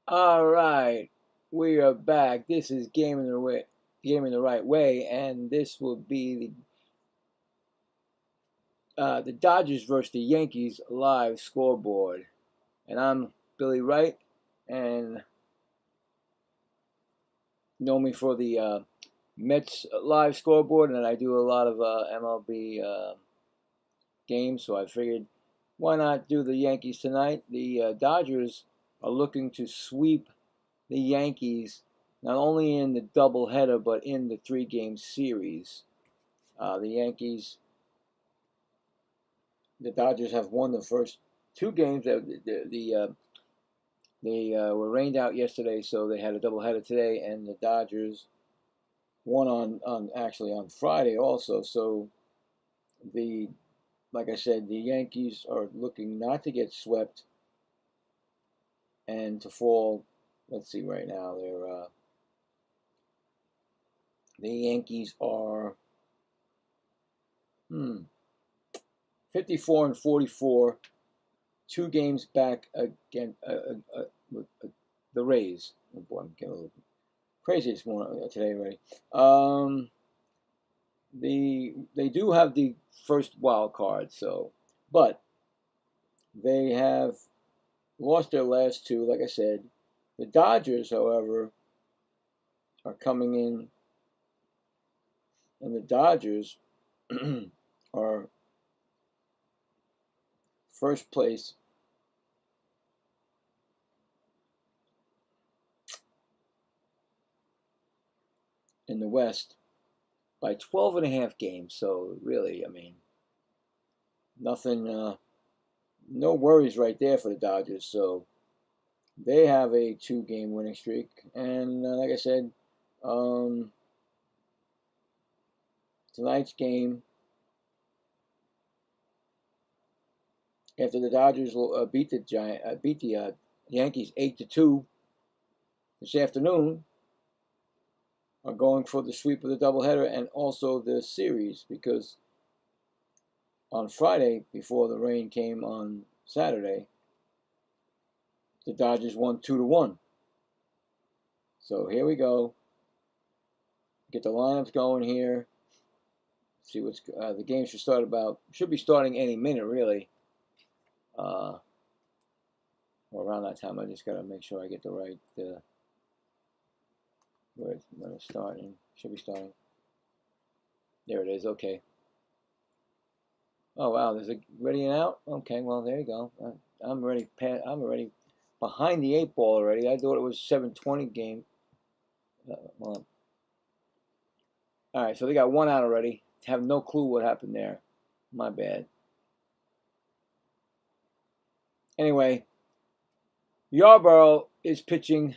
All right, we are back. This is Game in the Right Way, and this will be the Dodgers versus the Yankees live scoreboard. And I'm Billy Wright, and know me for the Mets live scoreboard, and I do a lot of MLB games. So I figured, why not do the Yankees tonight? The Dodgers are looking to sweep the Yankees not only in the doubleheader but in the three-game series. The Yankees, the Dodgers have won the first two games. They were rained out yesterday, so they had a doubleheader today, and the Dodgers won on actually on Friday also. So the like I said, the Yankees are looking not to get swept and to fall. Let's see, right now the Yankees are 54 and 44, 2 games back again with the Rays. Oh boy, I'm getting a little crazy this morning today already. They do have the first wild card, but they have lost their last two. Like I said, the Dodgers, however, are coming in, and the Dodgers are first place in the West by 12 and a half games. So really, I mean, nothing, no worries right there for the Dodgers. So they have a 2-game winning streak, and like I said, tonight's game, after the Dodgers beat the Yankees 8-2 this afternoon, are going for the sweep of the doubleheader and also the series, because on Friday, before the rain came on Saturday, the Dodgers won 2-1. So here we go. Get the lineups going here. See what's the game should be starting any minute really. Or around that time. I just gotta make sure I get the right when it's starting. Should be starting. There it is. Okay. Oh wow, there's a ready and out. Okay, well there you go. I'm already behind the 8 ball already. I thought it was 7:20 game. Well, all right, so they got one out already. Have no clue what happened there. My bad. Anyway, Yarborough is pitching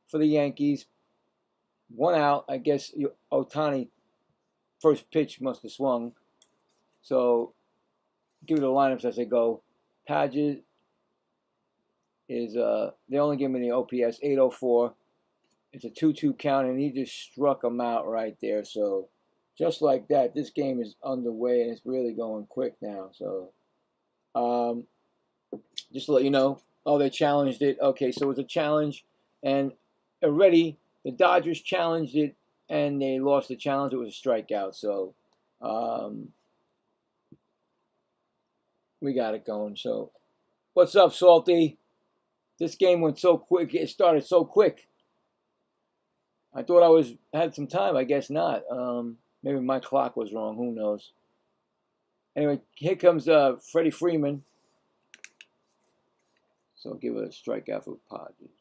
for the Yankees. One out. I guess Ohtani first pitch must have swung. So give you the lineups as they go. Padgett is they only give me the OPS 804. It's a 2-2 count, and he just struck him out right there. So just like that, this game is underway, and it's really going quick now. So just to let you know, oh, they challenged it. Okay, so it was a challenge, and already the Dodgers challenged it, and they lost the challenge. It was a strikeout. So we got it going. So what's up, Salty? This game went so quick. It started so quick. I thought I had some time. I guess not. Maybe my clock was wrong. Who knows? Anyway, here comes Freddie Freeman. So I'll give it a strikeout for Padres.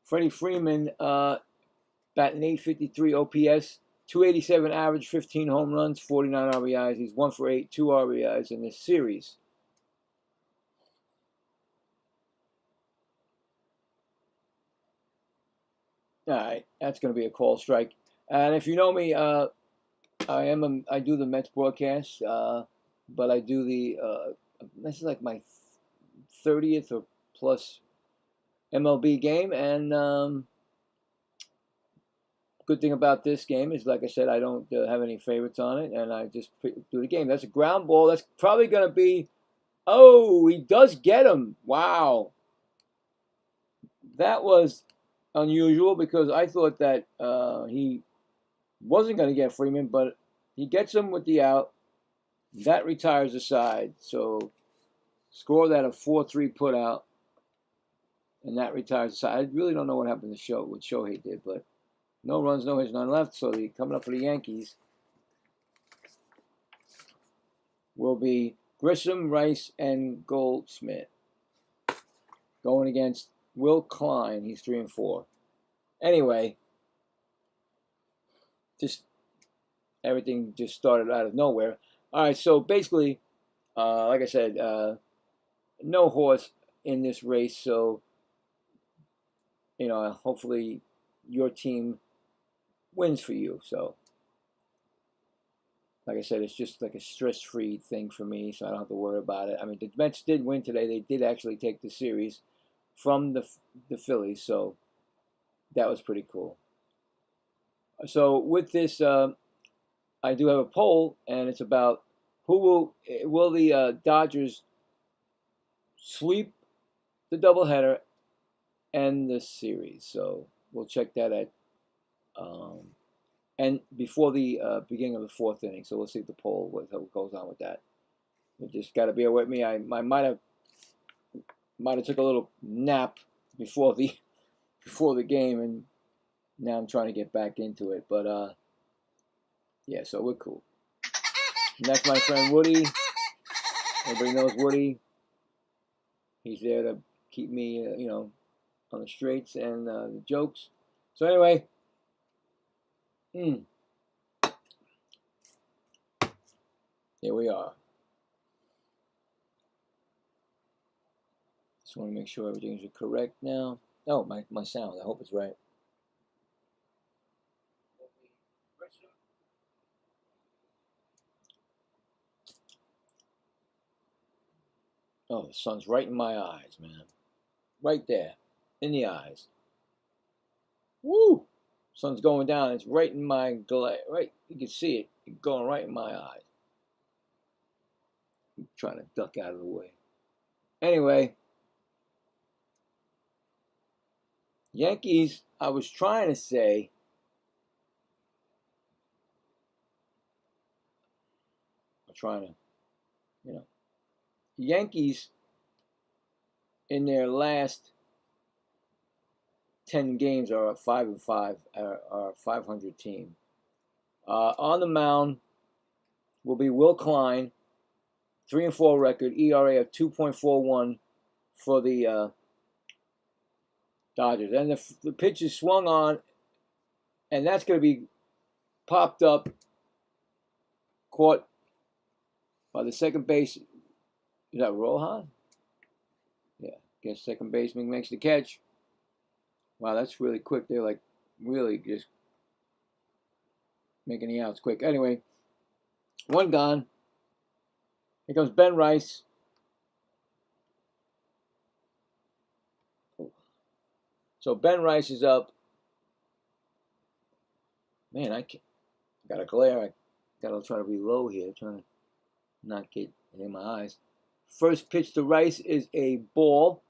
Freddie Freeman batting 853 OPS, 287 average, 15 home runs, 49 RBIs. He's 1 for 8, 2 RBIs in this series. All right, that's going to be a call strike. And if you know me, I do the Mets broadcast, but I do this is like my 30th or plus MLB game, and good thing about this game is, like I said, I don't have any favorites on it, and I just do the game. That's a ground ball. That's probably going to be, oh, he does get him. Wow. that was unusual because I thought that he wasn't going to get Freeman, but he gets him with the out. That retires the side. So score that a 4-3 put out, and that retires the side. I really don't know what happened to what Shohei did, but no runs, no hits, none left. So coming up for the Yankees will be Grissom, Rice, and Goldschmidt going against Will Klein. He's 3-4. Anyway, just everything just started out of nowhere. All right, so basically, like I said, no horse in this race. So, hopefully your team wins for you. So, like I said, it's just like a stress-free thing for me, so I don't have to worry about it. I mean, the Mets did win today. They did actually take the series from the Phillies, so that was pretty cool. So with this, I do have a poll, and it's about will the Dodgers sweep the doubleheader and the series. So we'll check that at and before the beginning of the fourth inning. So we'll see the poll what goes on with that. You just got to bear with me. I might have took a little nap before the game, and now I'm trying to get back into it. But yeah, so we're cool. And that's my friend Woody. Everybody knows Woody. He's there to keep me, on the straights and the jokes. So anyway, here we are. Just want to make sure everything's correct now. Oh, my sound. I hope it's right. Oh, the sun's right in my eyes, man. Right there. In the eyes. Woo! Sun's going down. It's right in my glare. Right, you can see it. It's going right in my eyes. I'm trying to duck out of the way. Anyway, Yankees, I was trying to say, Yankees in their last 10 games are a 5-5, are a 500 team. On the mound will be Will Klein, 3-4 record, ERA of 2.41 for the Dodgers. And the pitch is swung on, and that's going to be popped up, caught by the second base. Is that Rohan? Yeah, guess second baseman makes the catch. Wow, that's really quick. They're like really just making the outs quick. Anyway, one gone. Here comes Ben Rice. So Ben Rice is up. Man, I got a glare. I gotta try to be low here, trying to not get in my eyes. First pitch to Rice is a ball.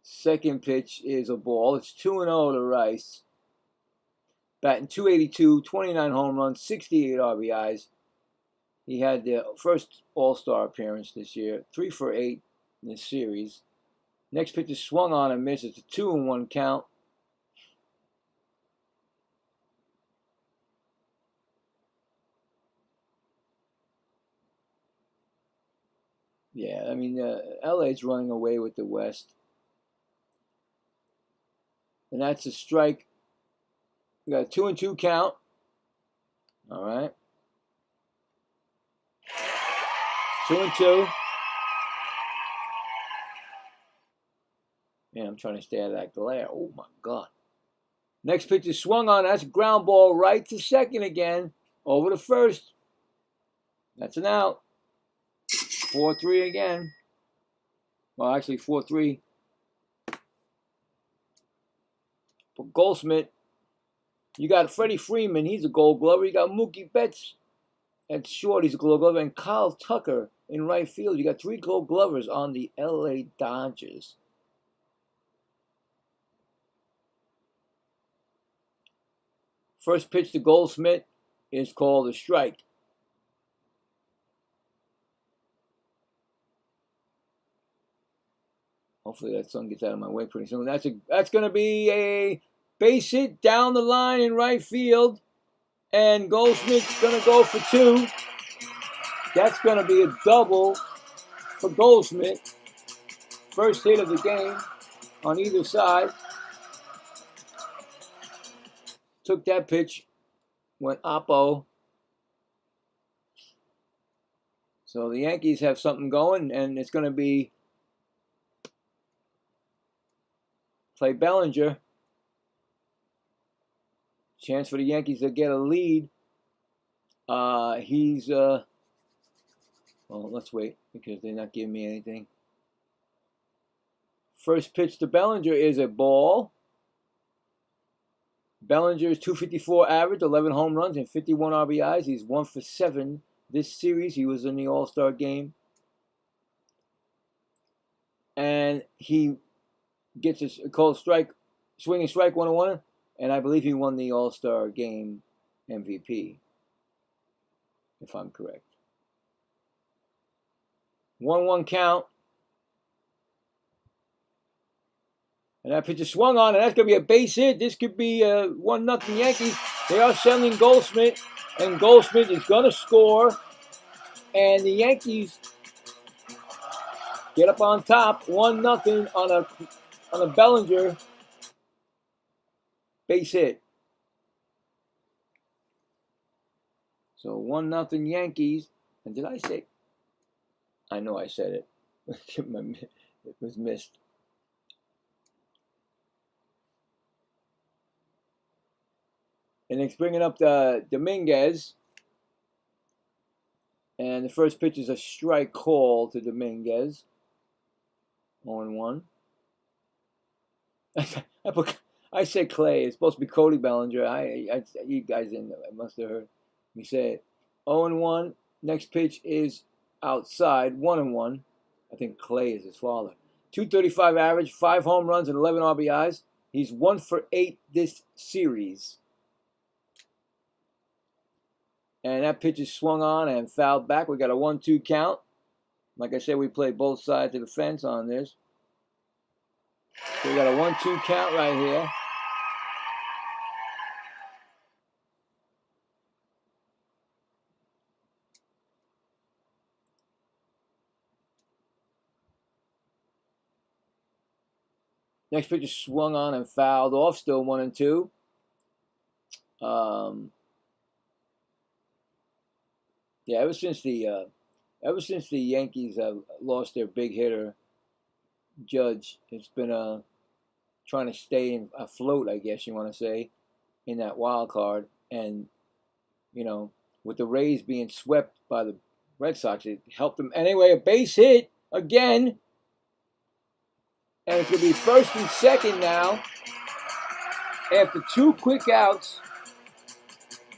Second pitch is a ball. It's 2-0 to Rice. Batting .282, 29 home runs, 68 RBIs. He had the first All-Star appearance this year, 3 for 8 in this series. Next pitch is swung on and missed. It's a 2-1 count. Yeah, I mean, LA's running away with the West. And that's a strike. We got a 2-2 count. All right. 2-2. Man, I'm trying to stay out of that glare. Oh, my God. Next pitch is swung on. That's a ground ball right to second again. Over to first. That's an out. 4-3 again. Well, actually 4-3. For Goldschmidt, you got Freddie Freeman. He's a Gold Glover. You got Mookie Betts. at short, he's a Gold Glover, and Kyle Tucker in right field. You got 3 Gold Glovers on the LA Dodgers. First pitch to Goldschmidt is called a strike. Hopefully that sun gets out of my way pretty soon. That's going to be a base hit down the line in right field, and Goldschmidt's going to go for 2. That's going to be a double for Goldschmidt. First hit of the game on either side. Took that pitch, went oppo. So the Yankees have something going, and it's going to be play Bellinger. Chance for the Yankees to get a lead. Well, let's wait because they're not giving me anything. First pitch to Bellinger is a ball. Bellinger's 254 average, 11 home runs, and 51 RBIs. He's 1 for 7 this series. He was in the All-Star game. And he gets a called strike, swinging strike 1-1, and I believe he won the All-Star game MVP, if I'm correct. 1-1 count. And that pitch is swung on, and that's going to be a base hit. This could be 1-0 Yankees. They are sending Goldschmidt, and Goldschmidt is going to score. And the Yankees get up on top, 1-0 on a Bellinger base hit. So 1-0 Yankees. And did I say? I know I said it. It was missed. And it's bringing up the Dominguez. And the first pitch is a strike call to Dominguez. 0-1. I said Clay. It's supposed to be Cody Bellinger. You guys didn't know. I must have heard me say it. 0-1. Next pitch is outside. 1-1. I think Clay is his father. 235 average, 5 home runs, and 11 RBIs. He's 1 for 8 this series. And that pitch is swung on and fouled back. We got a 1-2 count. Like I said, we play both sides of the fence on this. So we got a 1-2 count right here. Next pitch is swung on and fouled off. Still 1-2. Yeah, ever since the Yankees have lost their big hitter, Judge, it's been trying to stay afloat, I guess you want to say, in that wild card. And, you know, with the Rays being swept by the Red Sox, it helped them. Anyway, a base hit again. And it's going to be first and second now. After 2 quick outs,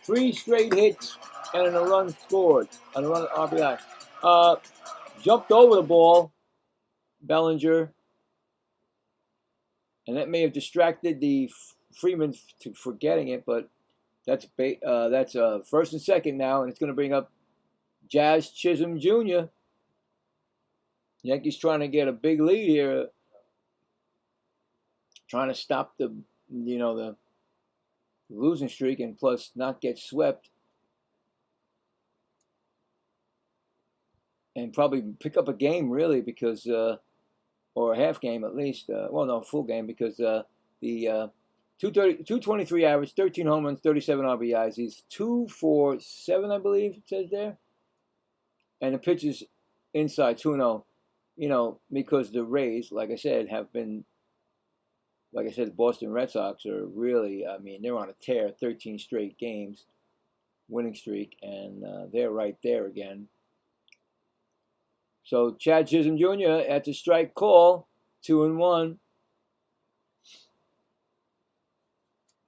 3 straight hits, and a run scored, and a run RBI. Jumped over the ball, Bellinger, and that may have distracted the Freeman to forgetting it, but that's first and second now, and it's going to bring up Jazz Chisholm Jr. Yankees trying to get a big lead here, trying to stop the losing streak and plus not get swept. And probably pick up a game, really, because, or a half game at least. Well, no, full game, because the 223 average, 13 home runs, 37 RBIs. He's 2 for 7, I believe it says there. And the pitch is inside 2-0. You know, because the Rays, like I said, have been, like I said, the Boston Red Sox are really, I mean, they're on a tear, 13 straight games, winning streak, and they're right there again. So Chad Chisholm Jr. at the strike call, 2-1.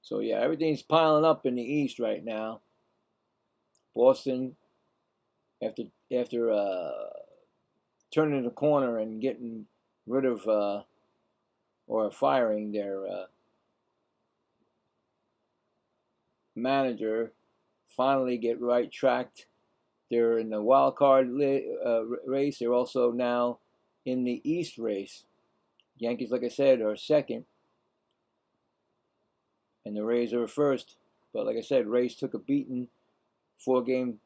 So yeah, everything's piling up in the East right now. Boston after turning the corner and getting rid of or firing their manager, finally get right tracked. They're in the wild card race. They're also now in the East race. Yankees, like I said, are second, and the Rays are first. But like I said, Rays took a beating, 4-game.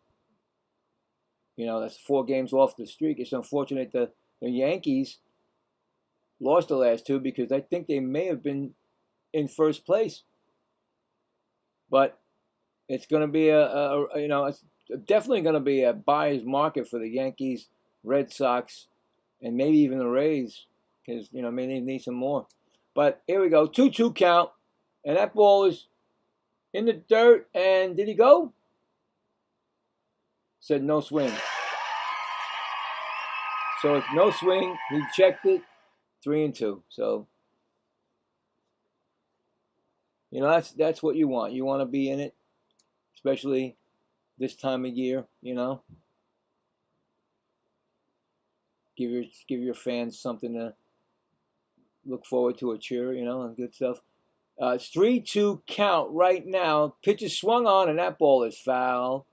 That's 4 games off the streak. It's unfortunate the Yankees lost the last 2 because I think they may have been in first place. But it's going to be it's definitely going to be a buyer's market for the Yankees, Red Sox, and maybe even the Rays, because maybe they need some more. But here we go, 2-2 count, and that ball is in the dirt. And did he go? Said no swing. So it's no swing. He checked it, 3-2. So that's what you want. You want to be in it, especially this time of year. Give your fans something to look forward to, a cheer, and good stuff. It's 3-2 count right now. Pitch is swung on, and that ball is foul.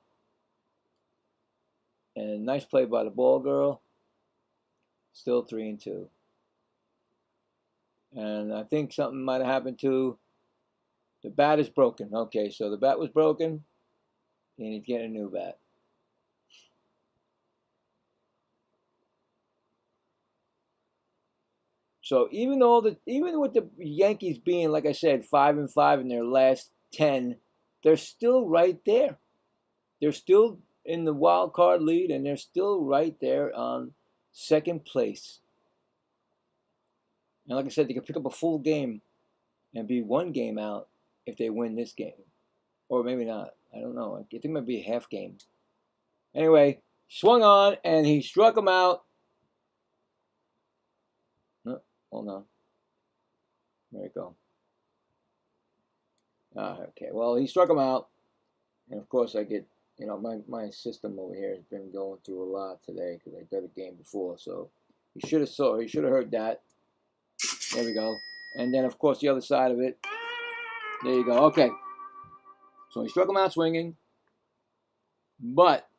And nice play by the ball girl. Still 3-2. And I think something might have happened to the bat is broken. Okay, so the bat was broken, and he's getting a new bat. So even with the Yankees being, like I said, 5-5 in their last 10, they're still right there. They're still in the wild card lead, and they're still right there on second place. And like I said, they can pick up a full game and be 1 game out if they win this game, or maybe not. I don't know. I think it might be a half game. Anyway, swung on, and he struck him out. Hold on. There we go. Okay, well, he struck him out. And, of course, I get, my system over here has been going through a lot today because I did a game before. So he should have heard that. There we go. And then, of course, the other side of it. There you go. Okay. So he struck him out swinging. But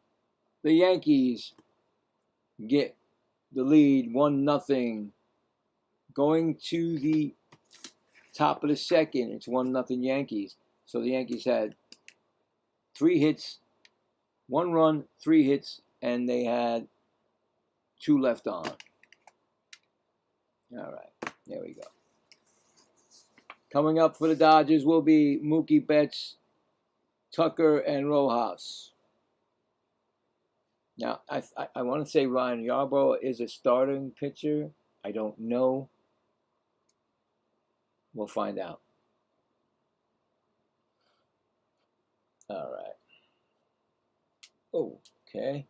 the Yankees get the lead 1-0. Going to the top of the second, it's 1-0 Yankees. So the Yankees had 3 hits, 1 run, 3 hits, and they had 2 left on. All right, there we go. Coming up for the Dodgers will be Mookie Betts, Tucker, and Rojas. Now, I want to say Ryan Yarbrough is a starting pitcher. I don't know. We'll find out. All right. Okay.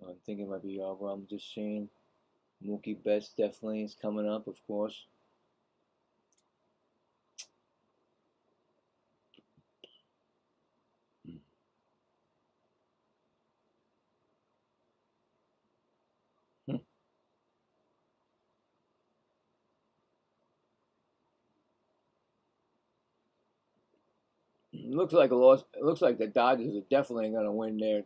I'm thinking it might be Yarbrough. I'm just seeing Mookie Betts definitely is coming up, of course. Looks like a loss. It looks like the Dodgers are definitely going to win their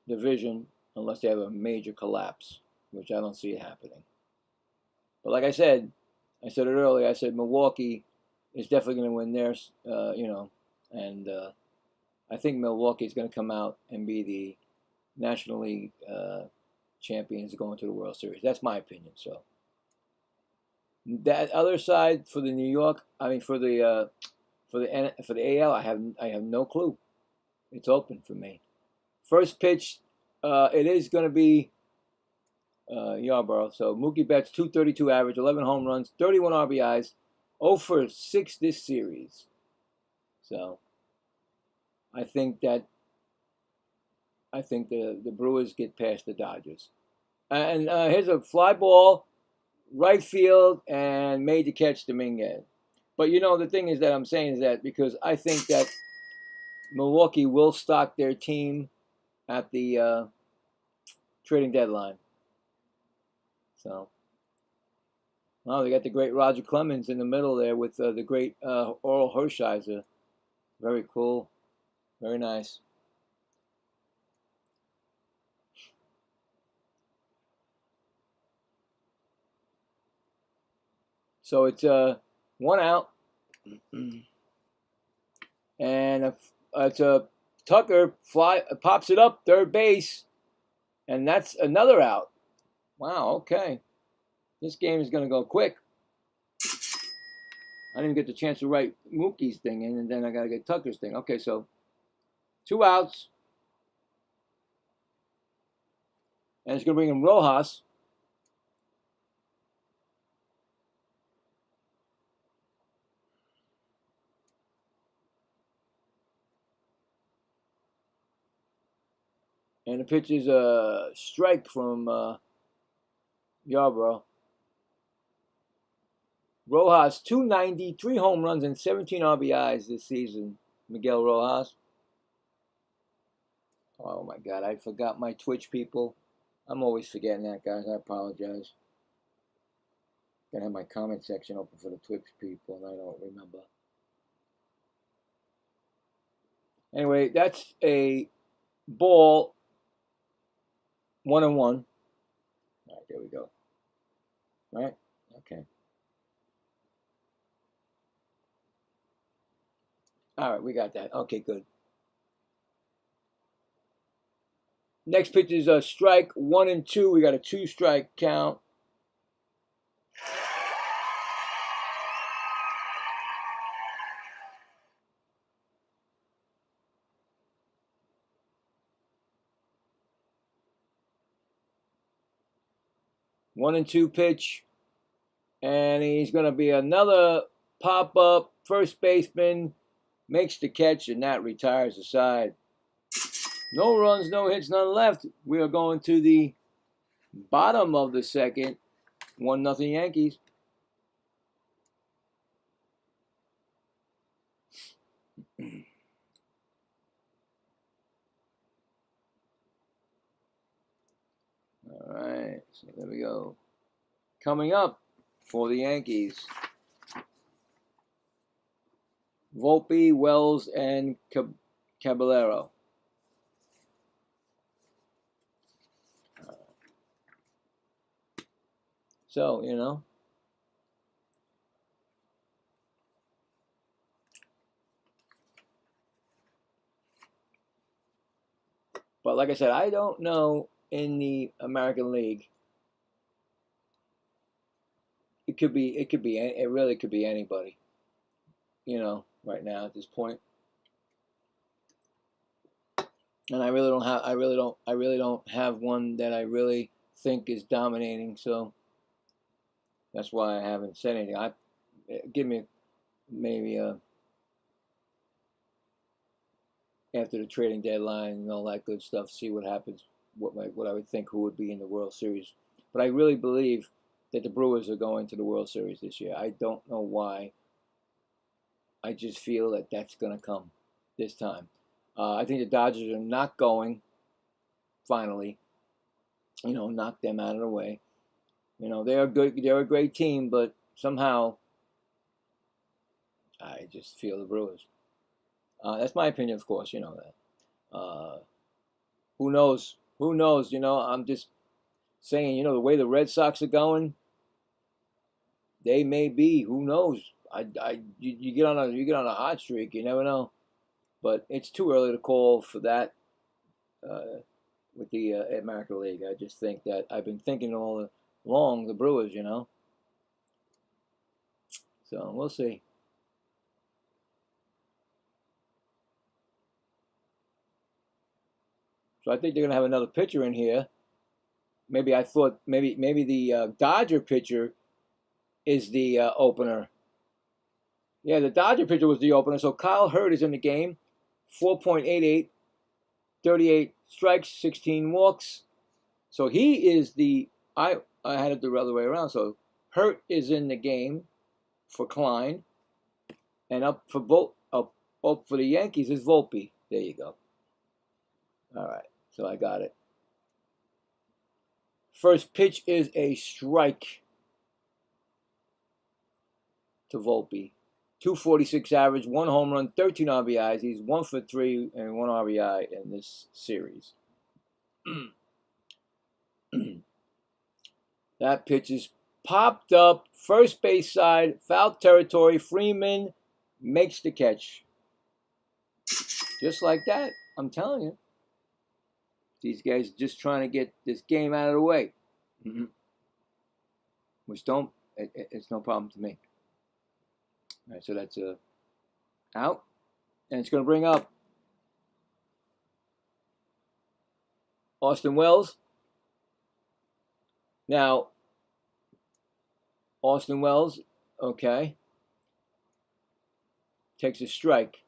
division unless they have a major collapse, which I don't see it happening. But like I said it earlier. I said Milwaukee is definitely going to win theirs. And I think Milwaukee is going to come out and be the National League champions going to the World Series. That's my opinion. So that other side for the New York, for the AL, I have no clue. It's open for me. First pitch, it is going to be Yarbrough. So Mookie Betts, 232 average, 11 home runs, 31 RBIs, 0 for 6 this series. So I think the Brewers get past the Dodgers. And here's a fly ball, right field, and made the catch Dominguez. But the thing is that I'm saying is that because I think that Milwaukee will stock their team at the trading deadline. So, well, they got the great Roger Clemens in the middle there with the great Oral Hershiser. Very cool. Very nice. So it's 1 out. And it's a Tucker pops it up third base, and that's another out. Wow, okay. This game is going to go quick. I didn't get the chance to write Mookie's thing in, and then I got to get Tucker's thing. Okay, so 2 outs. And it's going to bring in Rojas. And the pitch is a strike from Yarbrough. Rojas, 290, 3 home runs, and 17 RBIs this season. Miguel Rojas. Oh, my God. I forgot my Twitch people. I'm always forgetting that, guys. I apologize. Got to have my comment section open for the Twitch people, and I don't remember. Anyway, that's a ball. 1-1. All right, there we go. All right, okay. All right, we got that. Okay, good. Next pitch is a strike, 1-2. We got a 2-strike count. One and two pitch, and he's going to be another pop up. First baseman makes the catch, and that retires the side. No runs, no hits, none left. We are going to the bottom of the second. 1-0 Yankees. All right, so there we go. Coming up for the Yankees, Volpe, Wells, and Caballero. So, but like I said, I don't know in the American League. It really could be anybody, right now at this point. And I really don't have one that I really think is dominating. So that's why I haven't said anything. Give me maybe after the trading deadline and all that good stuff, see what happens, what I would think who would be in the World Series. But I really believe that the Brewers are going to the World Series this year. I don't know why. I just feel that that's going to come this time. I think the Dodgers are not going, finally. Knock them out of the way. They're good. They're a great team, but somehow I just feel the Brewers. That's my opinion, of course. You know that. Who knows? Who knows? I'm just saying. The way the Red Sox are going, they may be. Who knows? You get on a hot streak. You never know. But it's too early to call for that with the American League. I just think that I've been thinking all along the Brewers. So we'll see. So I think they're gonna have another pitcher in here. Maybe I thought maybe the Dodger pitcher is the opener. Yeah, the Dodger pitcher was the opener. So Kyle Hurd is in the game. 4.88, 38 strikes, 16 walks. So he is the I had it the other way around. So Hurt is in the game for Klein, and up for the Yankees is Volpe. There you go. All right, so I got it. First pitch is a strike to Volpe. 246 average, 1 home run, 13 RBIs. He's 1 for 3 and 1 RBI in this series. That pitch is popped up, first base side, foul territory. Freeman makes the catch. Just like that, I'm telling you. These guys just trying to get this game out of the way. Which it's no problem to me. All right, so that's out. And it's going to bring up Austin Wells. Now, Austin Wells, okay, takes a strike.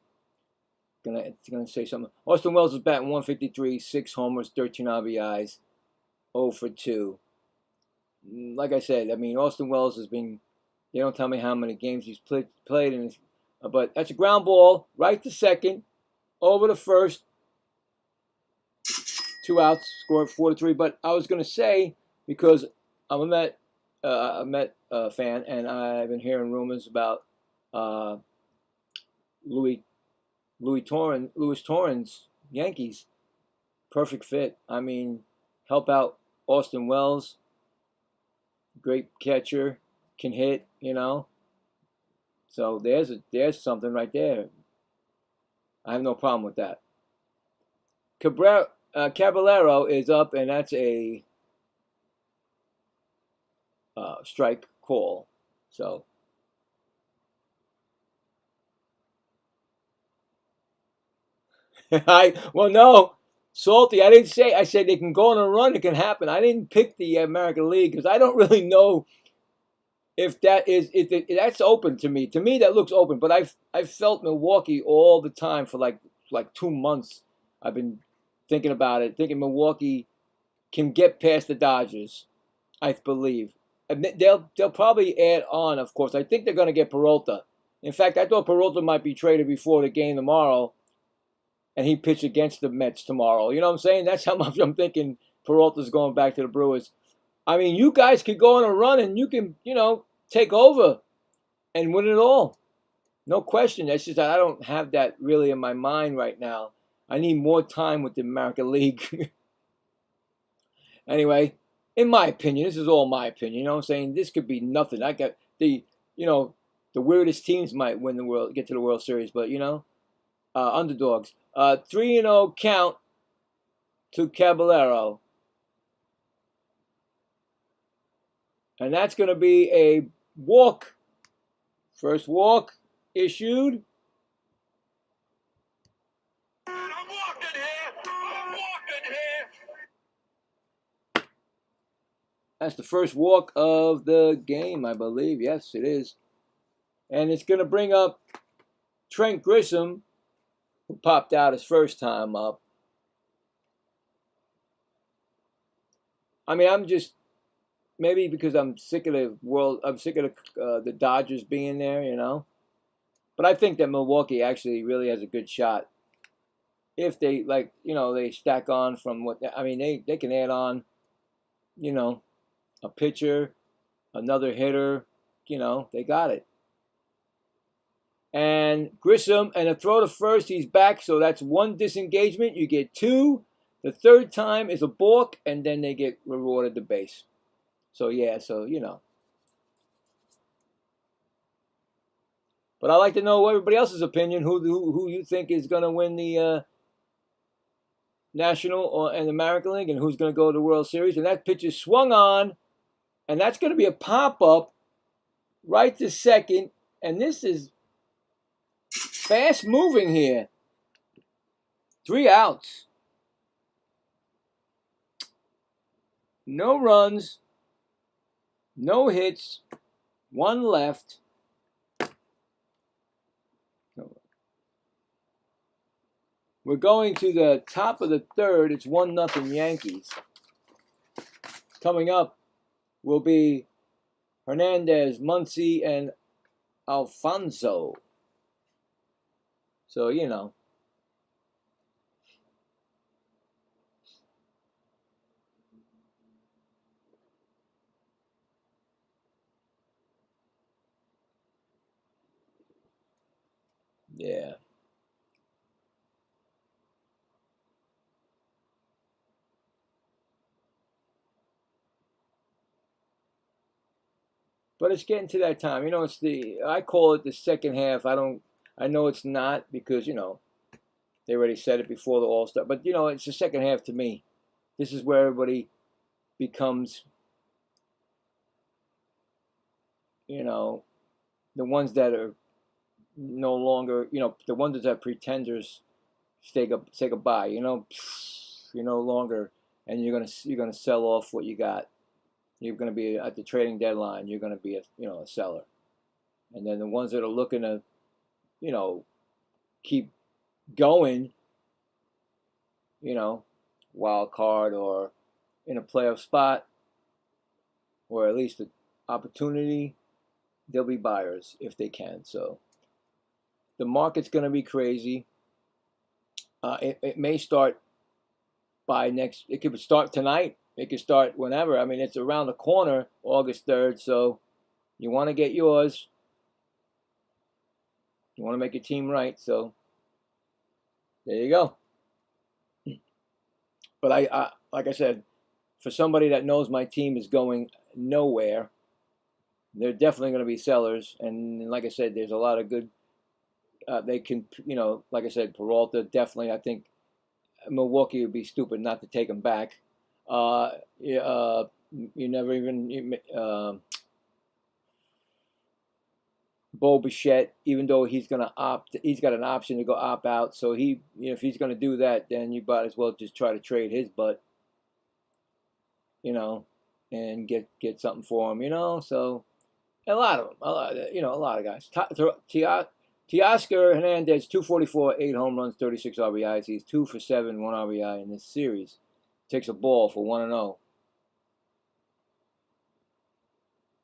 It's gonna say something. Austin Wells is batting 153, 6 homers, 13 RBIs, 0 for 2. Like I said, I mean, Austin Wells has been, they don't tell me how many games he's played in, but that's a ground ball, right to second, over to first, 2 outs, scored 4-3. But I was going to say, because I'm a Met fan, and I've been hearing rumors about Louis Torrens, Yankees. Perfect fit. I mean, help out Austin Wells. Great catcher, can hit, you know. So there's something right there. I have no problem with that. Caballero is up, and that's a strike call. So no, Salty. I didn't say. I said they can go on a run. It can happen. I didn't pick the American League because I don't really know if that's open to me. To me, that looks open. But I've felt Milwaukee all the time for like 2 months. I've been thinking about it, thinking Milwaukee can get past the Dodgers. I believe. And they'll probably add on. Of course, I think they're going to get Peralta. In fact, I thought Peralta might be traded before the game tomorrow, and he pitched against the Mets tomorrow. You know what I'm saying? That's how much I'm thinking Peralta's going back to the Brewers. I mean, you guys could go on a run, and you can, take over and win it all. No question. That's just that I don't have that really in my mind right now. I need more time with the American League. Anyway, in my opinion, this is all my opinion. You know what I'm saying? This could be nothing. I got the weirdest teams might win the world, get to the World Series, but underdogs. 3-0 count to Caballero. And that's going to be a walk. First walk issued. I'm walking here. That's the first walk of the game, I believe. Yes, it is. And it's going to bring up Trent Grisham, who popped out his first time up. I mean, I'm just, maybe because I'm sick of the Dodgers being there, But I think that Milwaukee actually really has a good shot. If they, they stack on from they can add on, a pitcher, another hitter, they got it. And Grisham, and a throw to first, he's back, so that's 1 disengagement. You get 2. The third time is a balk, and then they get rewarded the base. So, yeah, But I'd like to know everybody else's opinion, who you think is going to win the National and American League, and who's going to go to the World Series. And that pitch is swung on, and that's going to be a pop-up right to second. And this is fast moving here. 3 outs. No runs. No hits. 1 left. We're going to the top of the third. It's 1-0 Yankees. Coming up will be Hernandez, Muncy, and Alfonso. So, you know. Yeah. But it's getting to that time. You know, I call it the second half. I know it's not because, you know, they already said it before the All-Star. But, you know, it's the second half to me. This is where everybody becomes, you know, the ones that are no longer, you know, the ones that are pretenders say goodbye. You know, you're no longer, and you're gonna sell off what you got. You're gonna be at the trading deadline. You're gonna be a seller, and then the ones that are looking to, you know, keep going, you know, wild card or in a playoff spot, or at least an opportunity, they'll be buyers if they can. So the market's going to be crazy. It may start by next. It could start tonight. It could start whenever. I mean, it's around the corner, August 3rd. So you want to get yours. You want to make your team right. So there you go. But I like I said, for somebody that knows my team is going nowhere, they're definitely going to be sellers. And like I said, there's a lot of good. They can, you know, like I said, Peralta definitely. I think Milwaukee would be stupid not to take him back. You never even Bo Bichette, even though he's got an option to go opt out. So if he's going to do that, then you might as well just try to trade his butt, you know, and get something for him, you know. So a lot of them, a lot of guys. Teoscar Hernandez, 244, 8 home runs, 36 RBIs. He's 2 for 7, 1 RBI in this series. Takes a ball for 1-0.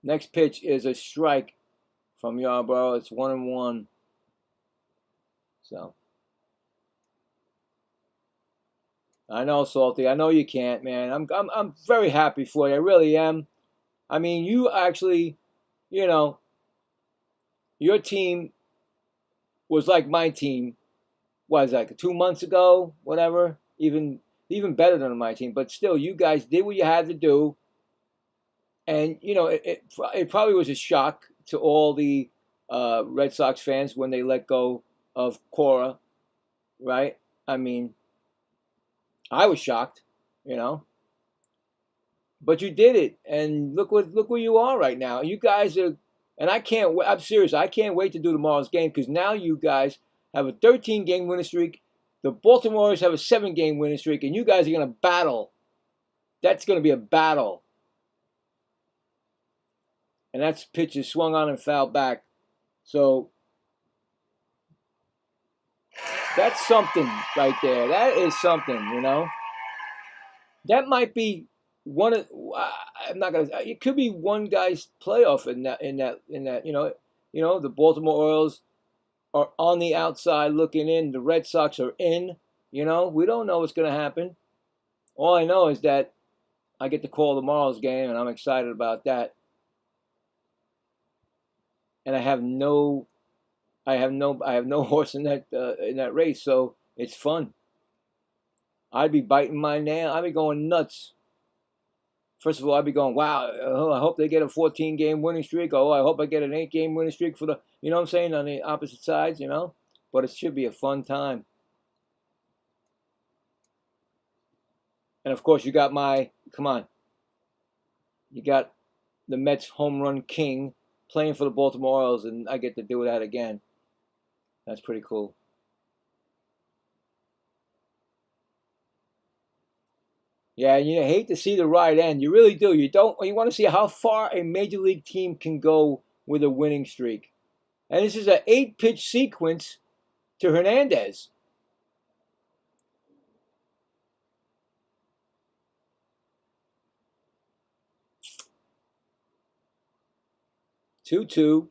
Next pitch is a strike from Yarborough. It's 1-1. So I know, Salty. I know you can't, man. I'm very happy for you. I really am. I mean, you actually, you know, your team was like my team. What is that? 2 months ago, whatever. Even better than my team. But still, you guys did what you had to do. And you know, it probably was a shock to all the Red Sox fans when they let go of Cora, right? I mean, I was shocked, you know. But you did it, and look where you are right now. You guys are, and I can't. I'm serious. I can't wait to do tomorrow's game because now you guys have a 13-game winning streak. The Baltimore Orioles have a 7-game winning streak, and you guys are going to battle. That's going to be a battle. And that pitch is swung on and fouled back. So that's something right there. That is something, you know. That might be one of. I'm not gonna. It could be one guy's playoff in that. You know, the Baltimore Orioles are on the outside looking in. The Red Sox are in. You know, we don't know what's gonna happen. All I know is that I get to call tomorrow's game, and I'm excited about that. And I have no horse in that race, so it's fun. I'd be biting my nail. I'd be going nuts. First of all, I'd be going, wow, I hope they get a 14-game winning streak. Oh, I hope I get an 8-game winning streak for you know what I'm saying, on the opposite sides, you know. But it should be a fun time. And of course, you got you got the Mets home run king playing for the Baltimore Orioles, and I get to do that again. That's pretty cool. Yeah, you hate to see the ride end. You really do. You don't. You want to see how far a major league team can go with a winning streak. And this is an 8-pitch sequence to Hernandez. 2-2.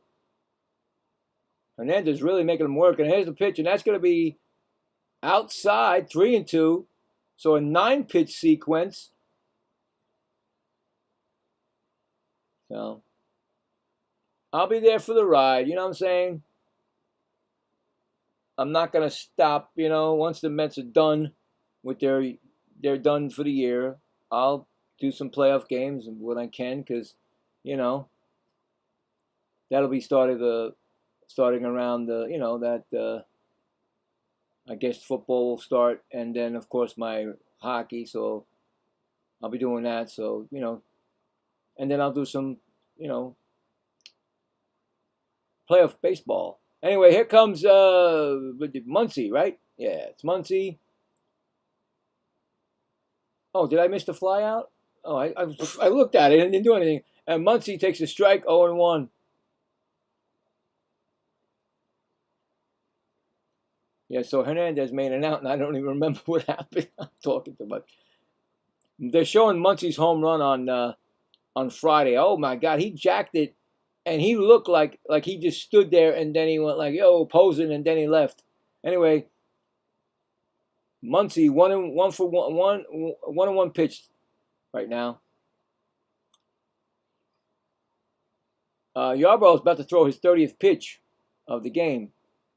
Hernandez really making him work. And here's the pitch, and that's going to be outside, 3-2. So a 9-pitch sequence. So I'll be there for the ride. You know what I'm saying? I'm not going to stop, once the Mets are done with they're done for the year. I'll do some playoff games when I can because, that'll be starting around I guess football will start, and then of course my hockey, so I'll be doing that. So and then I'll do some playoff baseball. Anyway, here comes Muncy, right? Yeah, it's Muncy. Oh, did I miss the fly out? Oh, I looked at it and didn't do anything. And Muncy takes a strike, 0-1. Yeah, so Hernandez made an out, and I don't even remember what happened. I'm talking too much. They're showing Muncy's home run on Friday. Oh my God, he jacked it, and he looked like he just stood there, and then he went like, yo, posing, and then he left. Anyway, Muncy 1-1 pitch right now. Yarbrough's about to throw his 30th pitch of the game.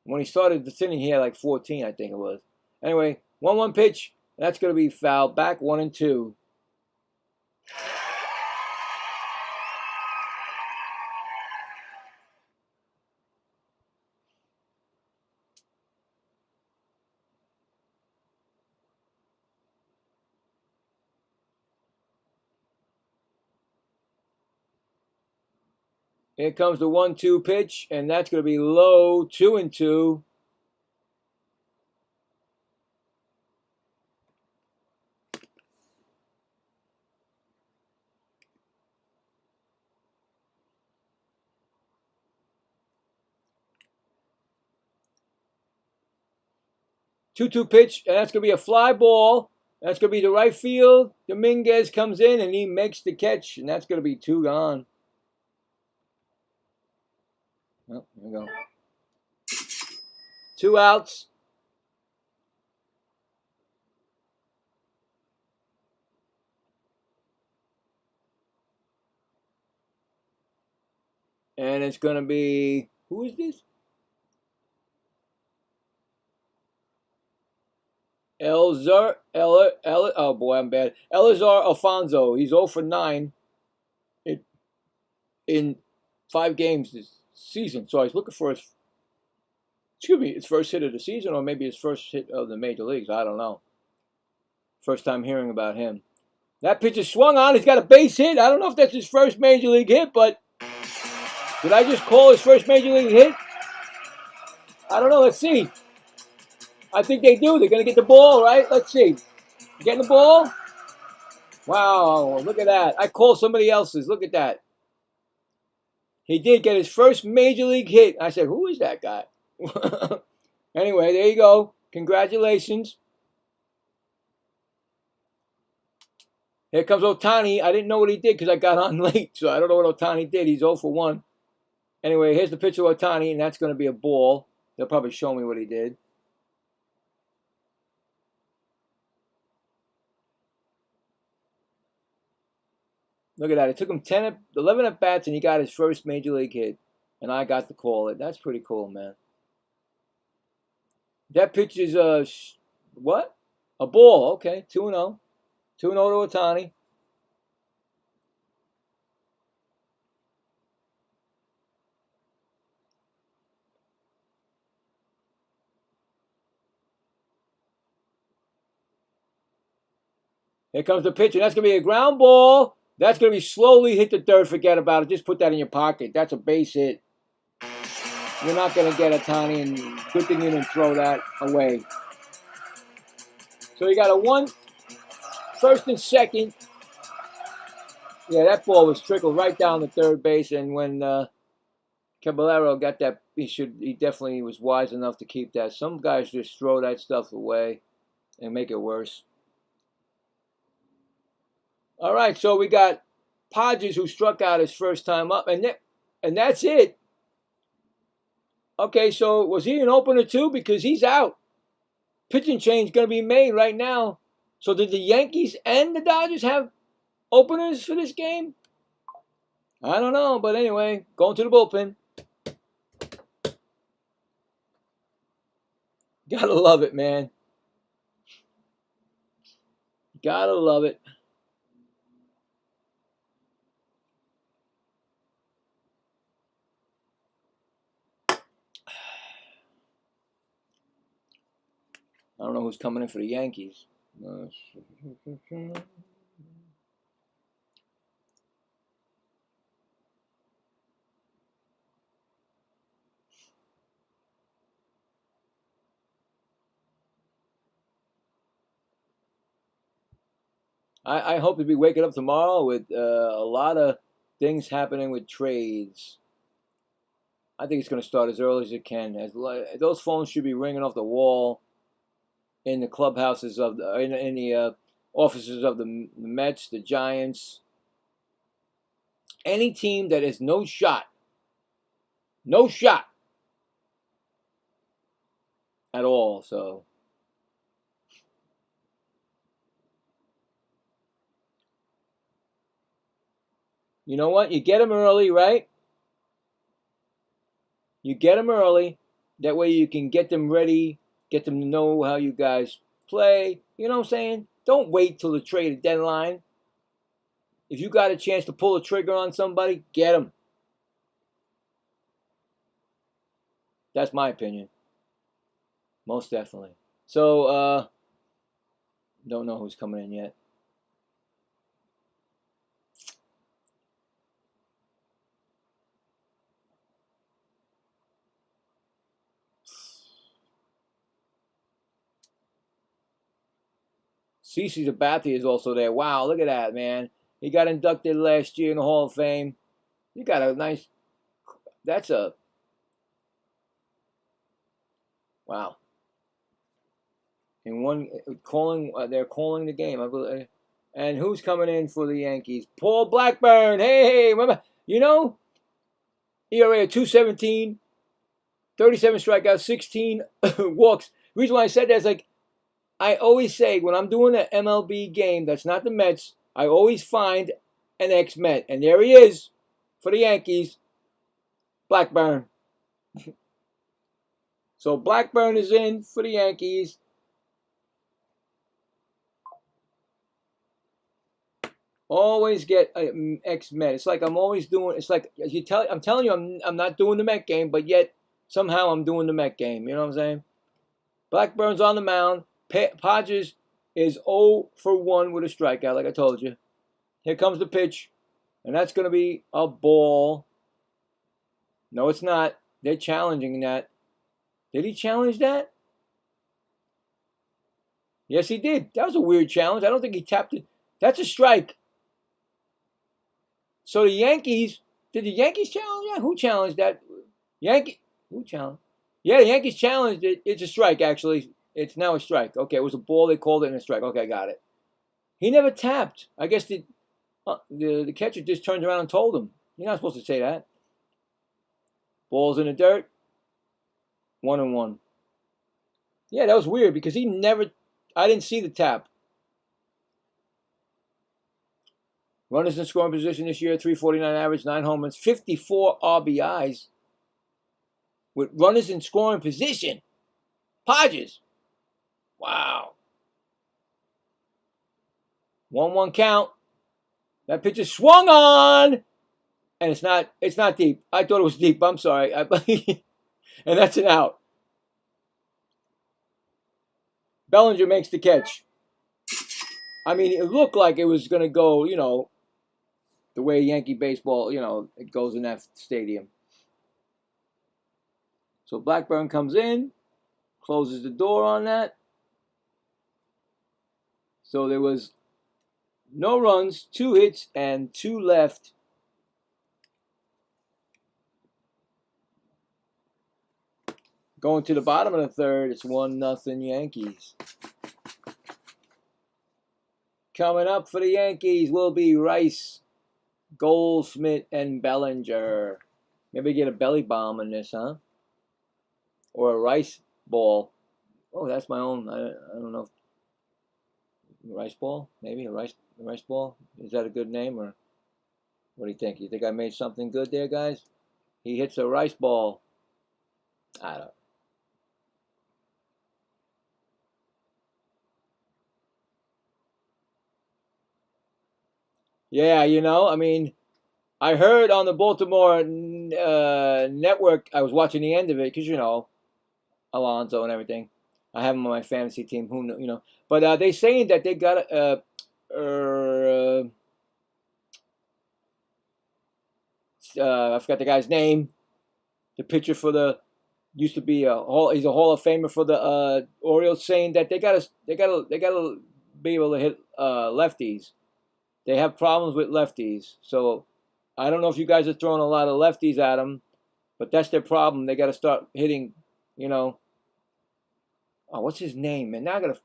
When he started the inning, he had like 14, I think it was. Anyway, 1-1 pitch. That's going to be foul. Back 1-2. Here comes the 1-2 pitch, and that's going to be low, 2-2. Two pitch, and that's going to be a fly ball. That's going to be the right field. Dominguez comes in, and he makes the catch, and that's going to be 2 gone. Oh, here we go. 2 outs. And it's going to be, who is this? Oh boy, I'm bad. Elizar Alfonso. He's 0 for 9 in 5 games this season. So I was looking for his first hit of the season, or maybe his first hit of the major leagues. I don't know. First time hearing about him. That pitch is swung on. He's got a base hit. I don't know if that's his first major league hit, but did I just call his first major league hit? I don't know. Let's see. I think they do. They're going to get the ball, right? Let's see. Getting the ball? Wow, look at that. I called somebody else's. Look at that. He did get his first major league hit. I said, who is that guy? Anyway, there you go. Congratulations. Here comes Ohtani. I didn't know what he did because I got on late, so I don't know what Ohtani did. He's 0 for 1. Anyway, here's the pitch of Ohtani, and that's going to be a ball. They'll probably show me what he did. Look at that. It took him 11 at-bats, and he got his first major league hit. And I got to call it. That's pretty cool, man. That pitch is what? A ball. Okay, 2-0. 2-0 to Ohtani. Here comes the pitch, and that's going to be a ground ball. That's going to be slowly hit the dirt. Forget about it. Just put that in your pocket. That's a base hit. You're not going to get Ohtani, and good thing you didn't throw that away. So you got a 1, first and second. Yeah, that ball was trickled right down the third base, and when Caballero got that, he definitely was wise enough to keep that. Some guys just throw that stuff away and make it worse. All right, so we got Podges, who struck out his first time up, and And that's it. Okay, so was he an opener too? Because he's out. Pitching change going to be made right now. So did the Yankees and the Dodgers have openers for this game? I don't know, but anyway, going to the bullpen. Gotta love it, man. Gotta love it. I don't know who's coming in for the Yankees. I hope to be waking up tomorrow with a lot of things happening with trades. I think it's going to start as early as it can. Those phones should be ringing off the wall in the clubhouses of in the offices of the Mets, the Giants, any team that is no shot at all. So you know what? You get them early, right? You get them early. That way you can get them ready, get them to know how you guys play. You know what I'm saying? Don't wait till the trade deadline. If you got a chance to pull a trigger on somebody, get them. That's my opinion. Most definitely. So, don't know who's coming in yet. CeCe Sabathia is also there. Wow, look at that, man. He got inducted last year in the Hall of Fame. You got a nice. That's a. Wow. In one calling, they're calling the game. I believe. And who's coming in for the Yankees? Paul Blackburn. Hey, remember? You know, ERA of 2.17, 37 strikeouts, 16 walks. The reason why I said that is like I always say when I'm doing an MLB game that's not the Mets, I always find an ex-Met. And there he is for the Yankees, Blackburn. So Blackburn is in for the Yankees. Always get an ex-Met. It's like I'm always doing. It's like I'm telling you, I'm not doing the Met game, but yet somehow I'm doing the Met game. You know what I'm saying? Blackburn's on the mound. Podges is 0 for 1 with a strikeout, like I told you. Here comes the pitch, and that's going to be a ball. No, it's not. They're challenging that. Did he challenge that? Yes, he did. That was a weird challenge. I don't think he tapped it. That's a strike. So the Yankees, did the Yankees challenge that? Who challenged that? Who challenged? Yeah, the Yankees challenged it. It's a strike, actually. It's now a strike. Okay, it was a ball. They called it a strike. Okay, I got it. He never tapped. I guess the catcher just turned around and told him. You're not supposed to say that. Ball's in the dirt. 1-1. Yeah, that was weird because I didn't see the tap. Runners in scoring position this year, 349 average, 9 homers, 54 RBIs. With runners in scoring position. Podges. Wow. 1-1 count. That pitch is swung on. And it's not deep. I thought it was deep. I'm sorry. And that's an out. Bellinger makes the catch. I mean, it looked like it was going to go, the way Yankee baseball, it goes in that stadium. So Blackburn comes in, closes the door on that. So there was no runs, 2 hits, and 2 left. Going to the bottom of the third, it's 1-0 Yankees. Coming up for the Yankees will be Rice, Goldschmidt, and Bellinger. Maybe get a belly bomb in this, huh? Or a rice ball. Oh, that's my own. I don't know. Rice ball? Maybe a rice ball? Is that a good name, or what do you think? You think I made something good there, guys? He hits a rice ball. I don't. Yeah, I mean, I heard on the Baltimore network. I was watching the end of it because Alonso and everything. I have him on my fantasy team. Who know? But they saying that they got I forgot the guy's name. The pitcher for the used to be he's a Hall of Famer for the Orioles, saying that they gotta be able to hit lefties. They have problems with lefties, so I don't know if you guys are throwing a lot of lefties at them, but that's their problem. They got to start hitting, Oh, what's his name, man? Now I gotta.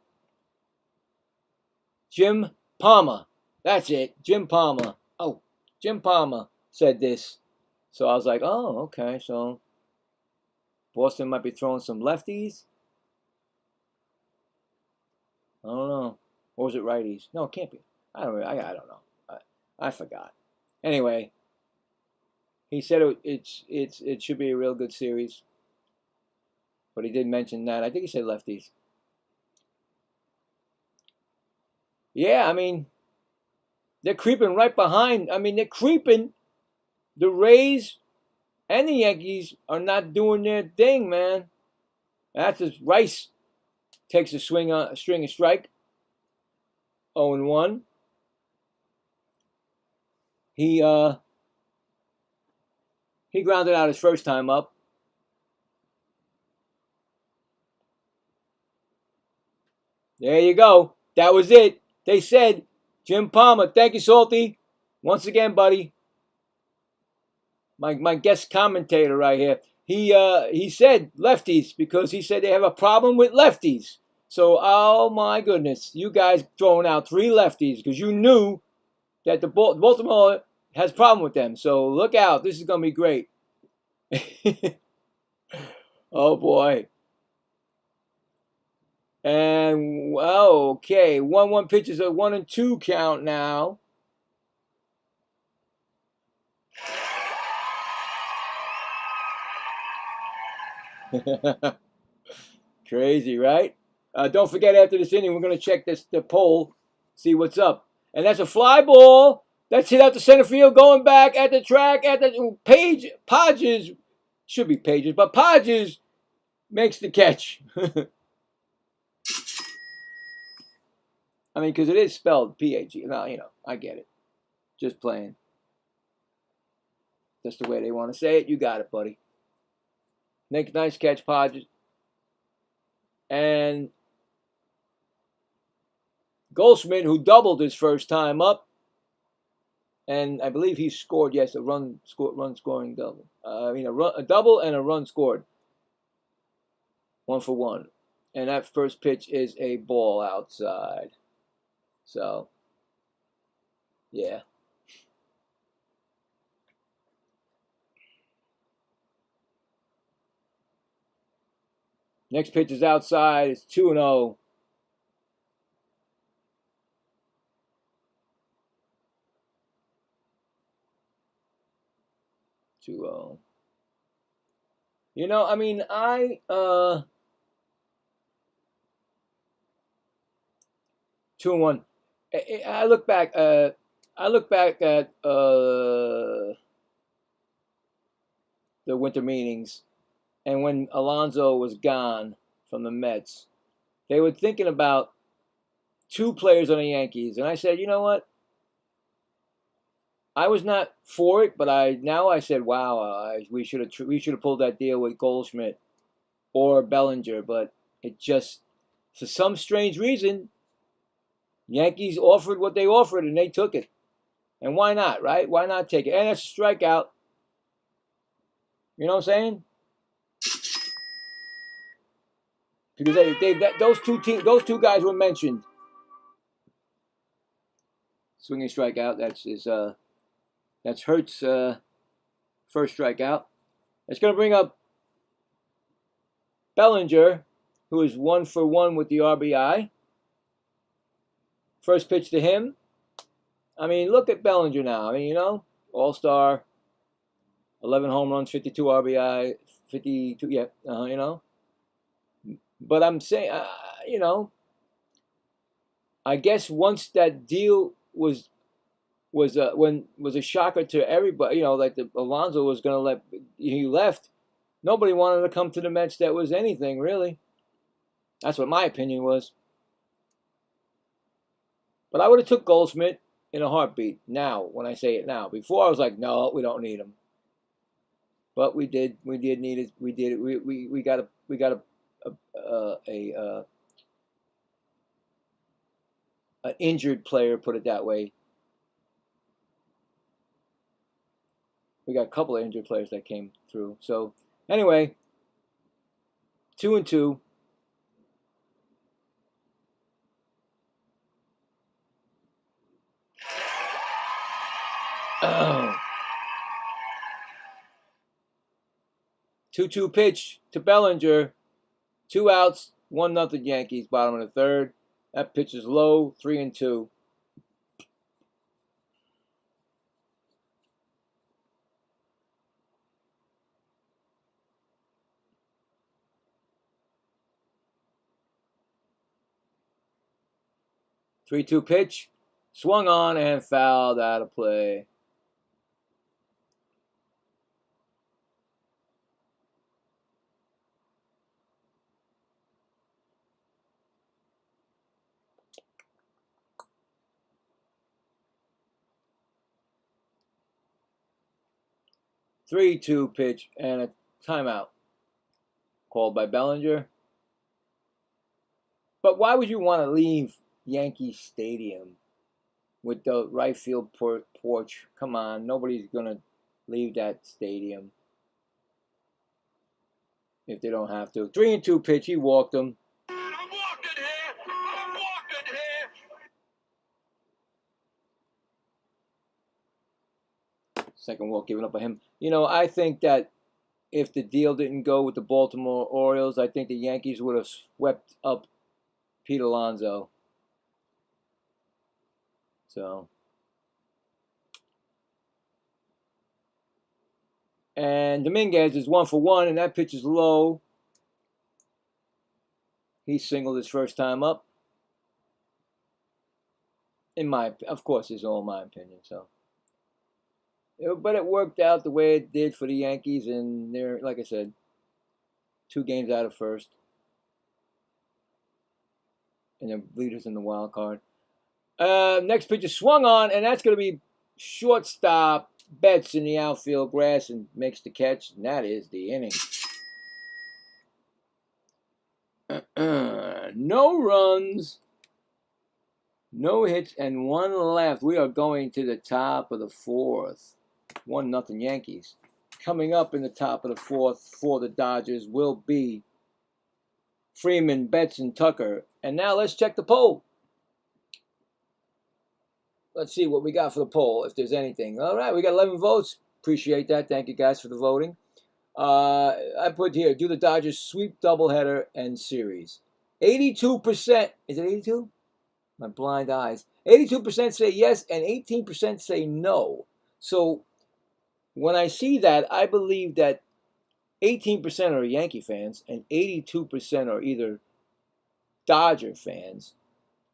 Jim Palmer. That's it, Jim Palmer. Oh, Jim Palmer said this, so I was like, oh, okay, so Boston might be throwing some lefties. I don't know. Or was it righties? No, it can't be. I don't know. I forgot. Anyway, he said it should be a real good series, but he did mention that. I think he said lefties. Yeah, I mean, they're creeping right behind. I mean, they're creeping. The Rays and the Yankees are not doing their thing, man. That's as Rice takes a swing on a string and strike. 0-1. He grounded out his first time up. There you go. That was it. They said, Jim Palmer, thank you, Salty. Once again, buddy. My guest commentator right here. He said lefties because he said they have a problem with lefties. So, oh my goodness, you guys throwing out 3 lefties because you knew that the Baltimore has a problem with them. So look out. This is going to be great. Oh boy. And well, okay, 1-1 pitches, a 1-2 count now. Crazy, right? Don't forget, after this inning, we're going to check the poll, see what's up. And that's a fly ball. That's hit out to center field, going back at the track. Podges, should be Pages, but Podges makes the catch. I mean, because it is spelled P-A-G. No, I get it. Just playing. That's the way they want to say it. You got it, buddy. Nice catch, Podges. And Goldschmidt, who doubled his first time up, and I believe he scored, yes, a run scoring double. A double and a run scored. 1 for 1. And that first pitch is a ball outside. So, yeah. Next pitch is outside. It's 2-0. I mean, I 2-1. I look back. I look back at the winter meetings, and when Alonso was gone from the Mets, they were thinking about 2 players on the Yankees, and I said, you know what? I was not for it, but I said, wow, we should have pulled that deal with Goldschmidt or Bellinger, but it just, for some strange reason, Yankees offered what they offered, and they took it. And why not, right? Why not take it? And it's a strikeout. You know what I'm saying? Because those two guys were mentioned. Swinging strikeout. That's Hurts' first strikeout. It's going to bring up Bellinger, who is 1 for 1 with the RBI. First pitch to him. I mean, look at Bellinger now. I mean, you know, all-star, 11 home runs, 52 RBI, 52, yeah, you know. But I'm saying, you know, I guess once that deal was a shocker to everybody, you know, like Alonso was going to he left. Nobody wanted to come to the Mets that was anything, really. That's what my opinion was. But I would have took Goldschmidt in a heartbeat now, when I say it now. Before I was like, no, we don't need him. But we did need it. We did it. We got an injured player, put it that way. We got a couple of injured players that came through. So anyway, 2-2. Oh. 2-2 pitch to Bellinger. 2 outs, 1-0 Yankees, bottom of the third. That pitch is low, 3-2. Three-two pitch, swung on and fouled out of play. Three-two pitch and a timeout called by Bellinger. But why would you want to leave Yankee Stadium with the right field porch? Come on, nobody's going to leave that stadium if they don't have to. 3-2 pitch, he walked him. I'm walking here. I'm walking here. Second walk given up by him. You know, I think that if the deal didn't go with the Baltimore Orioles, I think the Yankees would have swept up Pete Alonso. So, and Dominguez is 1 for 1, and that pitch is low. He singled his first time up. Of course, it's all my opinion. So, but it worked out the way it did for the Yankees, and they're, like I said, 2 games out of first, and they're leaders in the wild card. Next pitch is swung on, and that's going to be shortstop Betts in the outfield grass and makes the catch, and that is the inning. No runs, no hits, and 1 left. We are going to the top of the 4th. 1-0 Yankees. Coming up in the top of the 4th for the Dodgers will be Freeman, Betts, and Tucker. And now let's check the poll. Let's see what we got for the poll, if there's anything. All right, we got 11 votes. Appreciate that. Thank you guys for the voting. I put here, do the Dodgers sweep doubleheader and series? 82%. Is it 82? My blind eyes. 82% say yes, and 18% say no. So when I see that, I believe that 18% are Yankee fans, and 82% are either Dodger fans,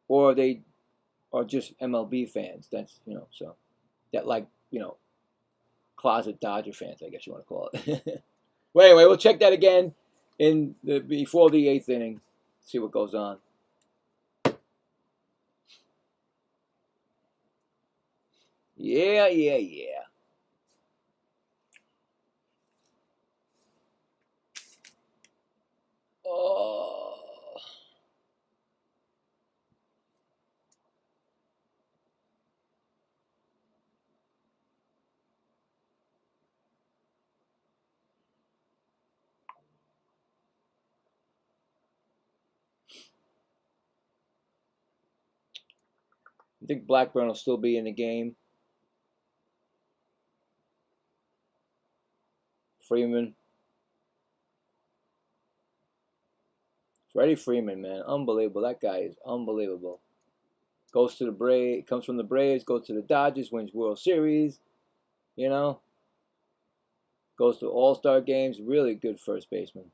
or they are just MLB fans. That's, you know, so that, like, you know, closet Dodger fans, I guess you want to call it. Well, anyway, we'll check that again before the 8th inning. See what goes on. Yeah. Oh. I think Blackburn will still be in the game. Freeman. Freddie Freeman, man, unbelievable. That guy is unbelievable. Goes to the Braves, comes from the Braves, goes to the Dodgers, wins World Series, you know. Goes to All-Star games, really good first baseman.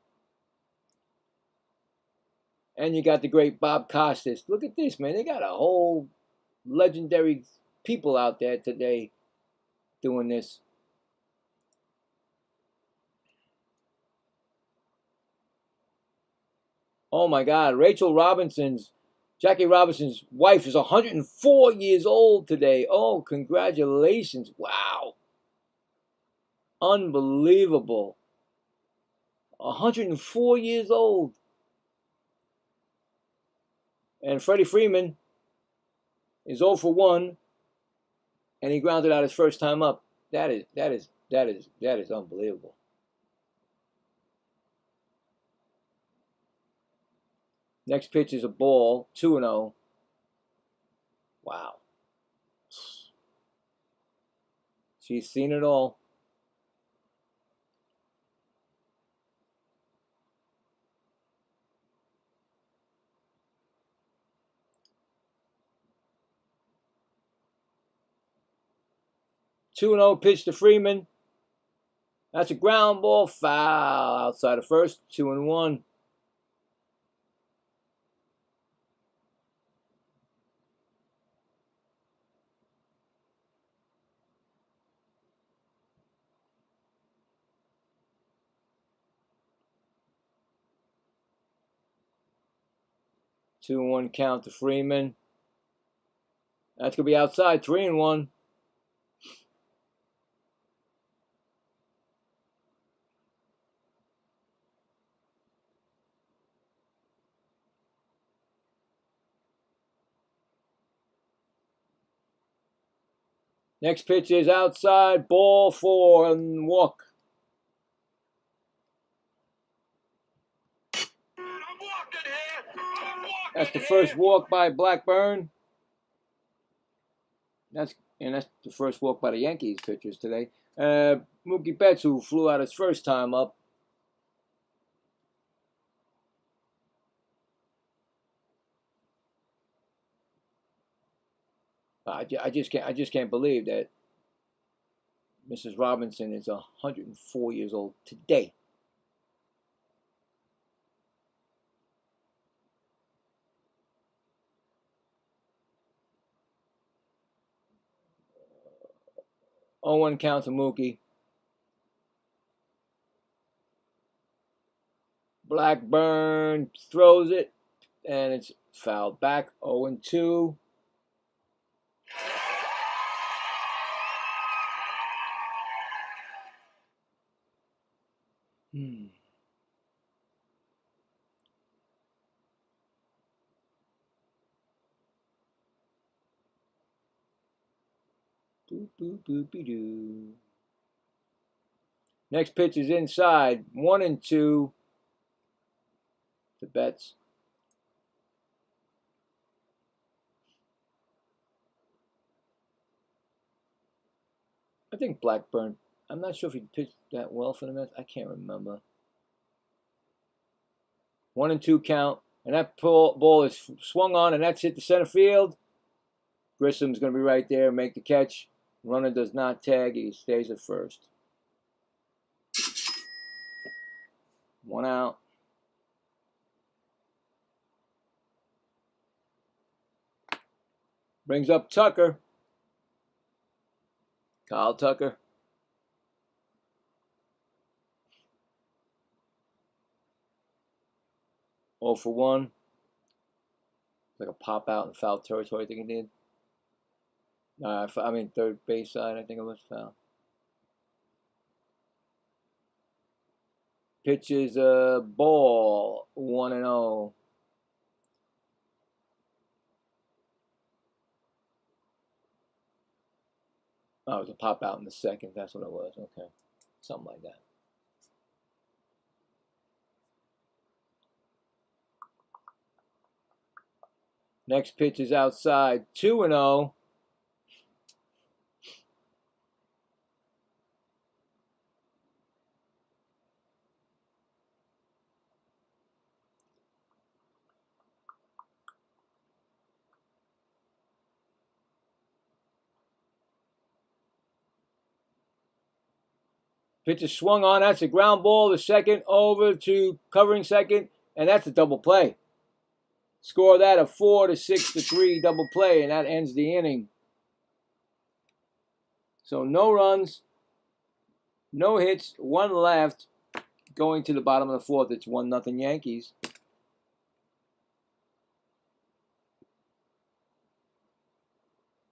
And you got the great Bob Costas. Look at this, man. They got a whole legendary people out there today doing this. Oh my God, Jackie Robinson's wife is 104 years old today. Oh, congratulations. Wow. Unbelievable. 104 years old. And Freddie Freeman is 0 for 1, and he grounded out his first time up. That is unbelievable. Next pitch is a ball, 2-0. Wow. She's seen it all. Two and 0 pitch to Freeman. That's a ground ball, foul outside of first. 2-1. Two and 1 count to Freeman. That's gonna be outside. 3-1. Next pitch is outside, ball 4 and walk. That's the first walk by Blackburn. That's the first walk by the Yankees pitchers today. Mookie Betts, who flew out his first time up. I just can't believe that Mrs. Robinson is 104 years old today. Oh, 0-1 count to Mookie. Blackburn throws it, and it's fouled back. 0-2. Boop, boop, boopy doo. Next pitch is inside. 1-2 to Betts. I think Blackburn, I'm not sure if he pitched that well for the Mets. I can't remember. 1-2 count. And that ball is swung on, and that's hit the center field. Grissom's going to be right there, make the catch. Runner does not tag. He stays at first. 1 out. Brings up Tucker. Kyle Tucker. Oh for 1. Like a pop out in foul territory, I think he did. I mean, third base side, I think it was foul. Pitches a ball, 1-0. Oh, it was a pop out in the second. That's what it was. Okay. Something like that. Next pitch is outside, 2-0. Pitch is swung on. That's a ground ball to second, over to covering second, and that's a double play. Score that a 4-6-3 double play, and that ends the inning. So no runs, no hits, one left. Going to the bottom of the fourth, it's 1-0 Yankees.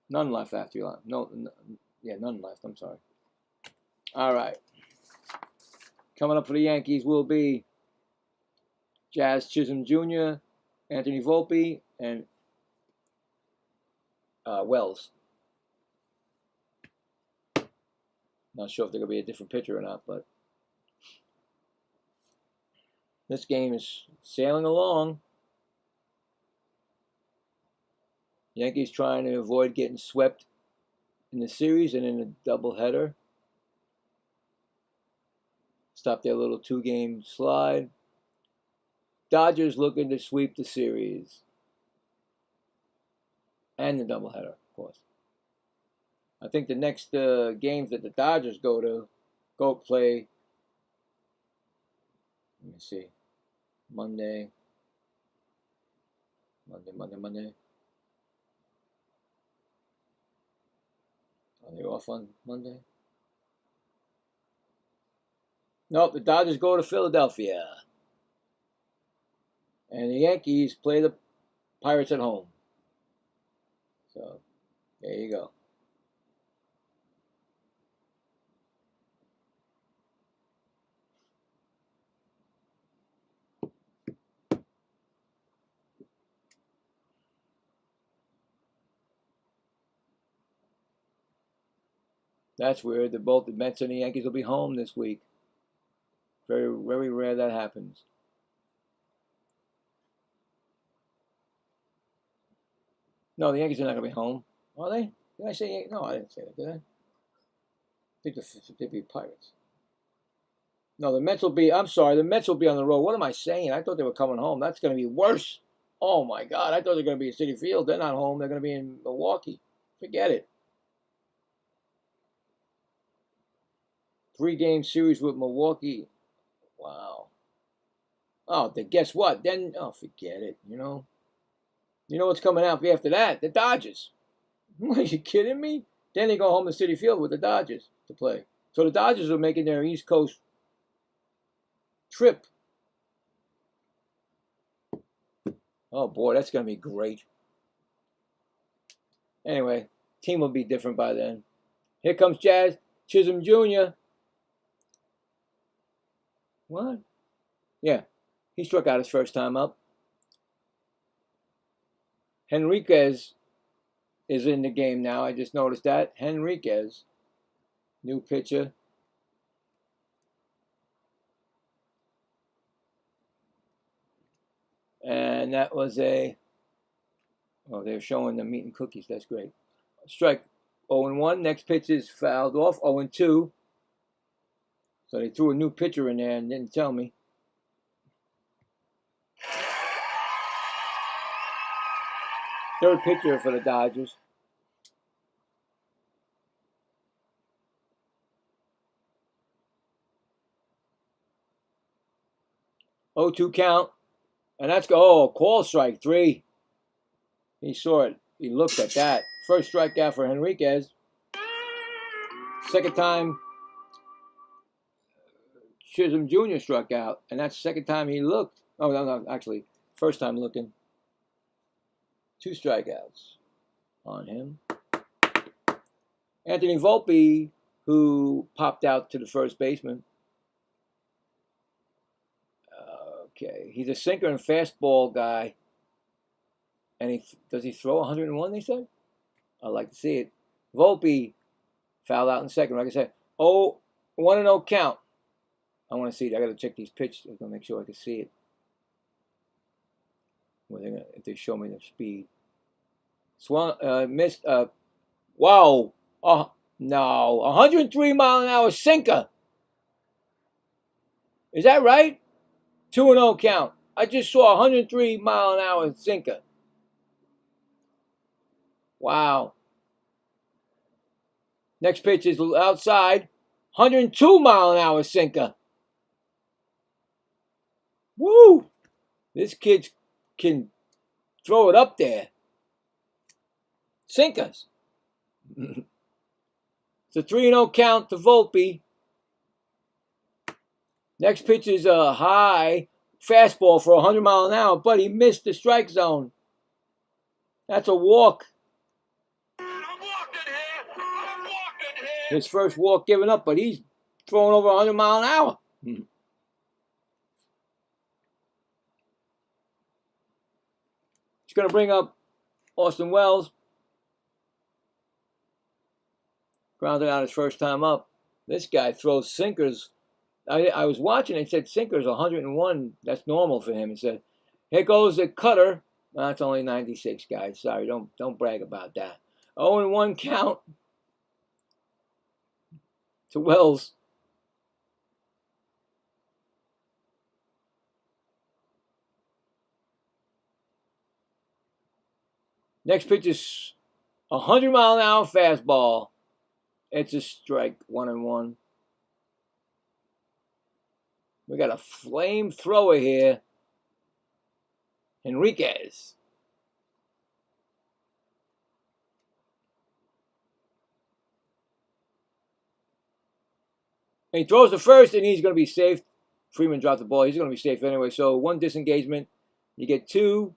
None left after you left. None left. I'm sorry. All right. Coming up for the Yankees will be Jazz Chisholm Jr., Anthony Volpe, and Wells. Not sure if they're going to be a different pitcher or not, but this game is sailing along. Yankees trying to avoid getting swept in the series and in a doubleheader. Stop their little 2-game slide. Dodgers looking to sweep the series and the doubleheader, of course. I think the next games that the Dodgers go play. Let me see. Monday. Are they off on Monday? Nope, the Dodgers go to Philadelphia. And the Yankees play the Pirates at home. So, there you go. That's weird. Both the Mets and the Yankees will be home this week. Very, very rare that happens. No, the Yankees are not going to be home. Are they? Did I say Yankees? No, I didn't say that, did I? I think they'd be Pirates. No, the Mets will be, I'm sorry, the Mets will be on the road. What am I saying? I thought they were coming home. That's going to be worse. Oh, my God. I thought they were going to be at Citi Field. They're not home. They're going to be in Milwaukee. Forget it. 3-game series with Milwaukee. Wow. Oh, then guess what? Then, forget it, You know what's coming out after that? The Dodgers. Are you kidding me? Then they go home to Citi Field with the Dodgers to play. So the Dodgers are making their East Coast trip. Oh, boy, that's going to be great. Anyway, team will be different by then. Here comes Jazz Chisholm Jr. What? Yeah, he struck out his first time up. Henriquez is in the game now. I just noticed that. Henriquez, new pitcher. And that was they're showing them eating cookies. That's great. Strike 0-1. Next pitch is fouled off. 0-2. So they threw a new pitcher in there and didn't tell me. Third pitcher for the Dodgers. Oh, 2 count. And that's call strike 3. He saw it. He looked at that. First strikeout for Henriquez. Second time Chisholm Jr. struck out. And that's the second time he looked. Oh, no, actually. First time looking. 2 strikeouts on him. Anthony Volpe, who popped out to the first baseman. Okay, he's a sinker and fastball guy. And does he throw 101, they said? I'd like to see it. Volpe fouled out in second. Like I said, 1-0 count. I want to see it. I got to check these pitches. I'm going to make sure I can see it. If they show me their speed. Missed. Wow. Oh, no. 103 mile an hour sinker. Is that right? 2-0 count. I just saw 103 mile an hour sinker. Wow. Next pitch is outside. 102-mile-an-hour sinker. Woo! This kid can throw it up there. Sinkers. It's a 3-0 count to Volpe. Next pitch is a high fastball for 100 miles an hour, but he missed the strike zone. That's a walk. His first walk given up, but he's throwing over 100 miles an hour. He's going to bring up Austin Wells. Grounded out his first time up. This guy throws sinkers. I was watching and said sinkers 101. That's normal for him. He said, here goes the cutter. That's only 96, guys. Sorry, don't brag about that. 0-1 count to Wells. Next pitch is 100-mile-an-hour fastball. It's a strike, 1-1. We got a flamethrower here. Enriquez. And he throws the first, and he's going to be safe. Freeman dropped the ball. He's going to be safe anyway. So 1 disengagement. You get 2.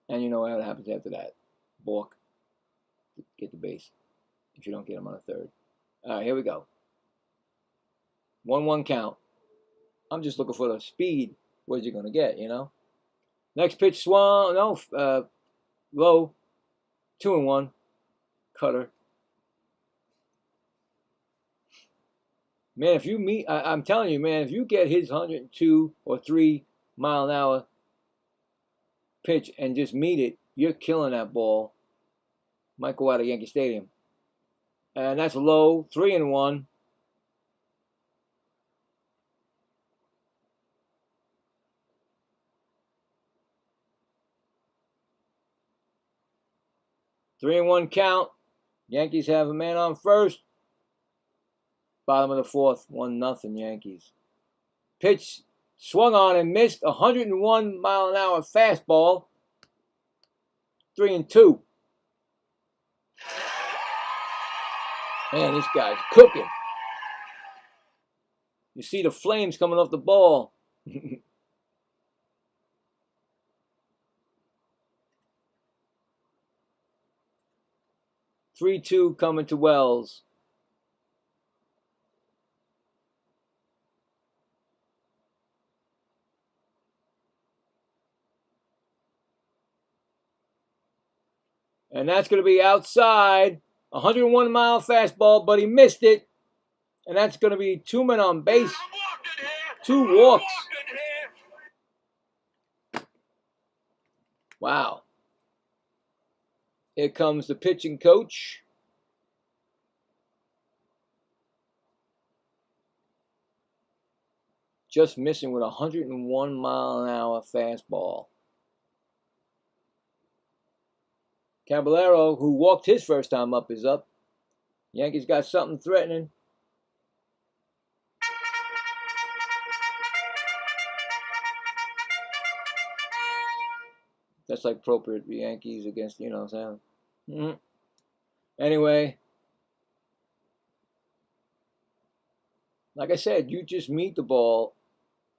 And you know what happens after that. Balk. Get the base. If you don't get him on a third. All right, here we go. 1-1 count. I'm just looking for the speed. Where's he going to get, you know? Next pitch swung. No, low. 2-1. Cutter. Man, if you meet, I'm telling you, man, if you get his 102 or 3 mile an hour pitch and just meet it, you're killing that ball. Might go out of Yankee Stadium. And that's low. 3-1. Three-1 count. Yankees have a man on first. Bottom of the 4th, 1-0 Yankees. Pitch swung on and missed. 101-mile-an-hour fastball. 3-2. Man, this guy's cooking. You see the flames coming off the ball. 3-2 coming to Wells. And that's going to be outside. 101-mile fastball, but he missed it. And that's going to be 2 men on base. 2 walks. Wow. Here comes the pitching coach. Just missing with a 101-mile-an-hour fastball. Caballero, who walked his first time up, is up. Yankees got something threatening. That's like appropriate for Yankees against, you know what I'm saying? Anyway, like I said, you just meet the ball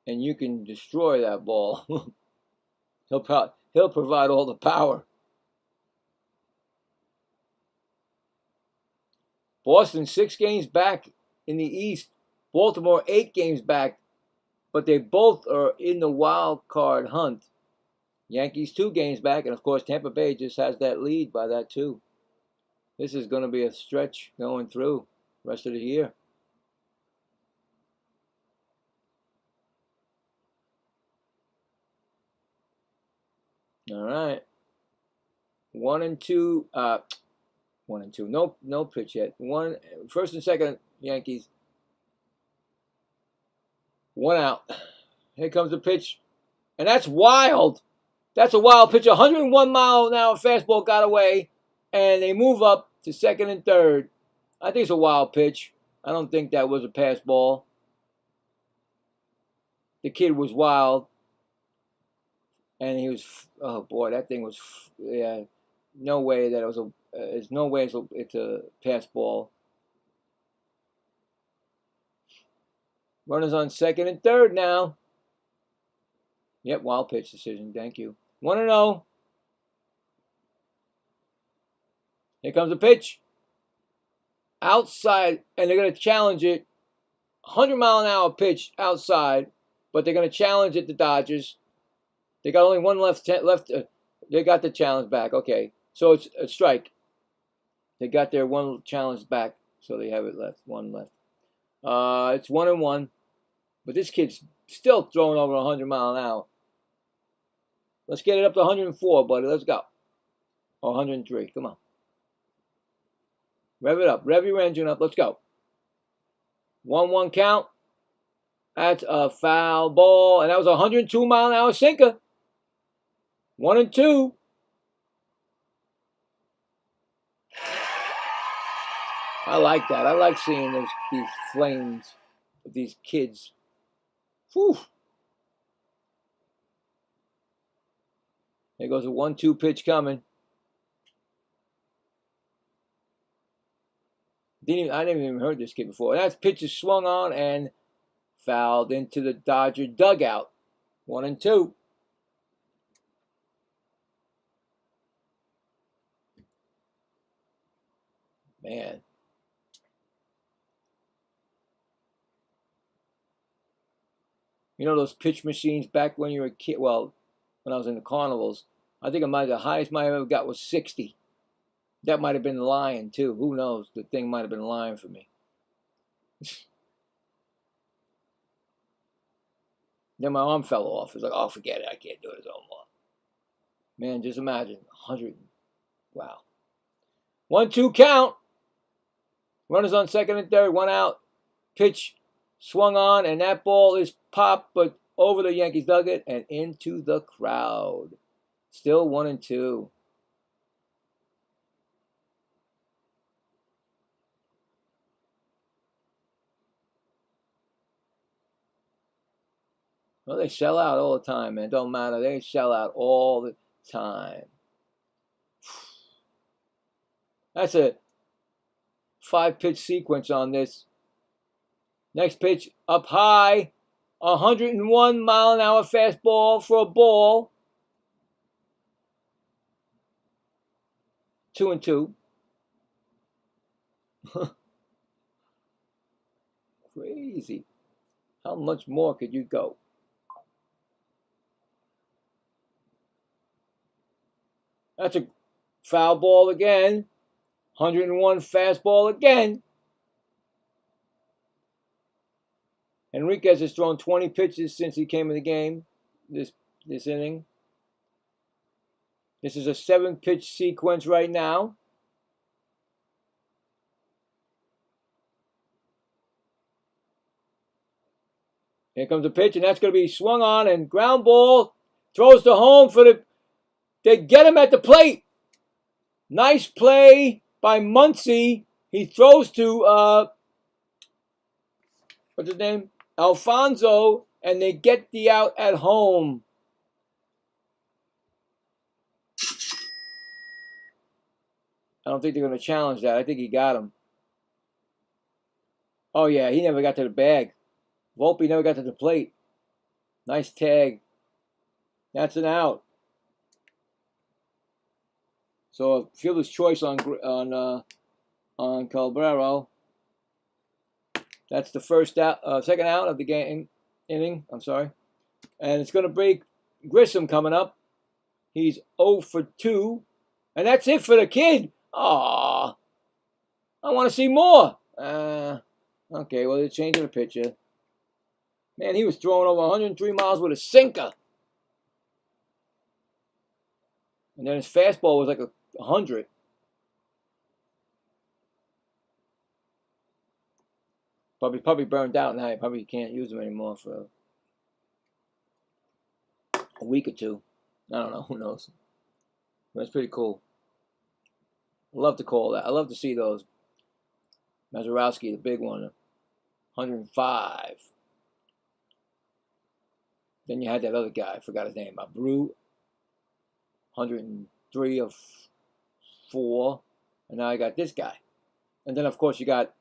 and you can destroy that ball. He'll provide all the power. Boston 6 games back in the East. Baltimore 8 games back, but they both are in the wild card hunt. Yankees 2 games back, and of course Tampa Bay just has that lead by that too. This is going to be a stretch going through the rest of the year. All right. 1-2. 1-2. No pitch yet. First and second, Yankees. 1 out. Here comes the pitch. And that's wild. That's a wild pitch. 101-mile-an-hour fastball got away. And they move up to second and third. I think it's a wild pitch. I don't think that was a pass ball. The kid was wild, and he was. Oh boy, that thing was. Yeah, no way that it was a. There's no way it's a pass ball. Runners on second and third now. Yep, wild pitch decision. Thank you. 1-0. Here comes the pitch. Outside, and they're going to challenge it. 100-mile-an-hour pitch outside, but they're going to challenge it, the Dodgers. They got only one left. They got the challenge back. Okay, so it's a strike. They got their one challenge back, so they have it left. One left. It's 1-1, but this kid's still throwing over 100 miles an hour. Let's get it up to 104, buddy. Let's go. Or 103. Come on. Rev it up. Rev your engine up. Let's go. 1-1 count. That's a foul ball, and that was a 102-mile-an-hour sinker. 1-2. I like that. I like seeing these flames of these kids. Whew. There goes a 1-2 pitch coming. I didn't even heard this kid before. That pitch is swung on and fouled into the Dodger dugout. 1-2. Man. You know those pitch machines back when you were a kid? Well, when I was in the carnivals, I think the highest I ever got was 60. That might have been lying too. Who knows? The thing might have been lying for me. Then my arm fell off. It's like, oh, forget it. I can't do it no more. Man, just imagine 100. Wow. 1-2 count. Runners on second and third. One out. Pitch swung on, and that ball is popped, but over the Yankees dugout and into the crowd. Still 1-2. Well, they sell out all the time, man. Don't matter. They sell out all the time. That's a 5-pitch sequence on this. Next pitch up high. 101-mile-an-hour fastball for a ball. 2-2. Crazy. How much more could you go? That's a foul ball again. 101 fastball again. Enriquez has thrown 20 pitches since he came in the game this inning. This is a 7-pitch sequence right now. Here comes the pitch, and that's going to be swung on and ground ball. Throws to home for the. They get him at the plate. Nice play by Muncy. He throws to what's his name? Alfonso, and they get the out at home. I don't think they're going to challenge that. I think he got him. Oh, yeah, he never got to the bag. Volpe never got to the plate. Nice tag. That's an out. So a fielder's choice on Cabrera. That's the first out, second out of the inning. I'm sorry, and it's going to break Grissom coming up. He's 0 for 2, and that's it for the kid. Aw, I want to see more. Okay, well they're changing the pitcher. Man, he was throwing over 103 miles with a sinker, and then his fastball was like 100. Probably burned out now. You probably can't use them anymore for a week or two. I don't know. Who knows? But it's pretty cool. I love to call that. I love to see those. Mazeroski, the big one, 105. Then you had that other guy, I forgot his name, Abreu, 103 of 4. And now I got this guy. And then, of course, you got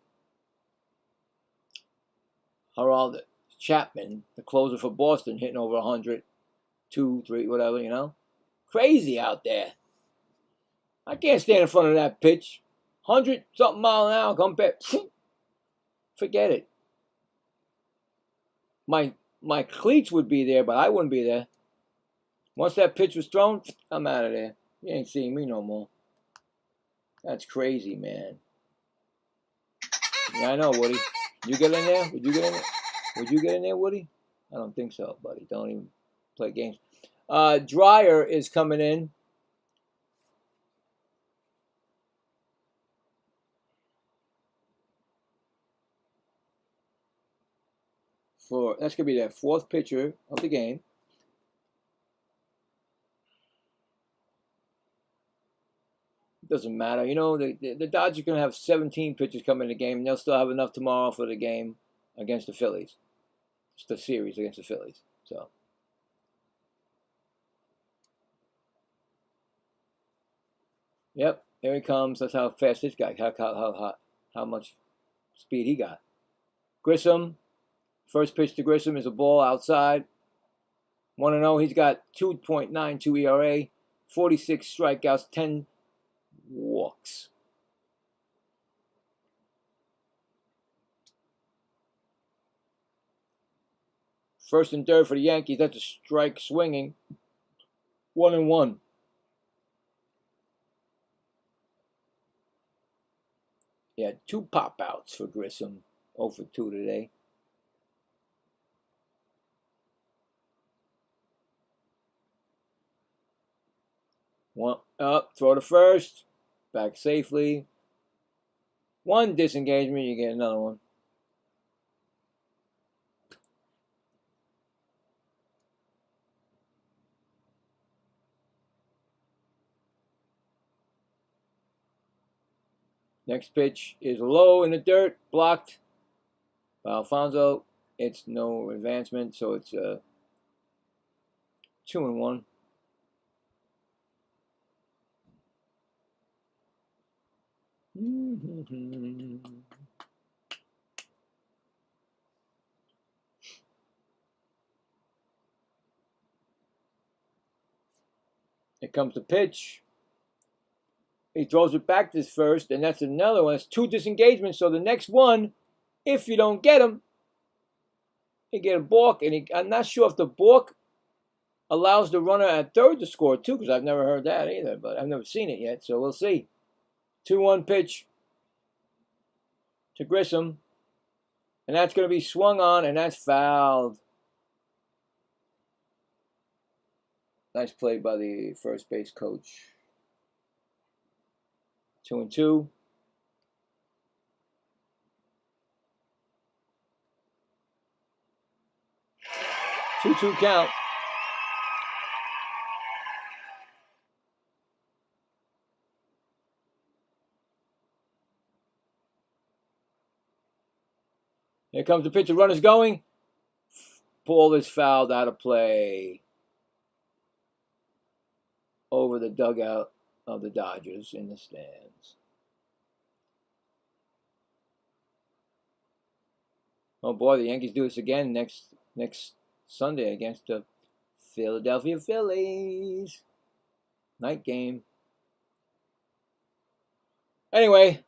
Harold Chapman, the closer for Boston, hitting over 100, 2, 3, whatever, you know. Crazy out there. I can't stand in front of that pitch. 100-something mile an hour, come back. Forget it. My cleats would be there, but I wouldn't be there. Once that pitch was thrown, I'm out of there. You ain't seeing me no more. That's crazy, man. Yeah, I know, Woody. You get in there? Would you get in there? Would you get in there, Woody? I don't think so, buddy. Don't even play games. Dreyer is coming in. That's going to be their 4th pitcher of the game. Doesn't matter. You know, the Dodgers are going to have 17 pitchers coming in the game, and they'll still have enough tomorrow for the game against the Phillies. It's the series against the Phillies. So, yep, there he comes. That's how fast this guy, how much speed he got. Grissom, first pitch to Grissom is a ball outside. 1-0. He's got 2.92 ERA, 46 strikeouts, 10 walks. First and third for the Yankees. That's a strike swinging. 1-1. Yeah, 2 pop outs for Grissom. 0 for 2 today. One up, throw to first. Back safely. 1 disengagement, you get another one. Next pitch is low in the dirt, blocked by Alfonso. It's no advancement, so it's 2-1. Here comes the pitch. He throws it back to first, and that's another one. That's 2 disengagements. So the next one, if you don't get him, you get a balk. And I'm not sure if the balk allows the runner at third to score too, because I've never heard that either, but I've never seen it yet. So we'll see. 2-1 pitch to Grissom. And that's going to be swung on, and that's fouled. Nice play by the first base coach. 2-2. Two count. Here comes the pitch. The runner's going. Ball is fouled out of play over the dugout of the Dodgers in the stands. Oh boy, the Yankees do this again next Sunday against the Philadelphia Phillies. Night game. Anyway,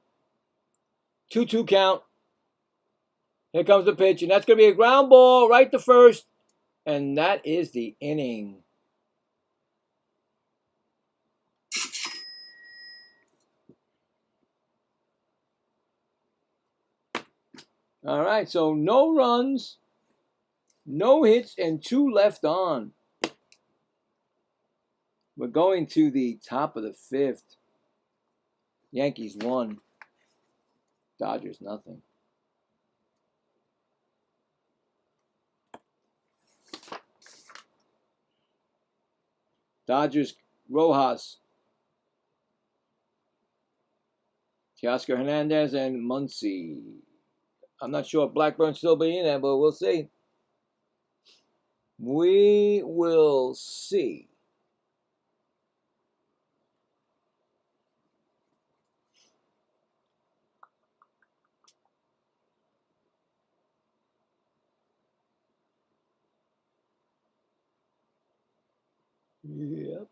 2-2 count. Here comes the pitch, and that's going to be a ground ball right to first. And that is the inning. All right, so no runs, no hits, and 2 left on. We're going to the top of the 5th. Yankees 1. Dodgers nothing. Dodgers, Rojas Teoscar Hernandez and Muncy. I'm not sure if Blackburn's still be in there, but we'll see. We will see. Yep.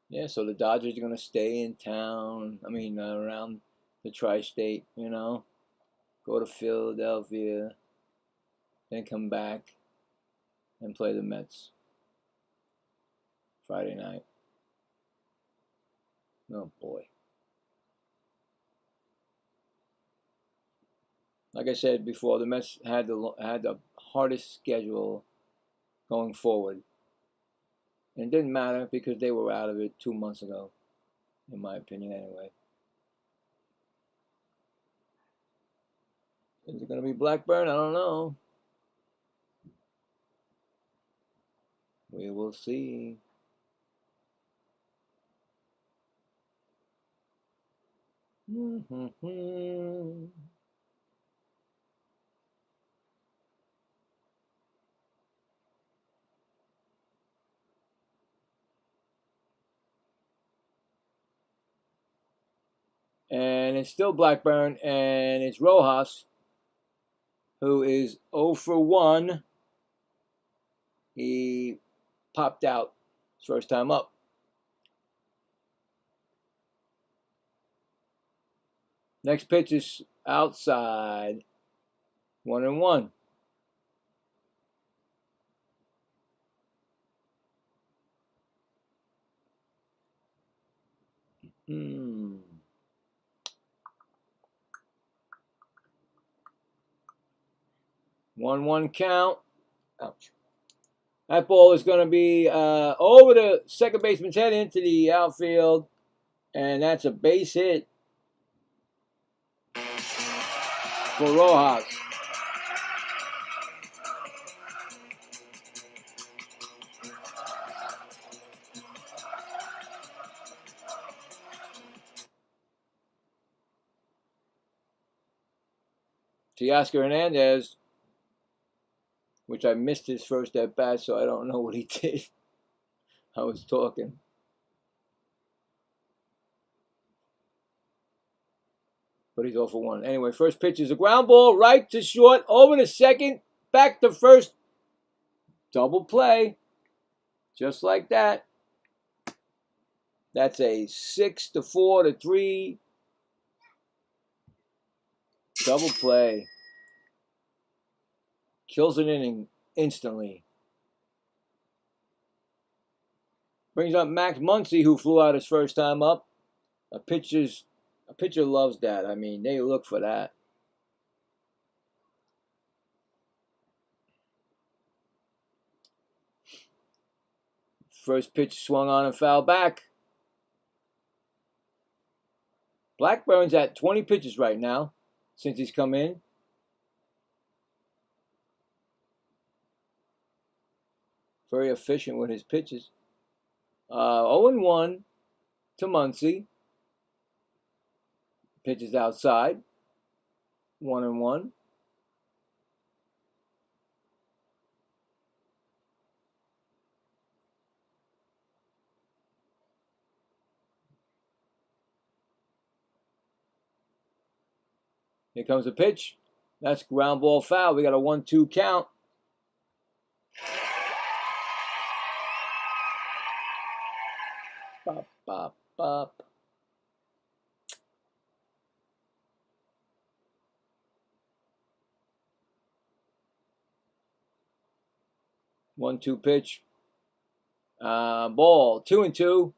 Yeah, so the Dodgers are going to stay in town. I mean, around the tri-state, you know. Go to Philadelphia, then come back and play the Mets Friday night. Oh, boy. Like I said before, the Mets had the hardest schedule going forward. And it didn't matter because they were out of it 2 months ago, in my opinion, anyway. Is it going to be Blackburn? I don't know. We will see. And it's still Blackburn, and it's Rojas, who is 0 for 1. He popped out his first time up. Next pitch is outside. 1-1. Hmm. 1-1 count. Ouch. That ball is going to be over the second baseman's head into the outfield. And that's a base hit for Rojas. Teoscar Hernandez, which I missed his first at bat, so I don't know what he did. I was talking. But he's 0 for 1. Anyway, first pitch is a ground ball, right to short, over to second, back to first. Double play. Just like that. That's a 6-4-3 double play. Kills an inning instantly. Brings up Max Muncy, who flew out his first time up. A pitcher loves that. I mean, they look for that. First pitch swung on and fouled back. Blackburn's at 20 pitches right now since he's come in. Very efficient with his pitches. 0-1 to Muncy. Pitches outside. 1-1. Here comes a pitch. That's ground ball foul. We got a 1-2 count. Bop, bop, bop. One-two pitch. Ball. 2-2.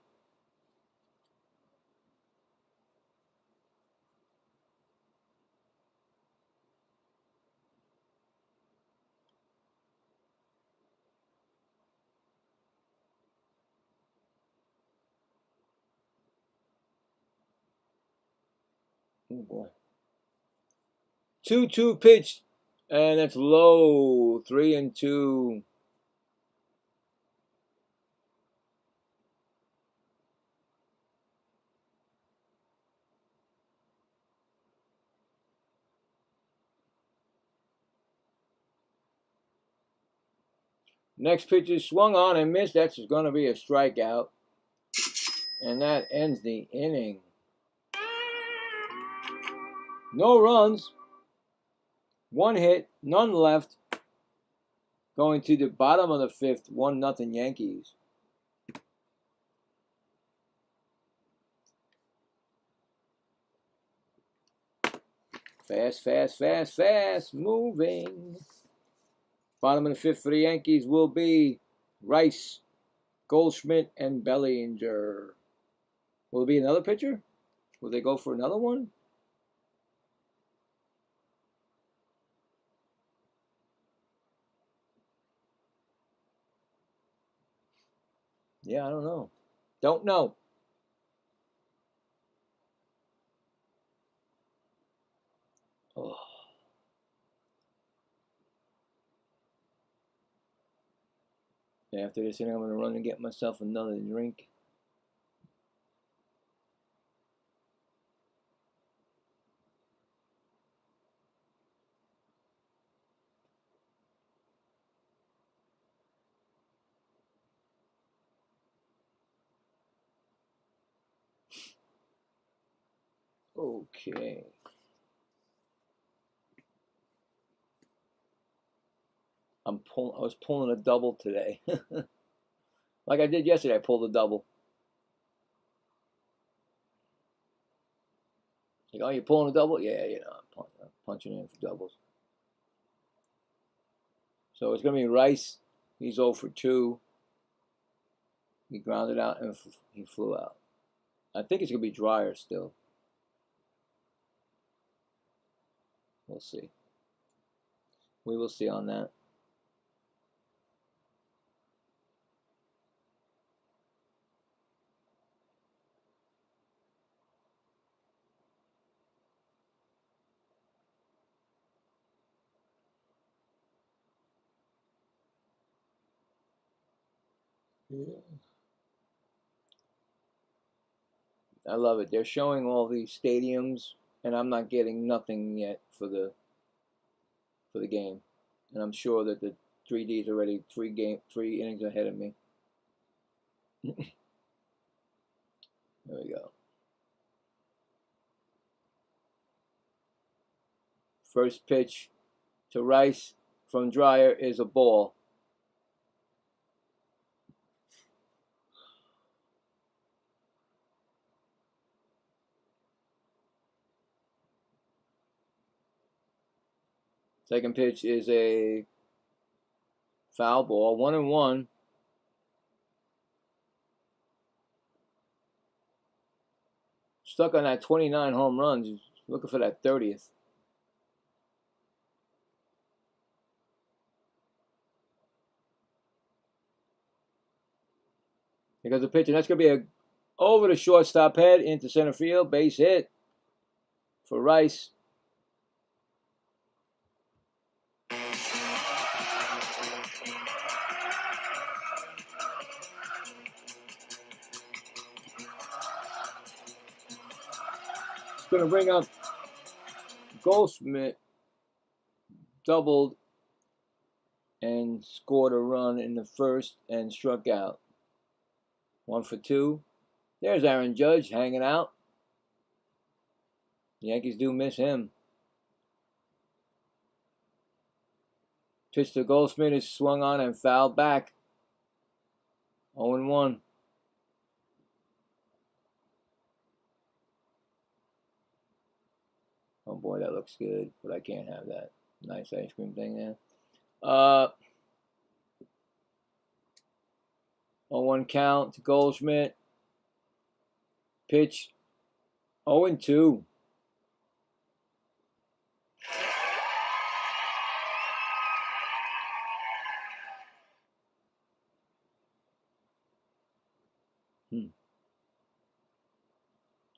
Oh boy. 2-2 pitch, and that's low. 3-2. Next pitch is swung on and missed. That's going to be a strikeout. And that ends the inning. No runs. 1 hit. None left. Going to the bottom of the 5th. 1-0 Yankees. Fast, fast, fast, fast. Moving. Bottom of the 5th for the Yankees will be Rice, Goldschmidt, and Bellinger. Will it be another pitcher? Will they go for another one? Yeah, I don't know. Don't know. Oh. After this inning, I'm going to run and get myself another drink. Okay. I was pulling a double today. Like I did yesterday, I pulled a double. Like, oh, you pulling a double? Yeah, you know, I'm punching in for doubles. So it's going to be Rice. He's 0 for 2. He grounded out and he flew out. I think it's going to be Dryer still. We'll see. We will see on that. Yeah. I love it. They're showing all these stadiums, and I'm not getting nothing yet for the game. And I'm sure that the 3D is already 3 innings ahead of me. There we go. First pitch to Rice from Dryer is a ball. Second pitch is a foul ball. 1-1. Stuck on that 29 home runs. Looking for that 30th. Because the pitch, and that's going to be a over the shortstop head into center field. Base hit for Rice. It's going to bring up Goldschmidt. Doubled and scored a run in the first and struck out. 1 for 2. There's Aaron Judge hanging out. The Yankees do miss him. Pitch to Goldschmidt is swung on and fouled back. 0-1. Oh boy, that looks good, but I can't have that nice ice cream thing there. 0-1 count to Goldschmidt. Pitch 0-2.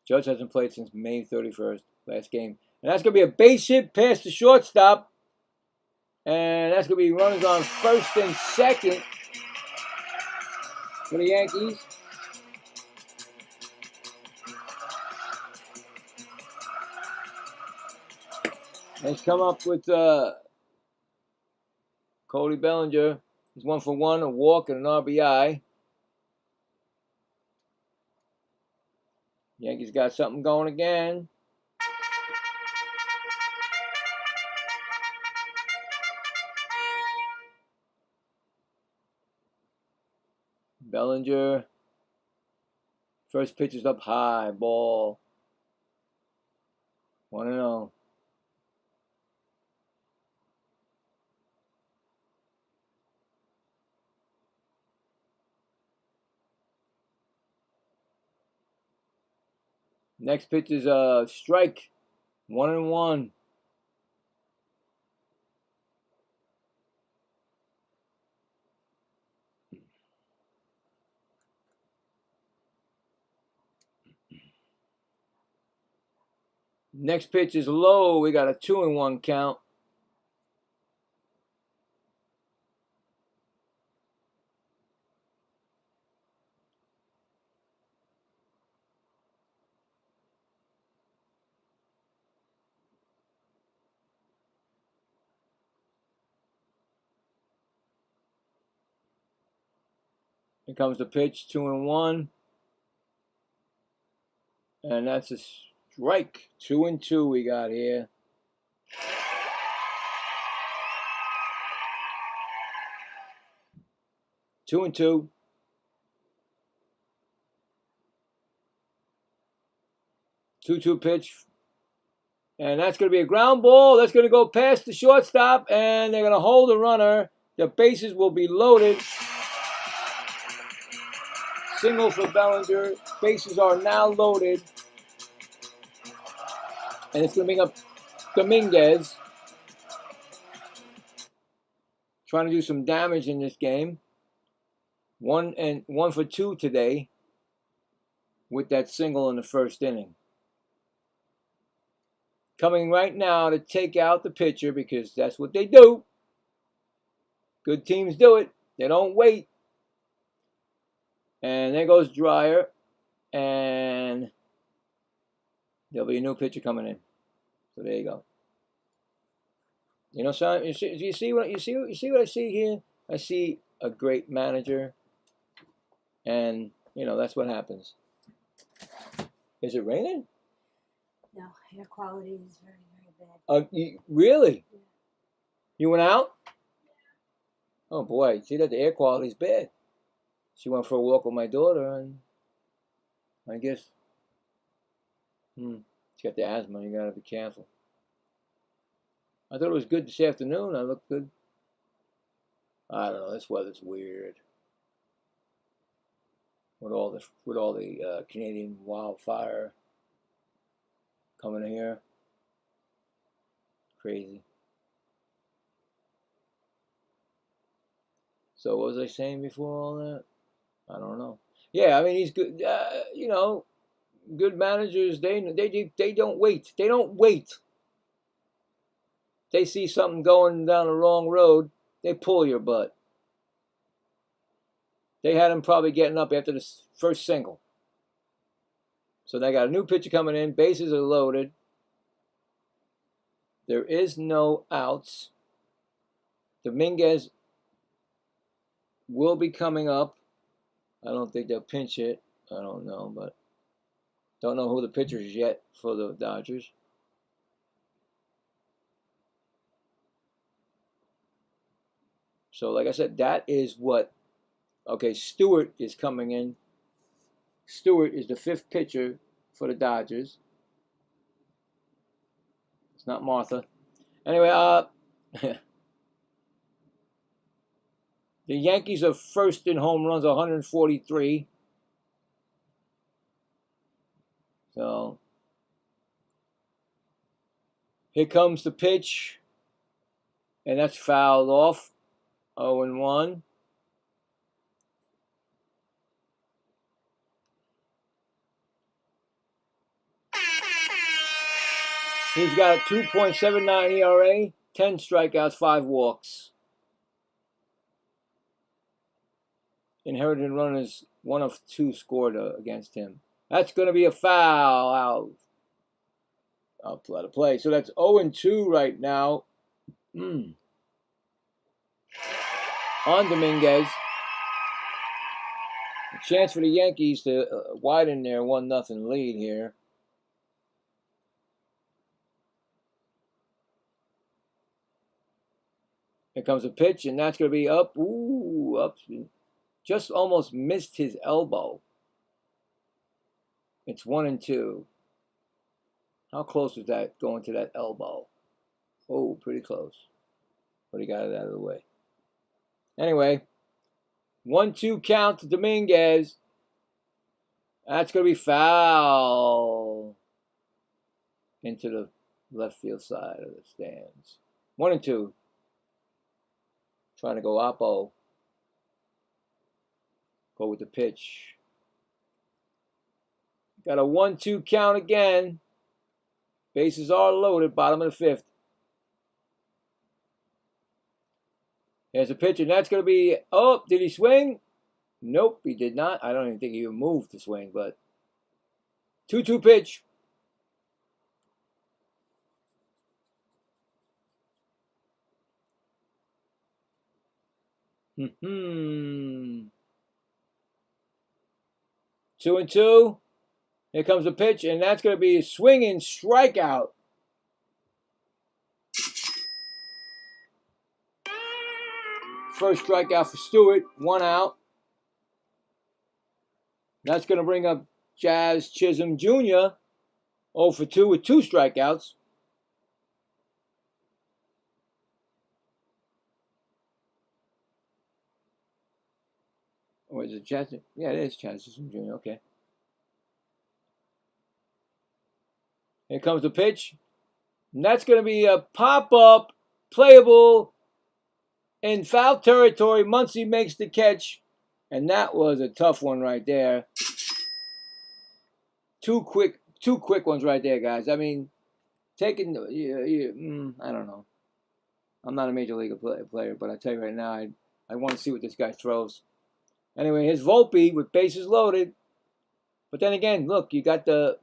Judge hasn't played since May 31st, last game. And that's going to be a base hit past the shortstop. And that's going to be runners on first and second for the Yankees. Let's come up with Cody Bellinger. He's 1 for 1, a walk and an RBI. Yankees got something going again. Bellinger. First pitch is up high. Ball. 1-0. Next pitch is a strike. 1-1. Next pitch is low. We got a 2-1 count. Here comes the pitch, 2-1. And that's a strike. 2-2 we got here. Two and two. 2-2 pitch. And that's going to be a ground ball. That's going to go past the shortstop. And they're going to hold the runner. The bases will be loaded. Single for Bellinger. Bases are now loaded. And it's going to bring up Dominguez. Trying to do some damage in this game. 1 for 2 today with that single in the first inning. Coming right now to take out the pitcher because that's what they do. Good teams do it. They don't wait. And there goes Dreyer. And there'll be a new pitcher coming in. So there you go. You know, son, you see what I see here? I see a great manager. And, you know, that's what happens. Is it raining? No, air quality is very, very bad. Really? Yeah. You went out? Oh, boy. See that the air quality is bad. She went for a walk with my daughter, and I guess she got the asthma. You got to be careful. I thought it was good this afternoon. I looked good. I don't know. This weather's weird. With all the Canadian wildfire coming here. Crazy. So what was I saying before all that? I don't know. Yeah, I mean he's good. You know, good managers. They don't wait. They don't wait. They see something going down the wrong road. They pull your butt. They had him probably getting up after the first single. So they got a new pitcher coming in. Bases are loaded. There is no outs. Dominguez will be coming up. I don't think they'll pinch it. I don't know, but don't know who the pitcher is yet for the Dodgers. So, like I said, that is what. Okay, Stewart is coming in. Stewart is the 5th pitcher for the Dodgers. It's not Martha. Anyway, the Yankees are first in home runs, 143. So, here comes the pitch. And that's fouled off. 0-1. He's got a 2.79 ERA, 10 strikeouts, 5 walks. Inherited runners, 1 of 2 scored against him. That's going to be a foul out of play. So that's 0-2 right now. On Dominguez. A chance for the Yankees to widen their 1-0 lead here. Here comes a pitch, and that's going to be up. Ooh, up. Just almost missed his elbow. It's 1-2. How close was that going to that elbow? Oh, pretty close. But he got it out of the way. Anyway, 1-2 count to Dominguez. That's going to be foul into the left field side of the stands. 1-2. Trying to go oppo. Go with the pitch. Got a 1-2 count again. Bases are loaded, bottom of the 5th. There's a pitch, and that's going to be... Oh, did he swing? Nope, he did not. I don't even think he even moved to swing, but... 2-2 pitch. Hmm. 2-2. Here comes the pitch, and that's going to be a swinging strikeout. First strikeout for Stewart, 1 out. That's going to bring up Jazz Chisholm Jr. 0-2 with 2 strikeouts. Or is it Jazz? Yeah, it is Jazz Chisholm Jr. Okay. Here comes the pitch. And that's going to be a pop-up, playable, in foul territory. Muncy makes the catch. And that was a tough one right there. Two quick ones right there, guys. I mean, taking, I don't know. I'm not a major league player, but I tell you right now, I want to see what this guy throws. Anyway, here's Volpe with bases loaded. But then again, look, you got the...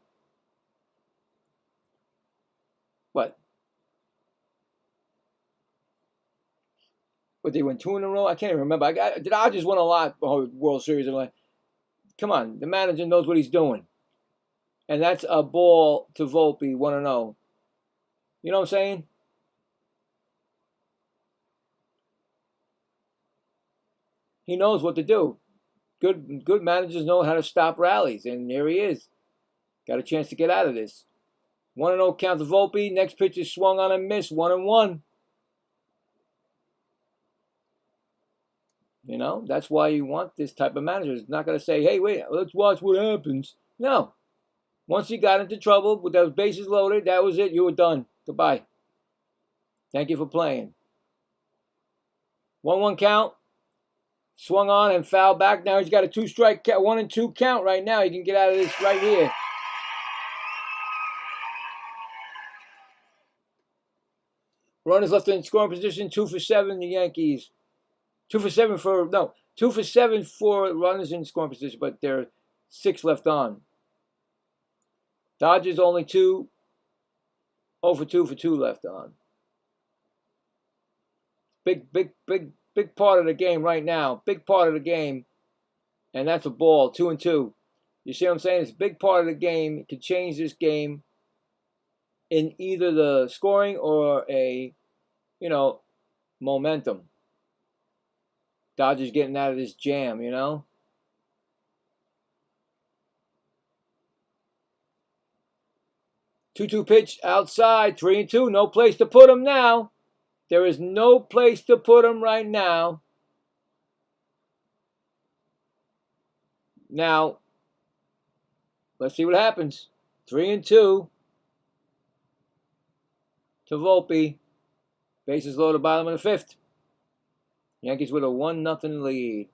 What? But they went 2 in a row? I can't even remember. The Dodgers won a lot World Series. Come on, the manager knows what he's doing. And that's a ball to Volpe, 1-0. You know what I'm saying? He knows what to do. Good managers know how to stop rallies, and there he is. Got a chance to get out of this. 1-0 count to Volpe. Next pitch is swung on and missed. 1-1. You know, that's why you want this type of manager. It's not going to say, hey, wait, let's watch what happens. No. Once you got into trouble with those bases loaded, that was it. You were done. Goodbye. Thank you for playing. 1-1 count. Swung on and fouled back. Now he's got a 2-strike count, 1-2 count right now. He can get out of this right here. Runners left in scoring position. 2 for 7. The Yankees. 2 for 7 for runners in scoring position, but there are 6 left on. Dodgers only 2. 0 for 2 for 2 left on. Big part of the game right now. Big part of the game. And that's a ball. 2-2. You see what I'm saying? It's a big part of the game. It could change this game in either the scoring or a, momentum. Dodgers getting out of this jam, 2-2 pitch outside. 3-2. No place to put him now. There is no place to put him right now. Now, let's see what happens. 3-2 to Volpe. Bases loaded, bottom of the 5th. Yankees with a 1-0 lead.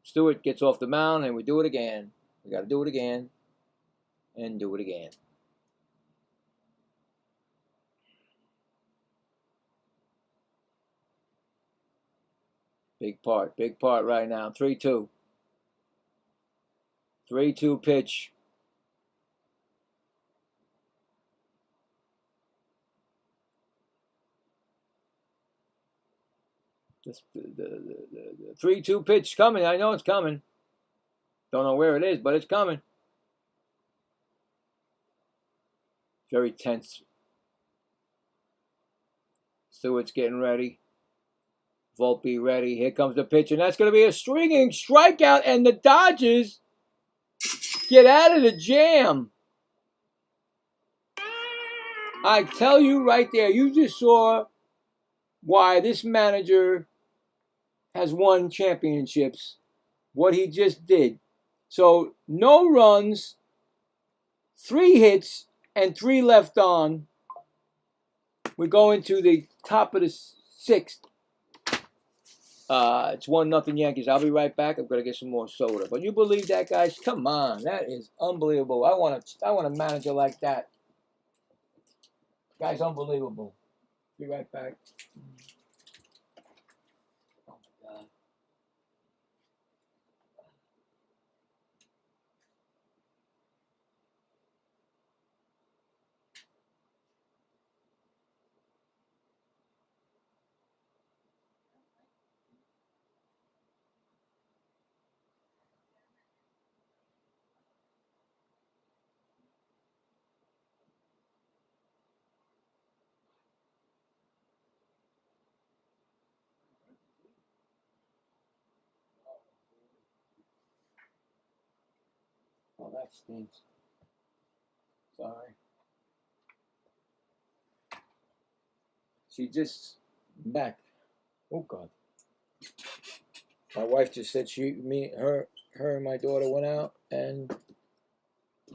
Stewart gets off the mound, and we do it again. We got to do it again and do it again. Big part right now. 3-2. 3-2 pitch. The 3-2 pitch coming. I know it's coming. Don't know where it is, but it's coming. Very tense. Stewart's getting ready. Volpe ready. Here comes the pitch, and that's going to be a swinging strikeout, and the Dodgers get out of the jam. I tell you right there, you just saw why this manager has won championships. What he just did. So, no runs, 3 hits, and 3 left on. We go into the top of the 6th. It's 1-0 Yankees. I'll be right back. I'm gonna get some more soda. But you believe that, guys? Come on, that is unbelievable. I want a manager like that. Guy's unbelievable. Be right back. Oh my God. Oh, that stinks. Sorry. She just back. Oh God. My wife just said her and my daughter went out and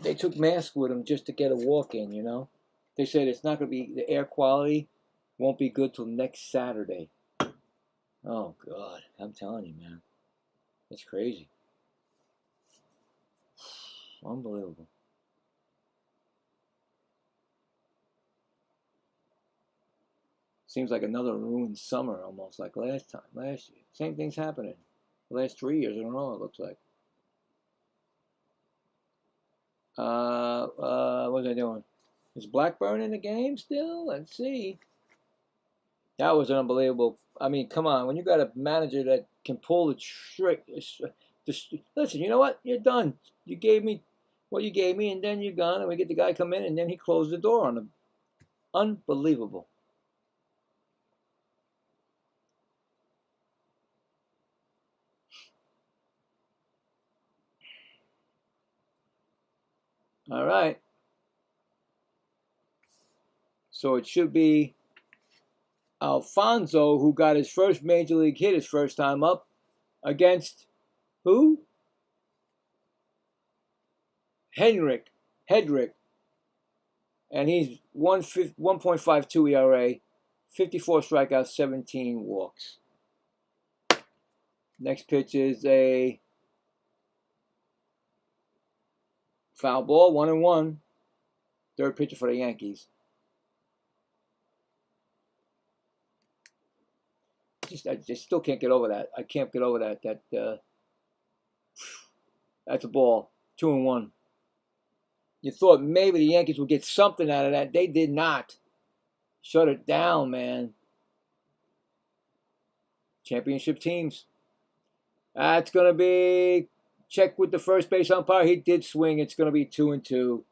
they took masks with them just to get a walk in, you know. They said it's not going to be, the air quality won't be good till next Saturday. Oh God, I'm telling you, man. It's crazy. Unbelievable. Seems like another ruined summer almost, like last year. Same thing's happening. The last 3 years in a row, it looks like. What was I doing? Is Blackburn in the game still? Let's see. That was unbelievable. I mean, come on. When you got a manager that can pull the trick, listen, you know what? You're done. You gave me what you gave me, and then you're gone, and we get the guy come in, and then he closed the door on him. Unbelievable. All right. So it should be Alfonso, who got his first major league hit his first time up, against who? Hedrick. And he's 1.52 ERA, 54 strikeouts, 17 walks. Next pitch is a foul ball, 1-1. Third pitcher for the Yankees. I just still can't get over that. I can't get over that. That's a ball. 2-1. You thought maybe the Yankees would get something out of that. They did not. Shut it down, man. Championship teams. That's going to be check with the first base umpire. He did swing. It's going to be 2-2.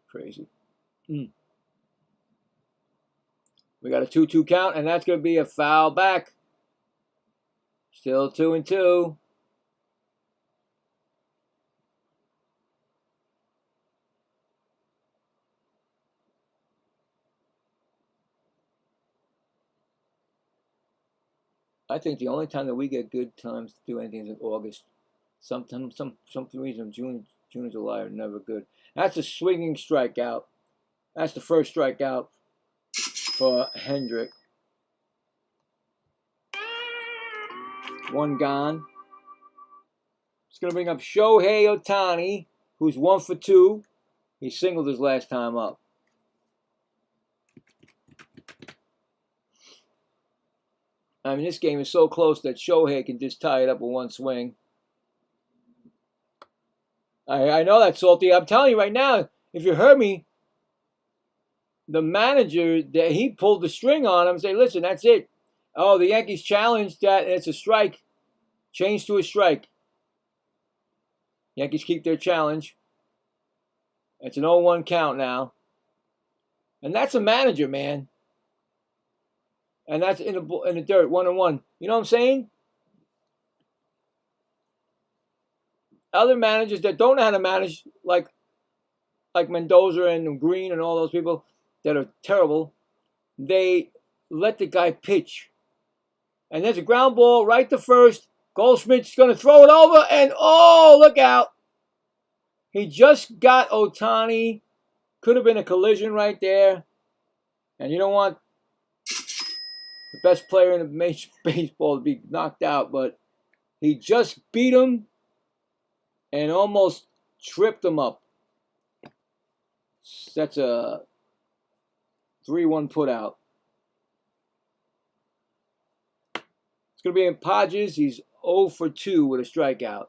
Crazy. We got a 2-2 count, and that's going to be a foul back. Still 2-2. I think the only time that we get good times to do anything is in August. Sometimes, some reason June and July are never good. That's a swinging strikeout. That's the first strikeout for Hendrick. 1 gone. It's going to bring up Shohei Ohtani. who's 1 for 2. He singled his last time up. I mean, this game is so close that Shohei can just tie it up with one swing. I know that's salty. I'm telling you right now, if you heard me, the manager, that he pulled the string on him and say, listen, that's it. Oh, the Yankees challenged that, and it's a strike. Change to a strike. Yankees keep their challenge. It's an 0-1 count now. And that's a manager, man. And that's in the dirt, 1-1. You know what I'm saying? Other managers that don't know how to manage, like Mendoza and Green and all those people that are terrible, they let the guy pitch. And there's a ground ball right to first. Goldschmidt's going to throw it over, and oh, look out. He just got Ohtani. Could have been a collision right there. And you don't want the best player in the major baseball to be knocked out, but he just beat him and almost tripped him up. That's a 3-1 put out. It's going to be in Podges. He's 0 for 2 with a strikeout.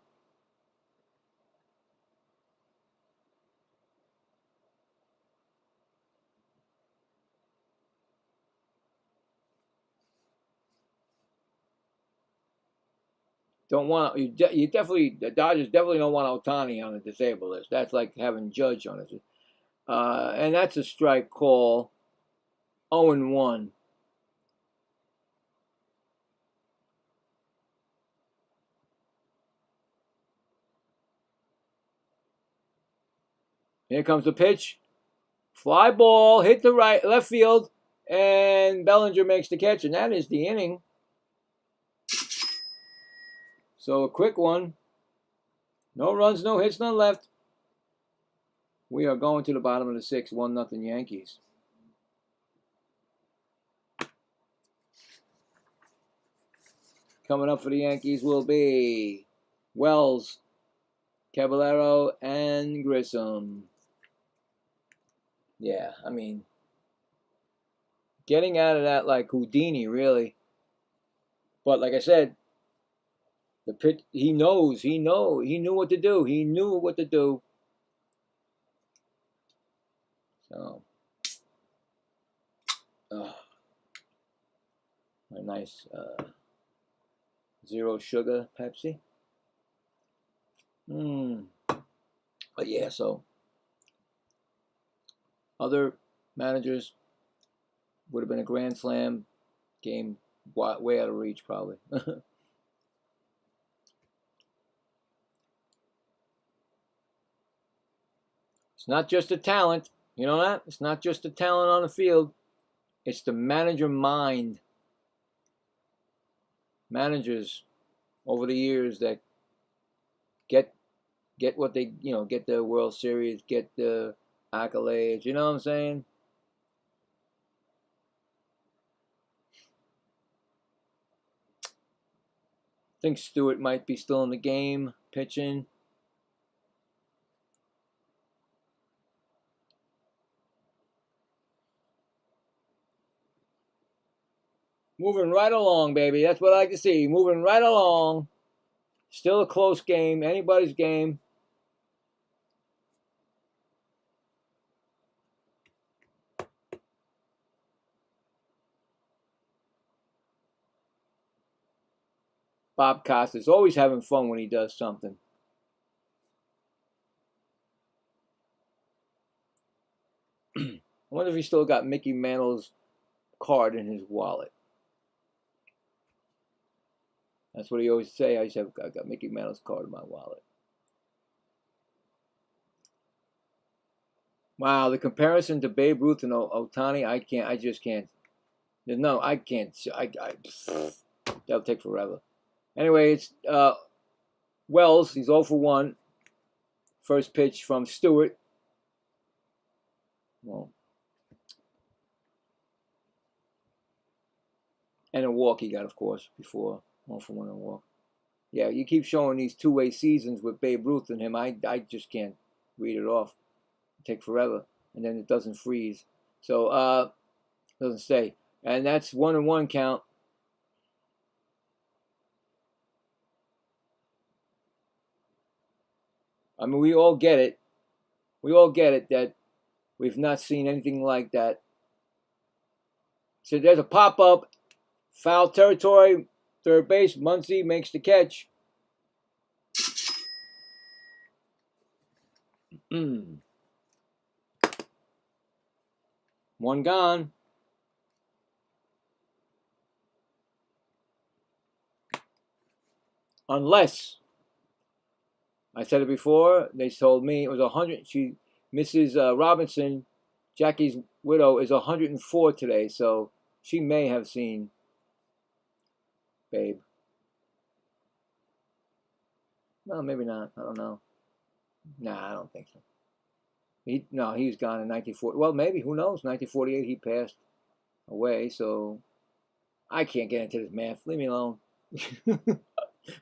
Don't want you definitely, the Dodgers definitely don't want Ohtani on the disabled list. That's like having Judge on it. And that's a strike call. 0-1. Here comes the pitch. Fly ball, hit the left field, and Bellinger makes the catch, and that is the inning. So a quick one. No runs, no hits, none left. We are going to the bottom of the 6th, 1-0 Yankees. Coming up for the Yankees will be Wells, Caballero, and Grissom. Yeah, I mean, getting out of that like Houdini, really. But like I said, the pitch, he knew what to do. He knew what to do. So, a nice zero sugar Pepsi. But yeah, so other managers would have been a grand slam game, way out of reach probably. It's not just the talent, you know that? It's not just the talent on the field. It's the manager mind. Managers over the years that get what they, get the World Series, get the accolades, you know what I'm saying? I think Stewart might be still in the game, pitching. Moving right along, baby. That's what I like to see. Moving right along. Still a close game. Anybody's game. Bob Costas always having fun when he does something. I wonder if he still got Mickey Mantle's card in his wallet. That's what he always say. I got Mickey Mantle's card in my wallet. Wow, the comparison to Babe Ruth and Ohtani, I just can't. No, I can't. That'll take forever. Anyway, it's Wells. He's 0 for 1. First pitch from Stewart. Well, and a walk he got, of course, before 1 for 1 and a walk. Yeah, you keep showing these two-way seasons with Babe Ruth and him. I just can't. read it off. It'd take forever, and then it doesn't freeze. So it doesn't stay. And that's 1-1 count. I mean, we all get it. We all get it that we've not seen anything like that. So there's a pop-up, foul territory, third base. Muncy makes the catch. One gone. Unless, I said it before, they told me it was 100. Mrs. Robinson, Jackie's widow, is 104 today, so she may have seen Babe. No, maybe not. I don't know. Nah, I don't think so. He was gone in 1940. Well, maybe, who knows? 1948, he passed away, so I can't get into this math. Leave me alone.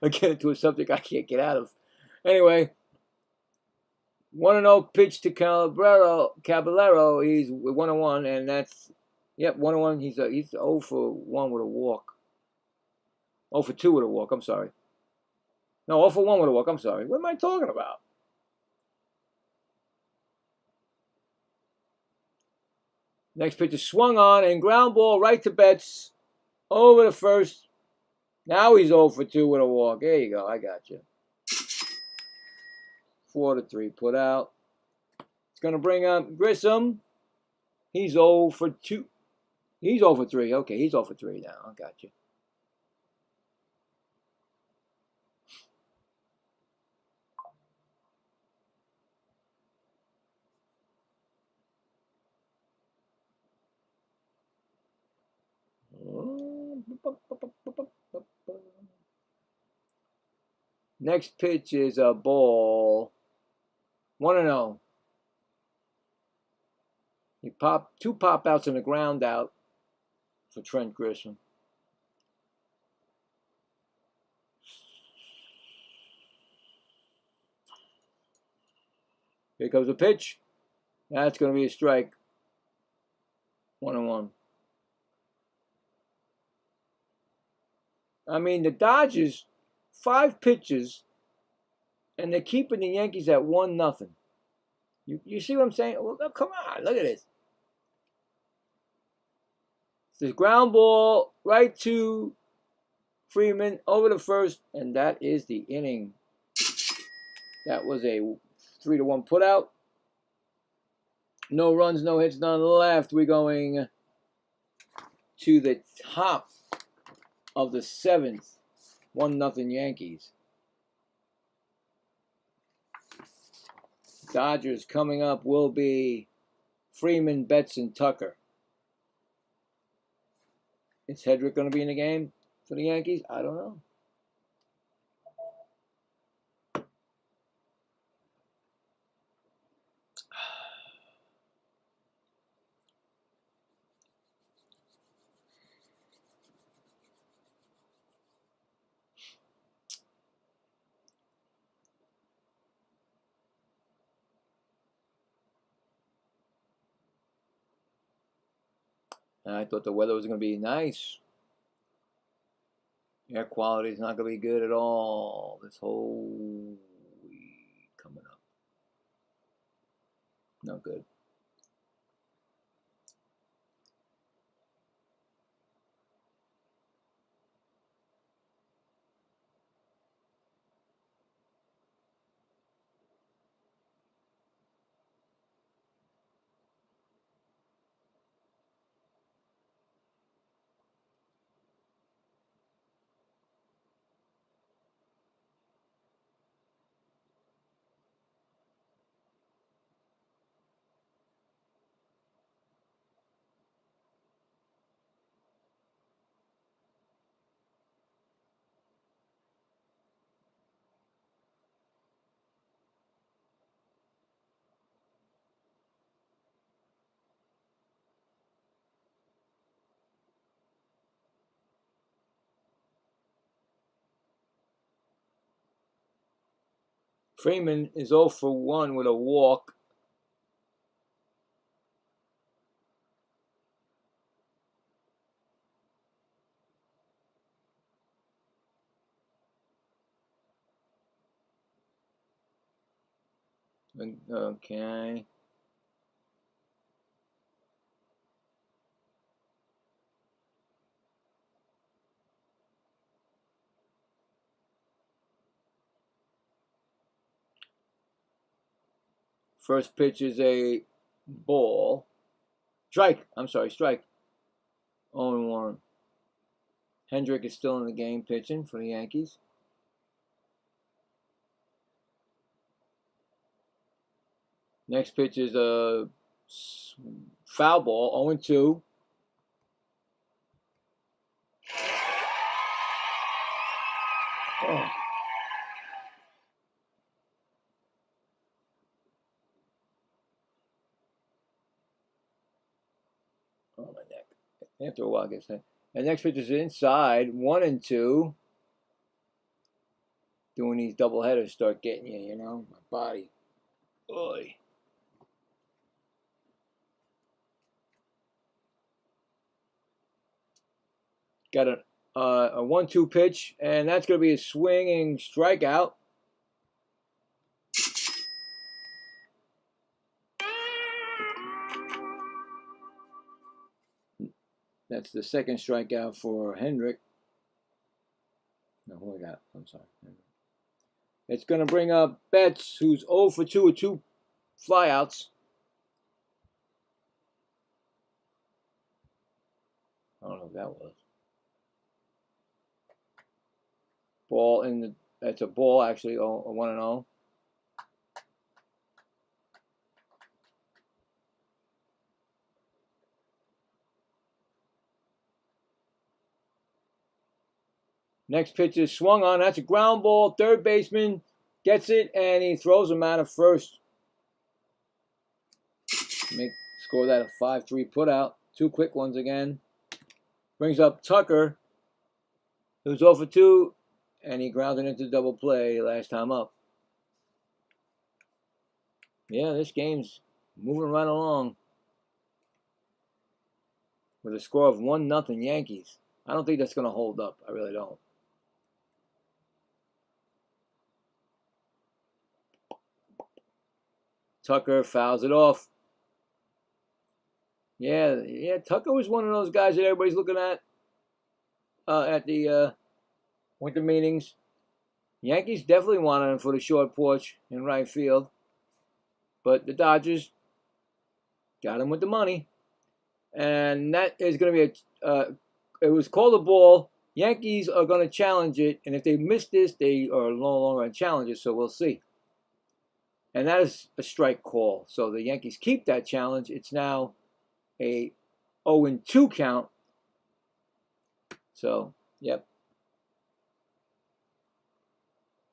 I get into a subject I can't get out of. Anyway, 1-0 pitch to Caballero. He's 1-1, and that's, 1-1. He's 0 for 1 with a walk. 0 for 2 with a walk, I'm sorry. No, 0 for 1 with a walk, I'm sorry. What am I talking about? Next pitch is swung on and ground ball right to Betts. Over the first. Now he's 0 for 2 with a walk. There you go. I got you. 4-3 put out. It's going to bring up Grissom. He's 0 for 2. He's 0 for 3. Okay, he's 0 for 3 now. I got you. Next pitch is a ball. 1-0. He popped 2 pop outs and a ground out for Trent Grissom. Here comes the pitch. That's going to be a strike. 1-1. I mean, the Dodgers, 5 pitches, and they're keeping the Yankees at 1-0. You see what I'm saying? Well, come on, look at this. The ground ball right to Freeman over the first, and that is the inning. That was a 3-1 put out. No runs, no hits, none left. We're going to the top of the 7th. 1-0 Yankees. Dodgers coming up will be Freeman, Betts, and Tucker. Is Hedrick going to be in the game for the Yankees? I don't know. I thought the weather was going to be nice. Air quality is not going to be good at all this whole week coming up. No good. Freeman is 0 for 1 with a walk. Okay. First pitch is a ball. Strike. I'm sorry, strike. 0-1. Hendrick is still in the game pitching for the Yankees. Next pitch is a foul ball, 0-2. Oh. Oh, my neck. After a while, I guess. And next pitch is inside, 1-2. Doing these double headers start getting you, you know, my body. Oy. Got a 1-2 pitch, and that's going to be a swinging strikeout. That's the second strikeout for Hendrick. No, who I got? I'm sorry. It's going to bring up Betts, who's 0 for 2 with 2 flyouts. I don't know what that was. Ball in the. That's a ball, actually. 1-0. Next pitch is swung on. That's a ground ball. Third baseman gets it, and he throws him out of first. Score that a 5-3 putout. 2 quick ones again. Brings up Tucker, who's 0 for 2, and he grounded into double play last time up. Yeah, this game's moving right along with a score of 1-0 Yankees. I don't think that's going to hold up. I really don't. Tucker fouls it off. Yeah, Tucker was one of those guys that everybody's looking at the winter meetings. Yankees definitely wanted him for the short porch in right field, but the Dodgers got him with the money, and that is going to be it was called a ball. Yankees are going to challenge it, and if they miss this, they are no longer going to challenge it, so we'll see. And that is a strike call. So the Yankees keep that challenge. It's now a 0-2 count. So, yep.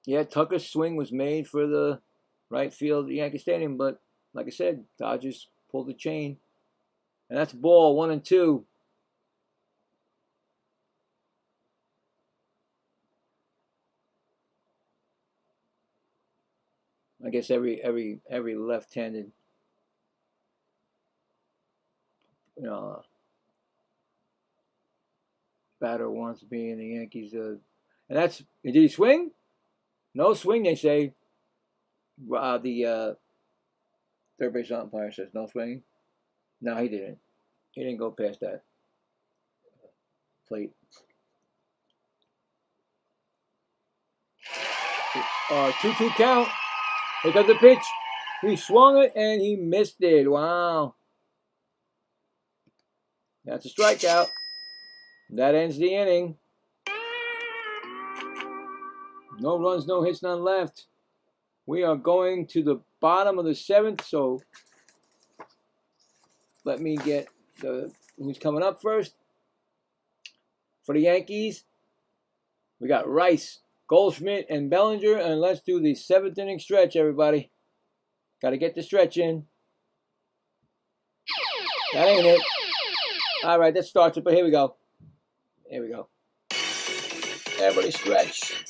Yeah, Tucker's swing was made for the right field at Yankee Stadium, but like I said, Dodgers pulled the chain. And that's ball, 1-2. I guess every left-handed, batter wants to be in the Yankees. And that's, did he swing? No swing, they say. The third base umpire says no swing. No, he didn't. He didn't go past that plate. 2-2 count. Here comes the pitch. He swung it and he missed it. Wow. That's a strikeout. That ends the inning. No runs, no hits, none left. We are going to the bottom of the 7th, so let me get who's coming up first. For the Yankees, we got Rice, Goldschmidt, and Bellinger, and let's do the 7th inning stretch, everybody. Got to get the stretch in. That ain't it. All right, that starts it, but here we go. Here we go. Everybody stretch.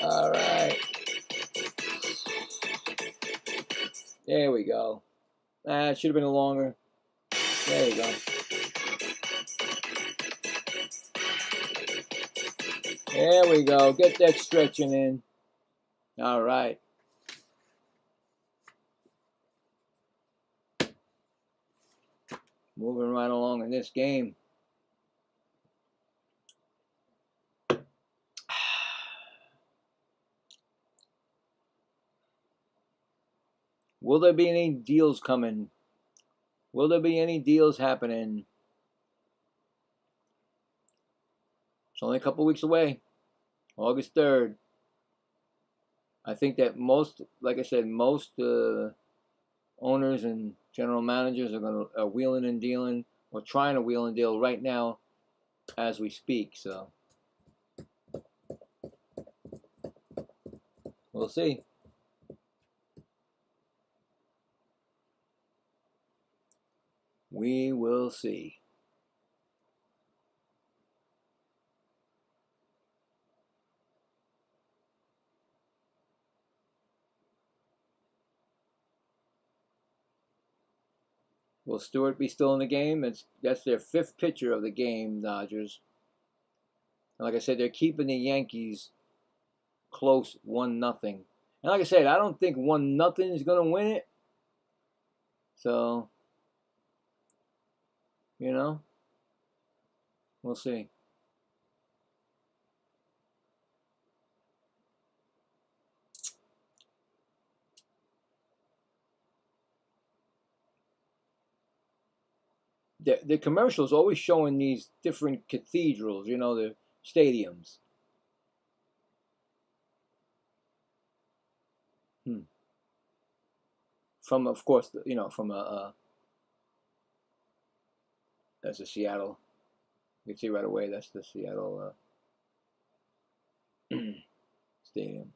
All right. There we go. It should have been longer. There you go. There we go. Get that stretching in. All right. Moving right along in this game. Will there be any deals coming? Will there be any deals happening? It's only a couple weeks away. August 3rd. I think that most, like I said, most owners and general managers are wheeling and dealing, or trying to wheel and deal right now as we speak. So we'll see. We will see. Will Stewart be still in the game? That's their 5th pitcher of the game, Dodgers. And like I said, they're keeping the Yankees close 1-0. And like I said, I don't think 1-0 is going to win it. So, we'll see. The commercials always showing these different cathedrals, the stadiums. From, of course, from that's a Seattle. You can see right away that's the Seattle stadium.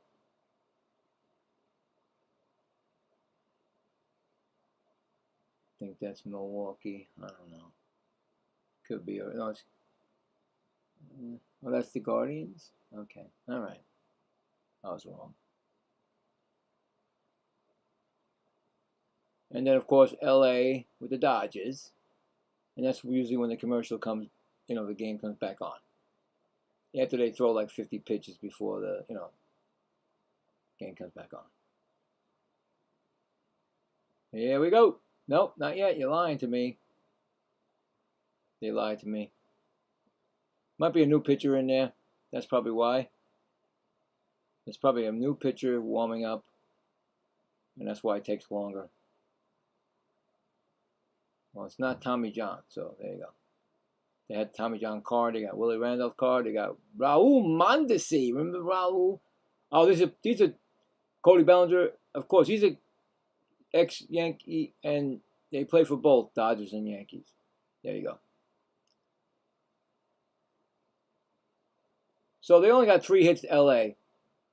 I think that's Milwaukee. I don't know. Could be. No, that's the Guardians? Okay. All right. I was wrong. And then, of course, LA with the Dodgers. And that's usually when the commercial comes, the game comes back on. After they throw like 50 pitches before the, game comes back on. Here we go. Nope, not yet. You're lying to me. They lied to me. Might be a new pitcher in there. That's probably why. It's probably a new pitcher warming up. And that's why it takes longer. Well, it's not Tommy John, so there you go. They had Tommy John card. They got Willie Randolph card. They got Raul Mondesi. Remember Raul? Oh, these are Cody Bellinger. Of course, he's a ex-Yankee, and they play for both Dodgers and Yankees. There you go. So they only got 3 hits to LA,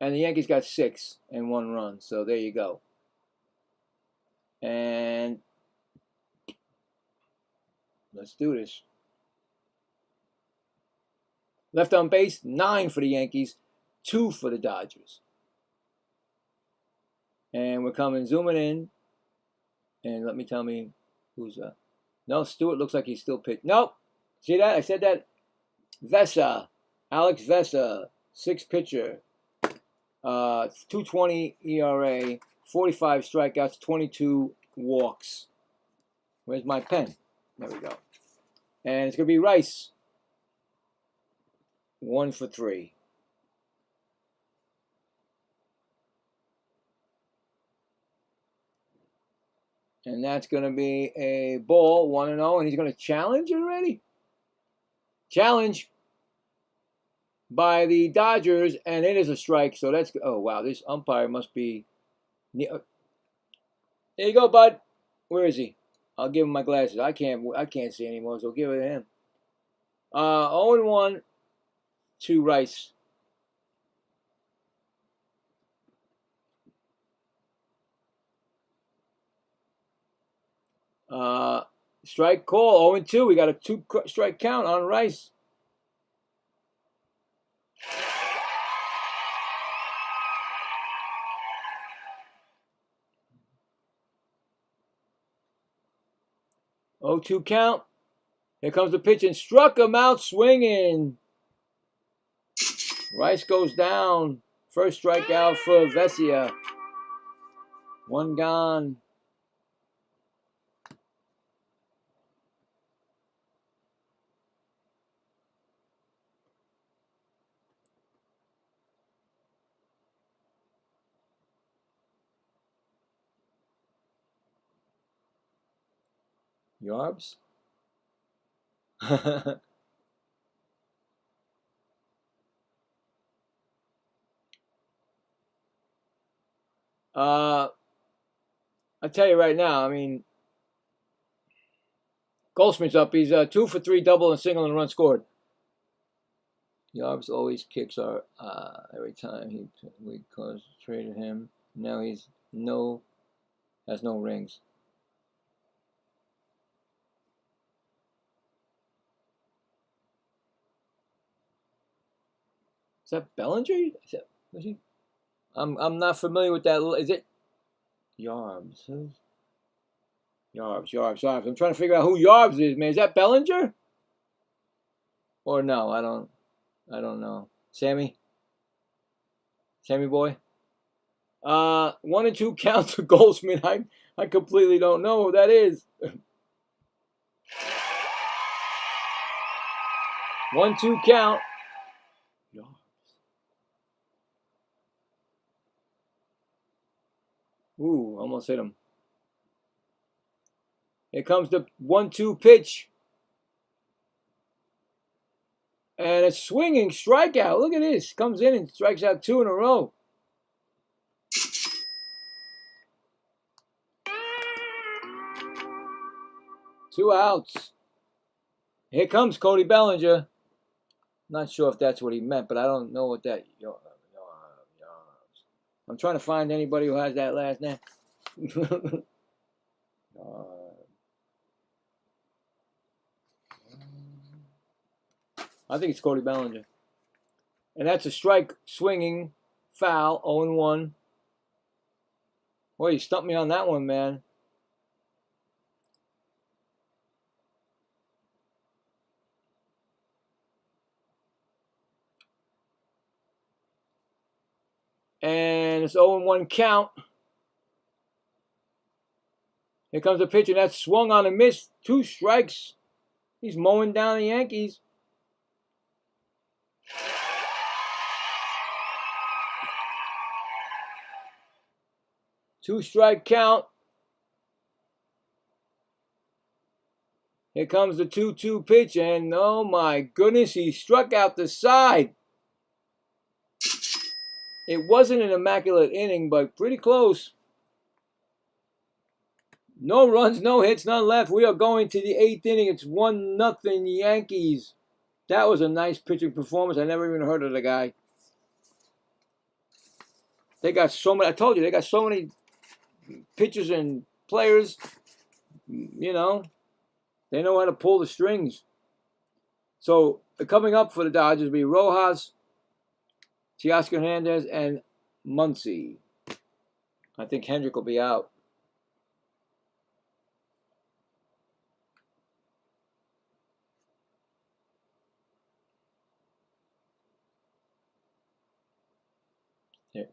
and the Yankees got 6 and 1 run. So there you go. And let's do this. Left on base, 9 for the Yankees, 2 for the Dodgers. And we're zooming in. And let me tell me who's no, Stewart looks like he's still pitching. Nope. See that? I said that. Vesa. Alex Vesa, 6 pitcher. 2.20 ERA, 45 strikeouts, 22 walks. Where's my pen? There we go. And it's going to be Rice. 1 for 3. And that's going to be a ball, 1-0. And he's going to challenge already? Challenge by the Dodgers. And it is a strike. So that's, oh, wow. This umpire must be. There you go, bud. Where is he? I'll give him my glasses. I can't see anymore, so give it to him. 0-1 to Rice. Strike call, 0-2. We got a 2-strike count on Rice. 0-2 count. Here comes the pitch and struck him out swinging. Rice goes down. First strikeout for Vesia. One gone. Yarbs? I tell you right now, I mean, Goldschmidt's up. He's 2 for 3, double and single and a run scored. Yarbs always kicks our every time we traded him. Now he's has no rings. Is that Bellinger? Was he? I'm not familiar with that. Is it Yarbs? Yarbs. I'm trying to figure out who Yarbs is, man. Is that Bellinger? Or no? I don't know. Sammy boy. 1 and 2 counts for Goldschmidt. I completely don't know who that is. 1-2 count. Ooh, almost hit him. Here comes the 1-2 pitch. And a swinging strikeout. Look at this. Comes in and strikes out 2 in a row. Two outs. Here comes Cody Bellinger. Not sure if that's what he meant, but I don't know what that. I'm trying to find anybody who has that last name. I think it's Cody Bellinger. And that's a strike swinging foul, 0-1. Boy, you stumped me on that one, man. And it's 0-1 count. Here comes the pitch, and that's swung on a miss. 2 strikes. He's mowing down the Yankees. Two-strike count. Here comes the 2-2 pitch, and oh my goodness, he struck out the side. It wasn't an immaculate inning, but pretty close. No runs, no hits, none left. We are going to the 8th inning. It's 1-0 Yankees. That was a nice pitching performance. I never even heard of the guy. They got so many. I told you, they got so many pitchers and players. You know, they know how to pull the strings. So coming up for the Dodgers will be Rojas, Teoscar Hernandez, and Muncy. I think Hendrick will be out. Yeah.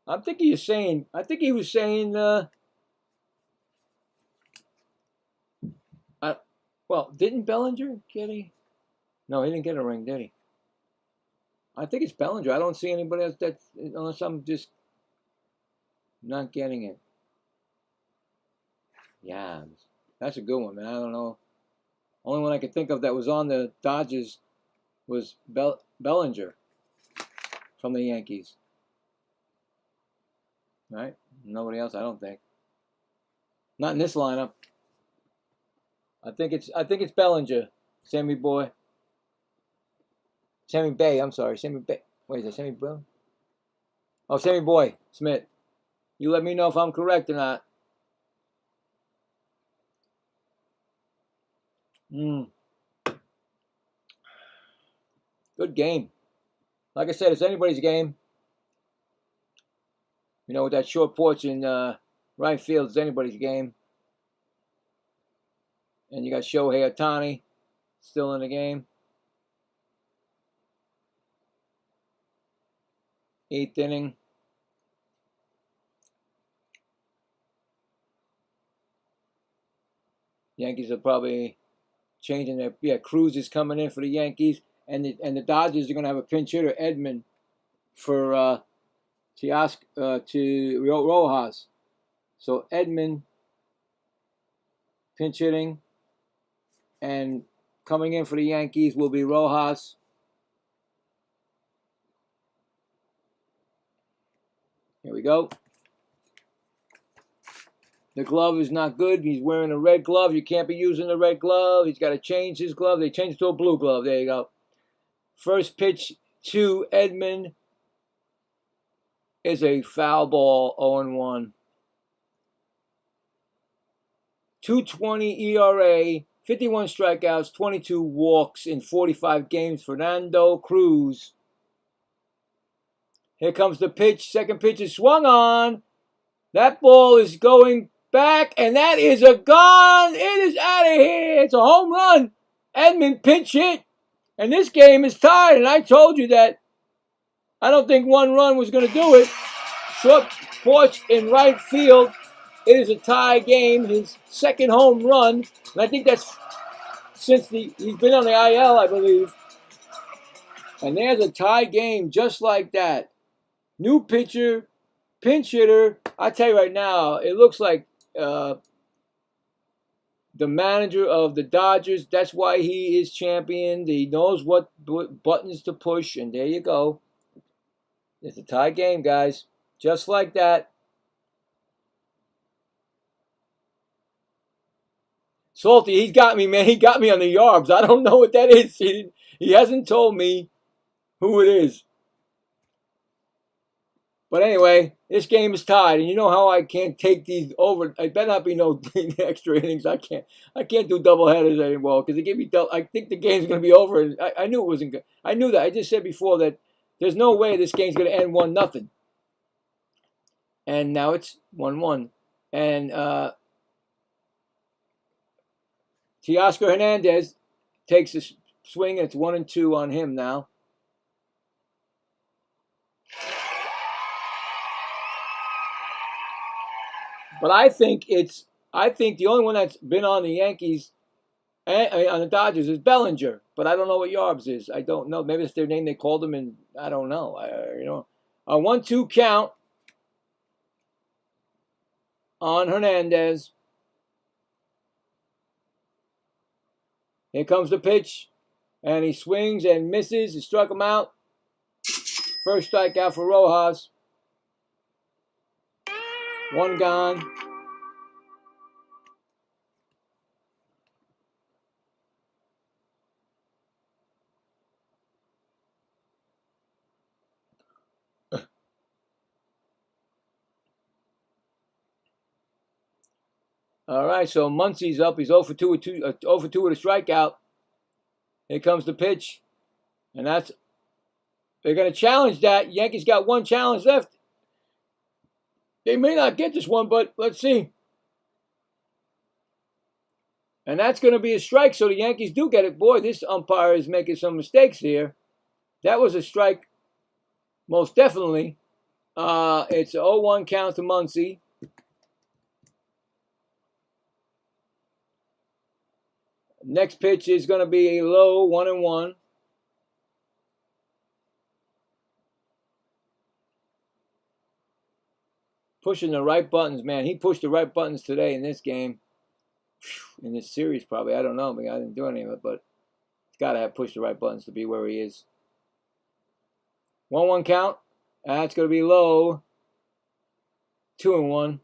I think he was saying, well, didn't Bellinger get a? No, he didn't get a ring, did he? I think it's Bellinger. I don't see anybody else unless I'm just not getting it. Yeah, that's a good one, man. I don't know. Only one I could think of that was on the Dodgers was Bellinger from the Yankees. Right? Nobody else, I don't think. Not in this lineup. I think it's Bellinger, Sammy Boy. Sammy Bay, I'm sorry. Sammy Bay. Wait, is that Sammy Boy? Oh, Sammy Boy Smith. You let me know if I'm correct or not. Good game. Like I said, it's anybody's game. You know, with that short porch in right field, it's anybody's game. And you got Shohei Ohtani still in the game. 8th inning. Yankees are probably changing their. Yeah, Cruz is coming in for the Yankees, and the Dodgers are going to have a pinch hitter, Edman, for to Rojas. So Edman pinch hitting, and coming in for the Yankees will be Rojas. Here we go. The glove is not good. He's wearing a red glove. You can't be using the red glove. He's got to change his glove. They changed it to a blue glove. There you go. First pitch to Edman is a foul ball, 0-1. 2.20 ERA, 51 strikeouts, 22 walks in 45 games. Fernando Cruz. Here comes the pitch. Second pitch is swung on. That ball is going back, and that is a gone. It is out of here. It's a home run. Edman pinch hit, and this game is tied. And I told you that I don't think one run was going to do it. Short porch in right field. It is a tie game. His second home run, and I think that's since he's been on the IL, I believe. And there's a tie game just like that. New pitcher, pinch hitter. I tell you right now, it looks like the manager of the Dodgers. That's why he is champion. He knows what buttons to push, and there you go. It's a tie game, guys. Just like that. Salty, he's got me, man. He got me on the yarbs. I don't know what that is. He hasn't told me who it is. But anyway, this game is tied, and you know how I can't take these over. It better not be no extra innings. I can't do double headers anymore because they give me. I think the game's going to be over. I knew it wasn't good. I knew that. I just said before that there's no way this game's going to end 1-0. And now it's 1-1. And Teoscar Hernandez takes a swing, and it's 1-2 on him now. But I think the only one that's been on the Yankees, on the Dodgers, is Bellinger. But I don't know what Yarbs is. I don't know. Maybe it's their name they called him, and I don't know. A 1-2 count on Hernandez. Here comes the pitch, and he swings and misses. He struck him out. First strikeout for Rojas. One gone. All right, so Muncy's up. He's 0 for 2 with a strikeout. Here comes the pitch, and they're going to challenge that. Yankees got one challenge left. They may not get this one, but let's see. And that's going to be a strike, so the Yankees do get it. Boy, this umpire is making some mistakes here. That was a strike, most definitely. It's an 0-1 count to Muncy. Next pitch is going to be a low 1-1. Pushing the right buttons, man. He pushed the right buttons today in this game. In this series, probably. I don't know. I didn't do any of it, but he's got to have pushed the right buttons to be where he is. 1-1 count. That's going to be low. 2-1.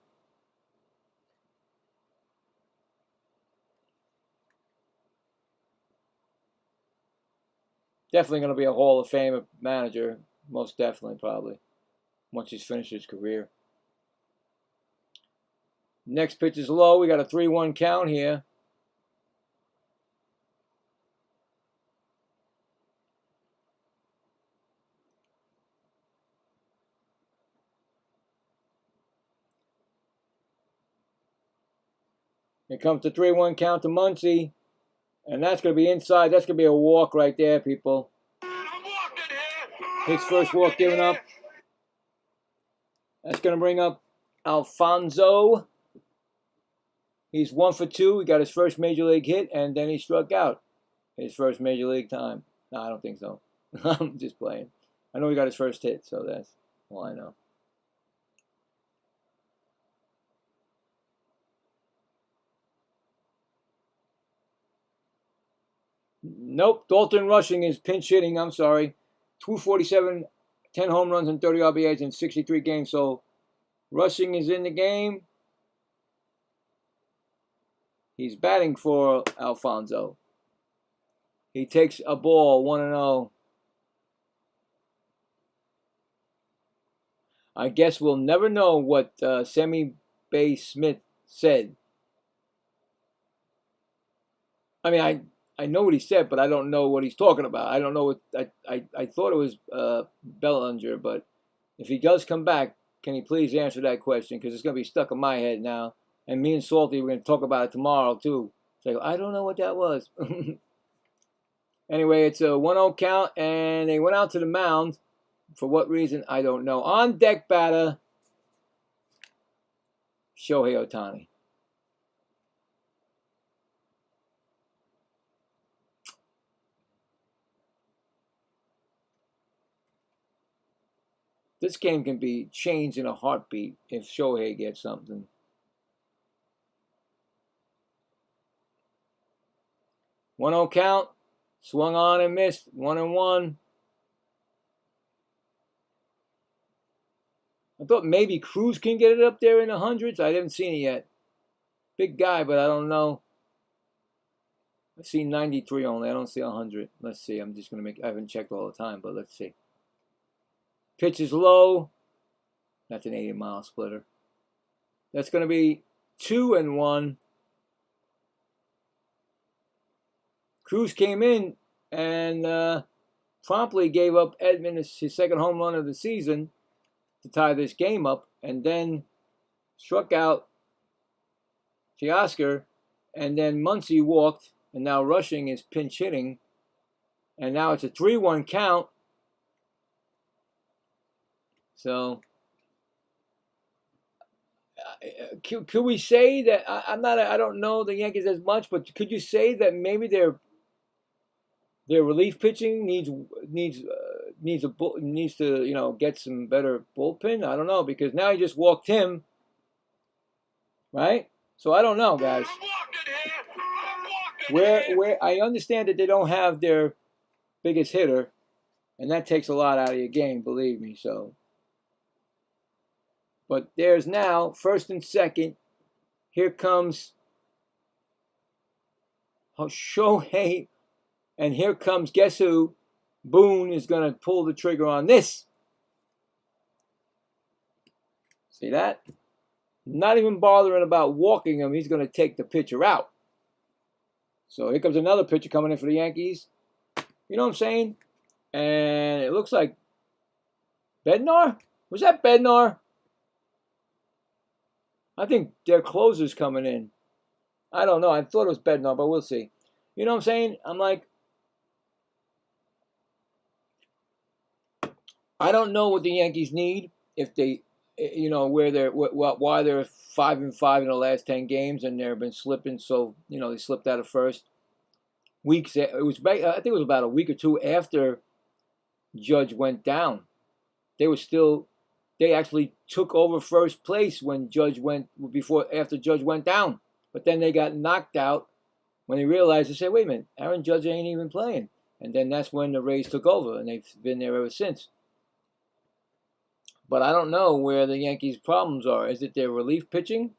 Definitely going to be a Hall of Fame manager. Most definitely, probably. Once he's finished his career. Next pitch is low. We got a 3-1 count here. Here comes the 3-1 count to Muncy. And that's going to be inside. That's going to be a walk right there, people. His first walk given up. That's going to bring up Alfonso. He's 1 for 2. He got his first major league hit, and then he struck out. His first major league time. No, I don't think so. I'm just playing. I know he got his first hit, so that's all I know. Nope. Dalton Rushing is pinch hitting. I'm sorry. 247, 10 home runs and 30 RBIs in 63 games. So Rushing is in the game. He's batting for Alfonso. He takes a ball, 1-0. I guess we'll never know what Sammy Bay Smith said. I mean, I know what he said, but I don't know what he's talking about. I don't know what I thought it was Bellinger, but if he does come back, can he please answer that question? Because it's going to be stuck in my head now. And me and Salty, we're going to talk about it tomorrow, too. So I don't know what that was. Anyway, it's a 1-0 count, and they went out to the mound. For what reason, I don't know. On deck batter, Shohei Ohtani. This game can be changed in a heartbeat if Shohei gets something. One-zero count. Swung on and missed. 1-1. I thought maybe Cruz can get it up there in the hundreds. I haven't seen it yet. Big guy, but I don't know. I see 93 only. I don't see 100. Let's see. I'm just going to make... I haven't checked all the time, but let's see. Pitch is low. That's an 80-mile splitter. That's going to be 2-1. Cruz came in and promptly gave up Edman his second home run of the season to tie this game up, and then struck out Teoscar, and then Muncy walked, and now Rushing is pinch hitting, and now it's a 3-1 count. So, could we say that I don't know the Yankees as much, but could you say that maybe their relief pitching needs to get some better bullpen? I don't know, because now he just walked him, right? So I don't know, guys. Where I understand that they don't have their biggest hitter, and that takes a lot out of your game, believe me. So, but there's now first and second. Here comes Shohei, and here comes, guess who? Boone is going to pull the trigger on this. See that? Not even bothering about walking him. He's going to take the pitcher out. So here comes another pitcher coming in for the Yankees. You know what I'm saying? And it looks like Bednar? Was that Bednar? I think their closer's coming in. I don't know. I thought it was Bednar, but we'll see. You know what I'm saying? I'm like, I don't know what the Yankees need if they, why they're 5-5 in the last 10 games, and they've been slipping. So they slipped out of first. Weeks. I think it was about a week or two after Judge went down. They actually took over first place when after Judge went down. But then they got knocked out when they realized, they said, wait a minute, Aaron Judge ain't even playing. And then that's when the Rays took over, and they've been there ever since. But I don't know where the Yankees' problems are. Is it their relief pitching?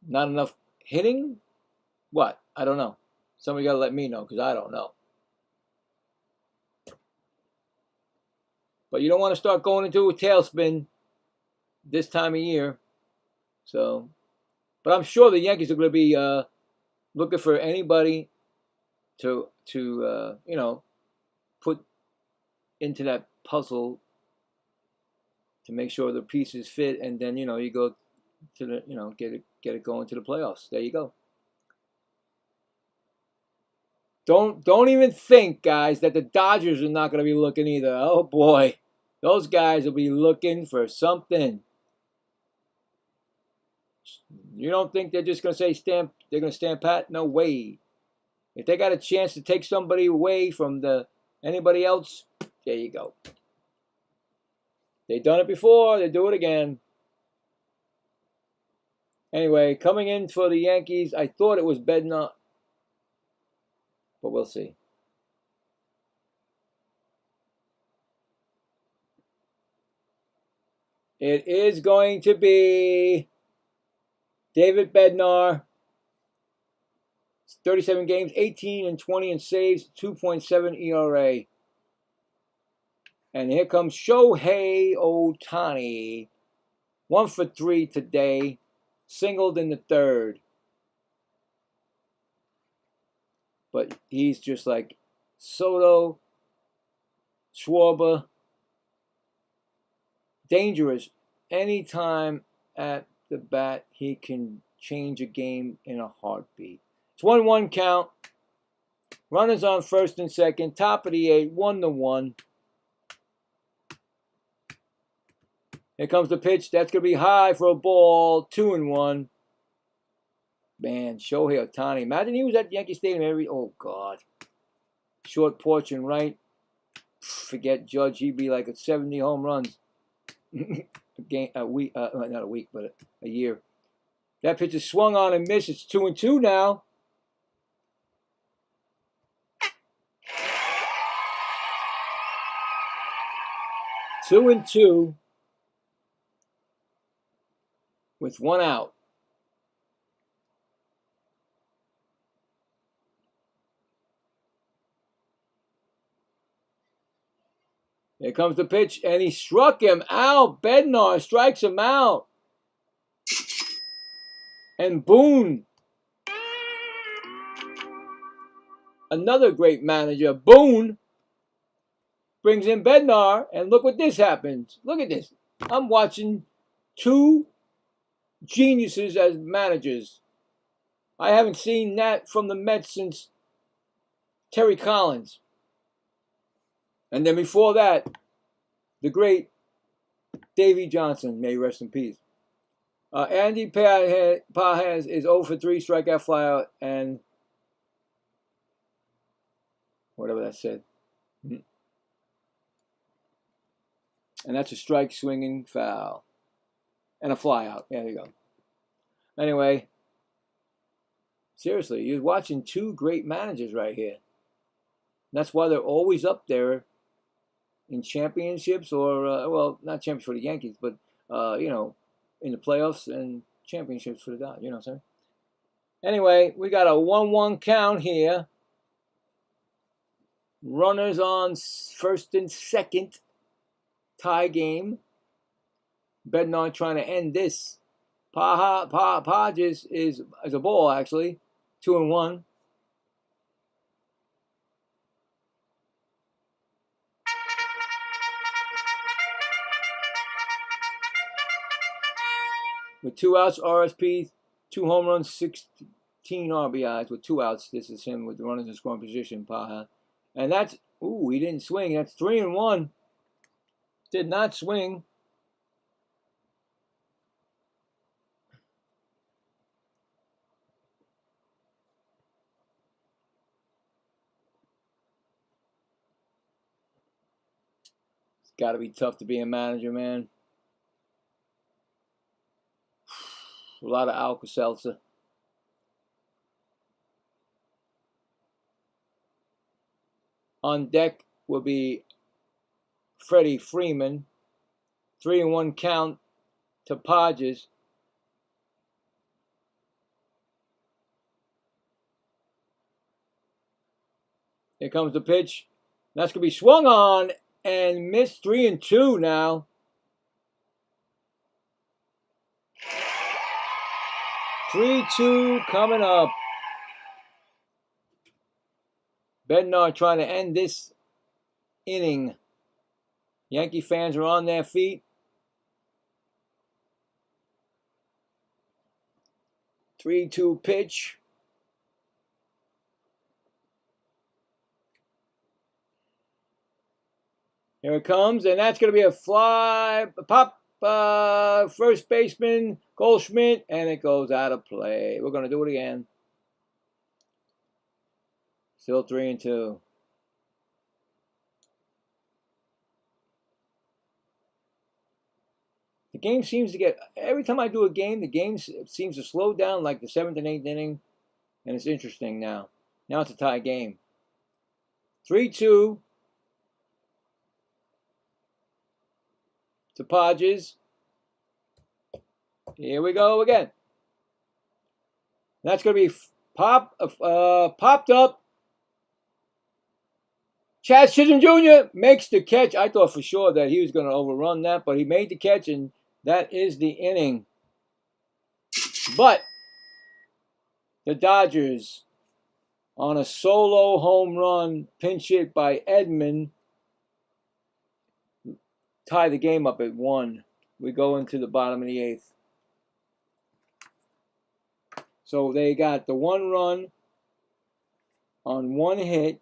Not enough hitting? What? I don't know. Somebody got to let me know, because I don't know. But you don't want to start going into a tailspin this time of year. So, but I'm sure the Yankees are going to be looking for anybody to put into that puzzle to make sure the pieces fit, and then you go to the get get it going to the playoffs. There you go. Don't even think, guys, that the Dodgers are not going to be looking either. Oh boy, those guys will be looking for something. You don't think they're just going to say they're going to stand pat? No way. If they got a chance to take somebody away from anybody else, there you go. They've done it before. They do it again. Anyway, coming in for the Yankees, I thought it was Bednar, but we'll see. It is going to be David Bednar. 37 games, 18 and 20 in saves, 2.7 ERA. And here comes Shohei Ohtani. 1 for 3 today. Singled in the third. But he's just like Soto, Schwarber. Dangerous. Anytime at the bat, he can change a game in a heartbeat. It's 1-1 count. Runners on first and second. Top of the 8th. 1-1. Here comes the pitch. That's going to be high for a ball. 2-1. Man, Shohei Ohtani. Imagine he was at Yankee Stadium oh, God. Short porch and right. Forget Judge. He'd be like at 70 home runs. a week, not a week, but a year. That pitch is swung on and missed. It's 2-2 now. Two and two with 1 out. Here comes the pitch, and he struck him out. Bednar strikes him out. And Boone, another great manager, Boone, brings in Bednar, and look what this happens. Look at this. I'm watching 2 geniuses as managers. I haven't seen that from the Mets since Terry Collins. And then before that, the great Davey Johnson, may he rest in peace. Andy Pages is 0 for 3, strikeout, flyout, and whatever that said. And that's a strike, swinging, foul, and a flyout. There you go. Anyway, seriously, you're watching 2 great managers right here. That's why they're always up there in championships or, well, not championships for the Yankees, but, in the playoffs and championships for the Dodgers. You know what I'm saying? Anyway, we got a 1-1 count here. Runners on first and second. Tie game. Bednar trying to end this. Pages is a ball, actually. 2-1. With 2 outs, RSP, 2 home runs, 16 RBIs with 2 outs. This is him with the runners in scoring position, Paja. And that's, he didn't swing. That's 3-1. Did not swing. It's got to be tough to be a manager, man. A lot of Alka-Seltzer. On deck will be Freddie Freeman. 3-1 count to Pages. Here comes the pitch. That's going to be swung on and missed. 3-2 now. 3-2 coming up. Bednar trying to end this inning. Yankee fans are on their feet. 3-2 pitch. Here it comes, and that's going to be a fly, pop, first baseman, Goldschmidt, and it goes out of play. We're going to do it again. Still 3-2. The game seems to get, every time I do a game, the game seems to slow down like the 7th and 8th inning, and it's interesting now. Now it's a tie game. 3-2 to Podges. Here we go again. That's going to be popped up. Chaz Chisholm Jr. makes the catch. I thought for sure that he was going to overrun that, but he made the catch, and that is the inning. But the Dodgers, on a solo home run, pinch hit by Edman, tie the game up at 1. We go into the bottom of the 8th. So they got the 1 run on 1 hit,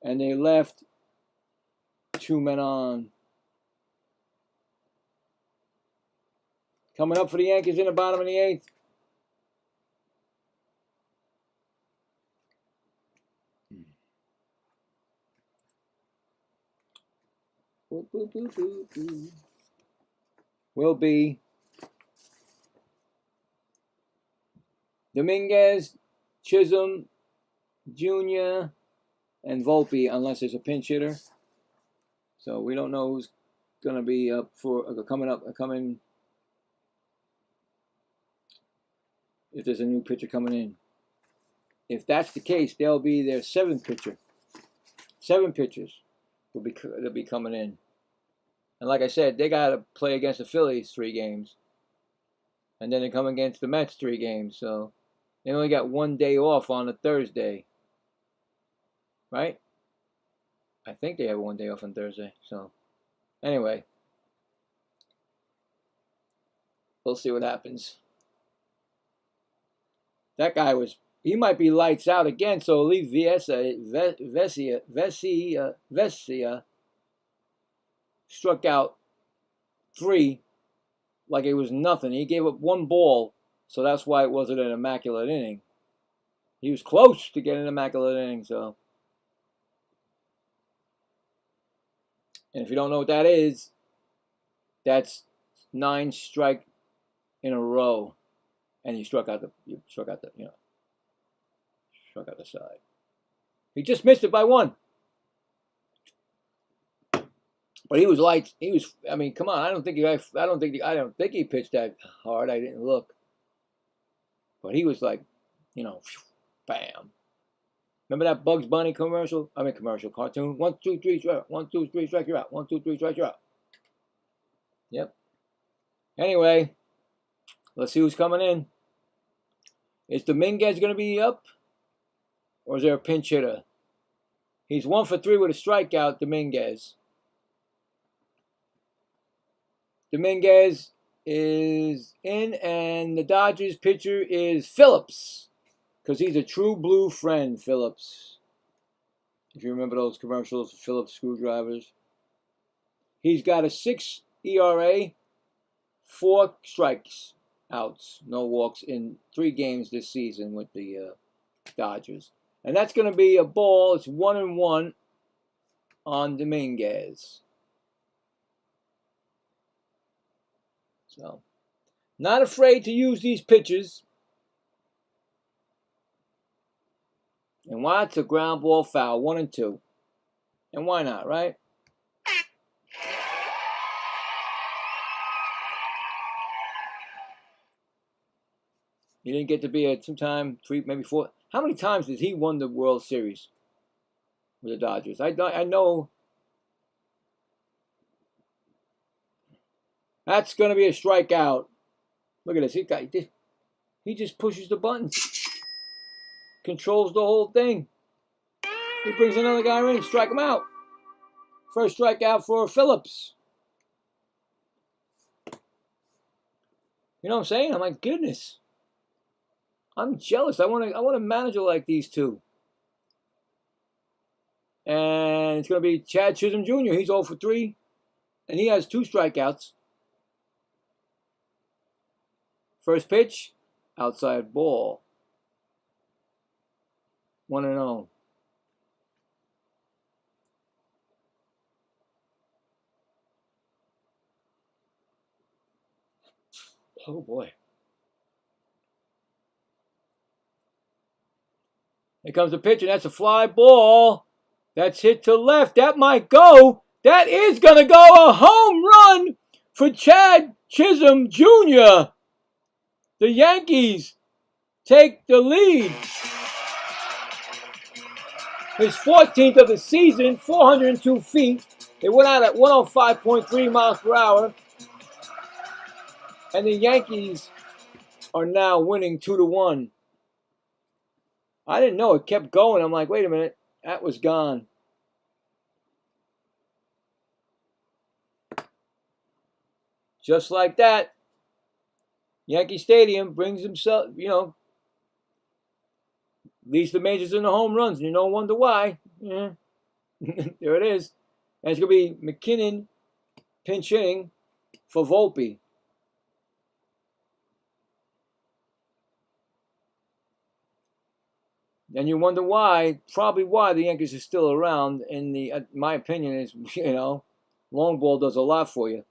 and they left 2 men on. Coming up for the Yankees in the bottom of the 8th. Will be Dominguez, Chisholm, Jr., and Volpe, unless there's a pinch hitter. So we don't know who's going to be up for coming if there's a new pitcher coming in. If that's the case, they'll be their 7th pitcher. 7 pitchers they'll be coming in. And like I said, they got to play against the Phillies 3 games. And then they come against the Mets 3 games. So they only got 1 day off on a Thursday. Right? I think they have 1 day off on Thursday. So anyway, we'll see what happens. That guy he might be lights out again, so leave Vesia struck out 3 like it was nothing. He gave up 1 ball, so that's why it wasn't an immaculate inning. He was close to getting an immaculate inning, so. And if you don't know what that is, that's 9 strike in a row, and you struck out the side. He just missed it by 1. But he was light. I mean, come on. I don't think he pitched that hard. I didn't look. But he was like, bam. Remember that Bugs Bunny cartoon? 1, 2, 3, strike. 1, 2, 3, strike, you're out. 1, 2, 3, strike, you're out. Yep. Anyway, let's see who's coming in. Is Dominguez going to be up? Or is there a pinch hitter? He's 1 for 3 with a strikeout, Dominguez. Dominguez is in, and the Dodgers pitcher is Phillips. Because he's a true blue friend, Phillips. If you remember those commercials, Phillips screwdrivers. He's got a 6 ERA, 4 strikes outs, no walks in 3 games this season with the Dodgers. And that's going to be a ball. It's 1-1 on Dominguez. So, not afraid to use these pitches. And why? It's a ground ball foul, 1-2. And why not, right? He didn't get to be a 2-time, 3, maybe 4. How many times has he won the World Series with the Dodgers? I know. That's going to be a strikeout. Look at this. He just pushes the buttons. Controls the whole thing. He brings another guy in, strike him out. First strikeout for Phillips. You know what I'm saying? I'm like, goodness. I'm jealous. I want a manager like these two. And it's going to be Chad Chisholm Jr. He's 0 for 3, and he has 2 strikeouts. First pitch, outside ball. 1-0. Oh boy. Here comes the pitch, and that's a fly ball. That's hit to left. That might go. That is going to go. A home run for Chad Chisholm Jr. The Yankees take the lead. His 14th of the season, 402 feet. They went out at 105.3 miles per hour. And the Yankees are now winning 2-1. I didn't know it kept going. I'm like, wait a minute. That was gone. Just like that, Yankee Stadium brings himself, leads the majors in the home runs. And you don't wonder why. Yeah. There it is. And it's going to be McKinnon pinch hitting for Volpe. And you wonder why, probably why the Yankees are still around. In my opinion is, long ball does a lot for you.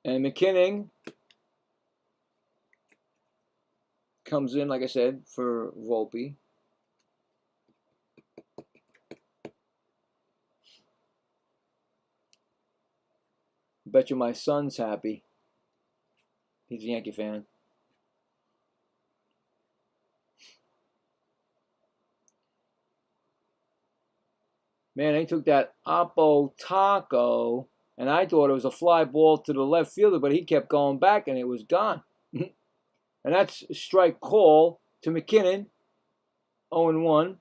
And McKinnon comes in, like I said, for Volpe. Bet you my son's happy. He's a Yankee fan. Man, they took that Oppo Taco, and I thought it was a fly ball to the left fielder, but he kept going back, and it was gone. And that's a strike call to McKinnon, 0-1.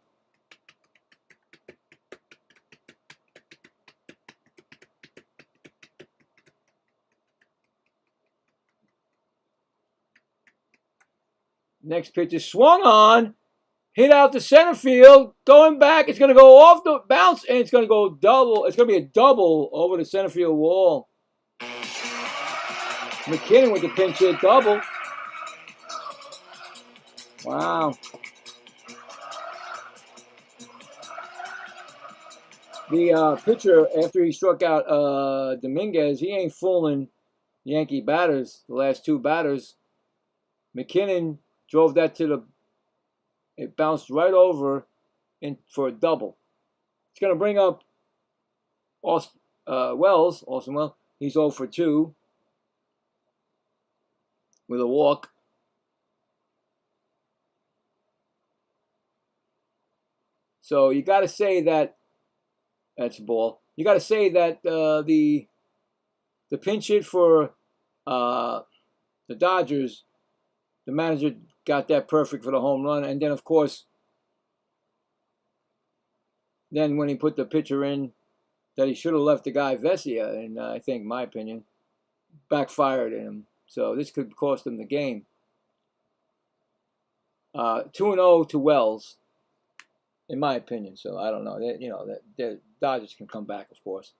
Next pitch is swung on, hit out to center field, going back. It's going to go off the bounce, and it's going to go double. It's going to be a double over the center field wall. McKinnon with the pinch hit double. Wow. The pitcher, after he struck out Dominguez, he ain't fooling Yankee batters, the last 2 batters. McKinnon drove that it bounced right over for a double. It's going to bring up Austin Wells. He's 0 for 2 with a walk. So you got to say that that's a ball. You got to say that the pinch hit for the Dodgers, the manager got that perfect for the home run. And then, of course, then when he put the pitcher in, that he should have left the guy Vesia, and I think, my opinion, backfired him. So this could cost him the game. 2-0 to Wells, in my opinion. So I don't know. The Dodgers can come back, of course.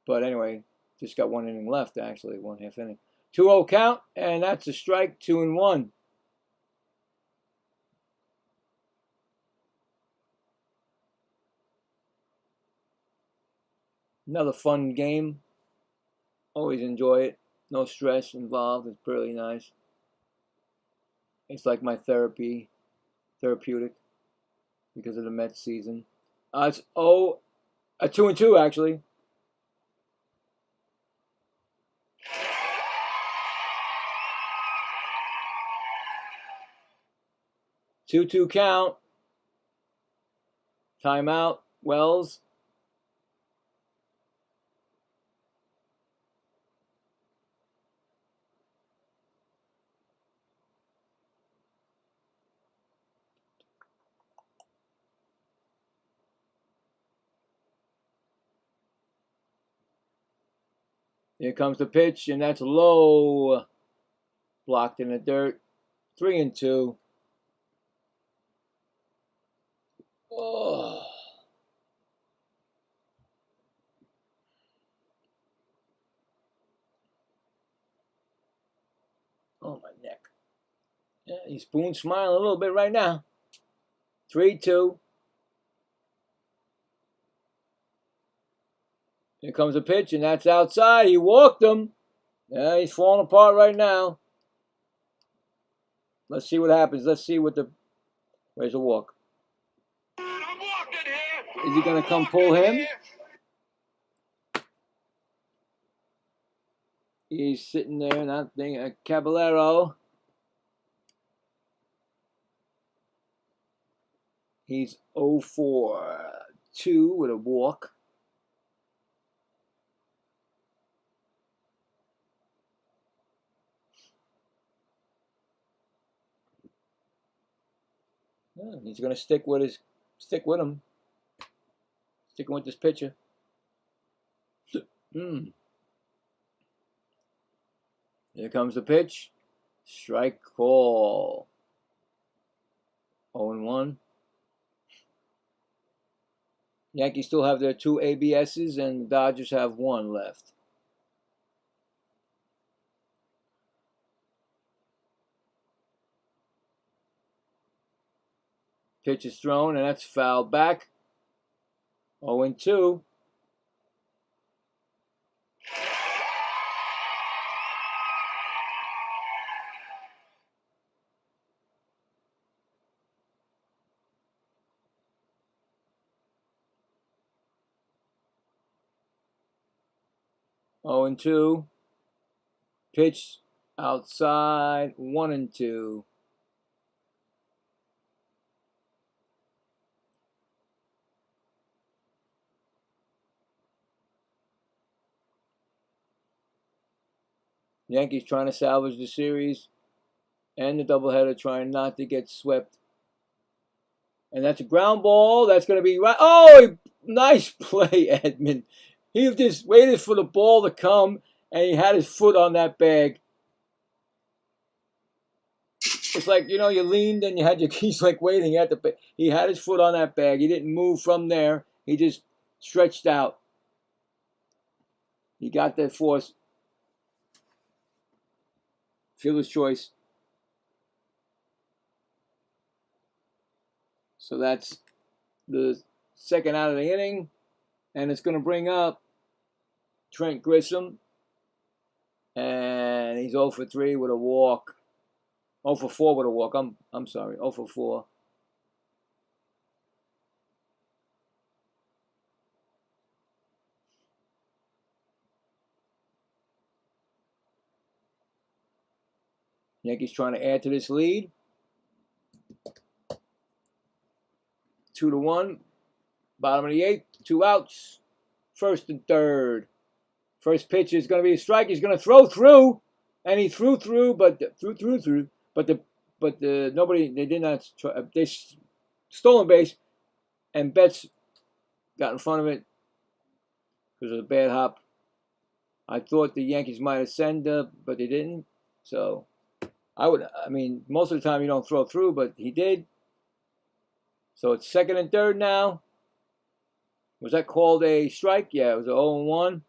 But anyway, just got 1 inning left, actually, 1/2 inning. 2-0 count, and that's a strike, 2-1. Another fun game. Always enjoy it. No stress involved. It's really nice. It's like my therapeutic, because of the Mets season. It's 2-2 actually. Two count. Timeout. Wells. Here comes the pitch, and that's low. Blocked in the dirt. 3-2. Oh. Oh, my neck. Yeah, he's spoon smiling a little bit right now. 3-2. Here comes a pitch, and that's outside. He walked him. Yeah, he's falling apart right now. Let's see what happens. Let's see what the... Where's the walk? Is he going to come pull him? He's sitting there, not thinking. Caballero. He's 0-for-2 with a walk. Yeah, he's going to stick with him. Sticking with this pitcher. Here comes the pitch. Strike call. 0-1. Yankees still have their 2 ABSs, and the Dodgers have 1 left. Pitch is thrown, and that's fouled back. 0-2. Oh and 2. Pitch outside. 1-2. Yankees trying to salvage the series, and the doubleheader trying not to get swept. And that's a ground ball. That's going to be right. Oh, nice play, Edmund. He just waited for the ball to come, and he had his foot on that bag. It's like, you leaned and you had he's like waiting at the, he had his foot on that bag. He didn't move from there. He just stretched out. He got that force. Fielder's choice. So that's the second out of the inning. And it's going to bring up Trent Grisham. And he's 0-for-3 with a walk. 0-for-4 with a walk. I'm sorry, 0-for-4. Yankees trying to add to this lead. 2-1. Bottom of the 8th. 2 outs. First and third. First pitch is going to be a strike. He's going to throw through, and he threw through, but nobody. They did not. They stolen base, and Betts got in front of it because of the bad hop. I thought the Yankees might have sent up, but they didn't. So most of the time you don't throw through, but he did. So it's second and third now. Was that called a strike? Yeah, it was an 0-1.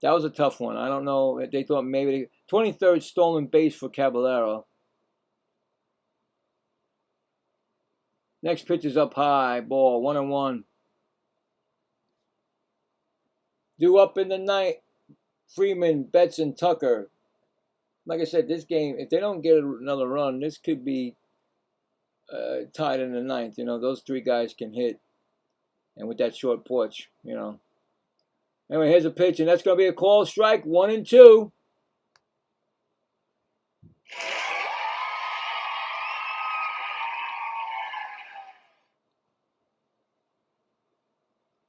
That was a tough one. I don't know. They thought maybe 23rd stolen base for Caballero. Next pitch is up high. Ball 1-1. Due up in the ninth. Freeman, Betts, and Tucker. Like I said, this game, if they don't get another run, this could be tied in the ninth. Those 3 guys can hit. And with that short porch, Anyway, here's a pitch, and that's going to be a call strike. 1-2.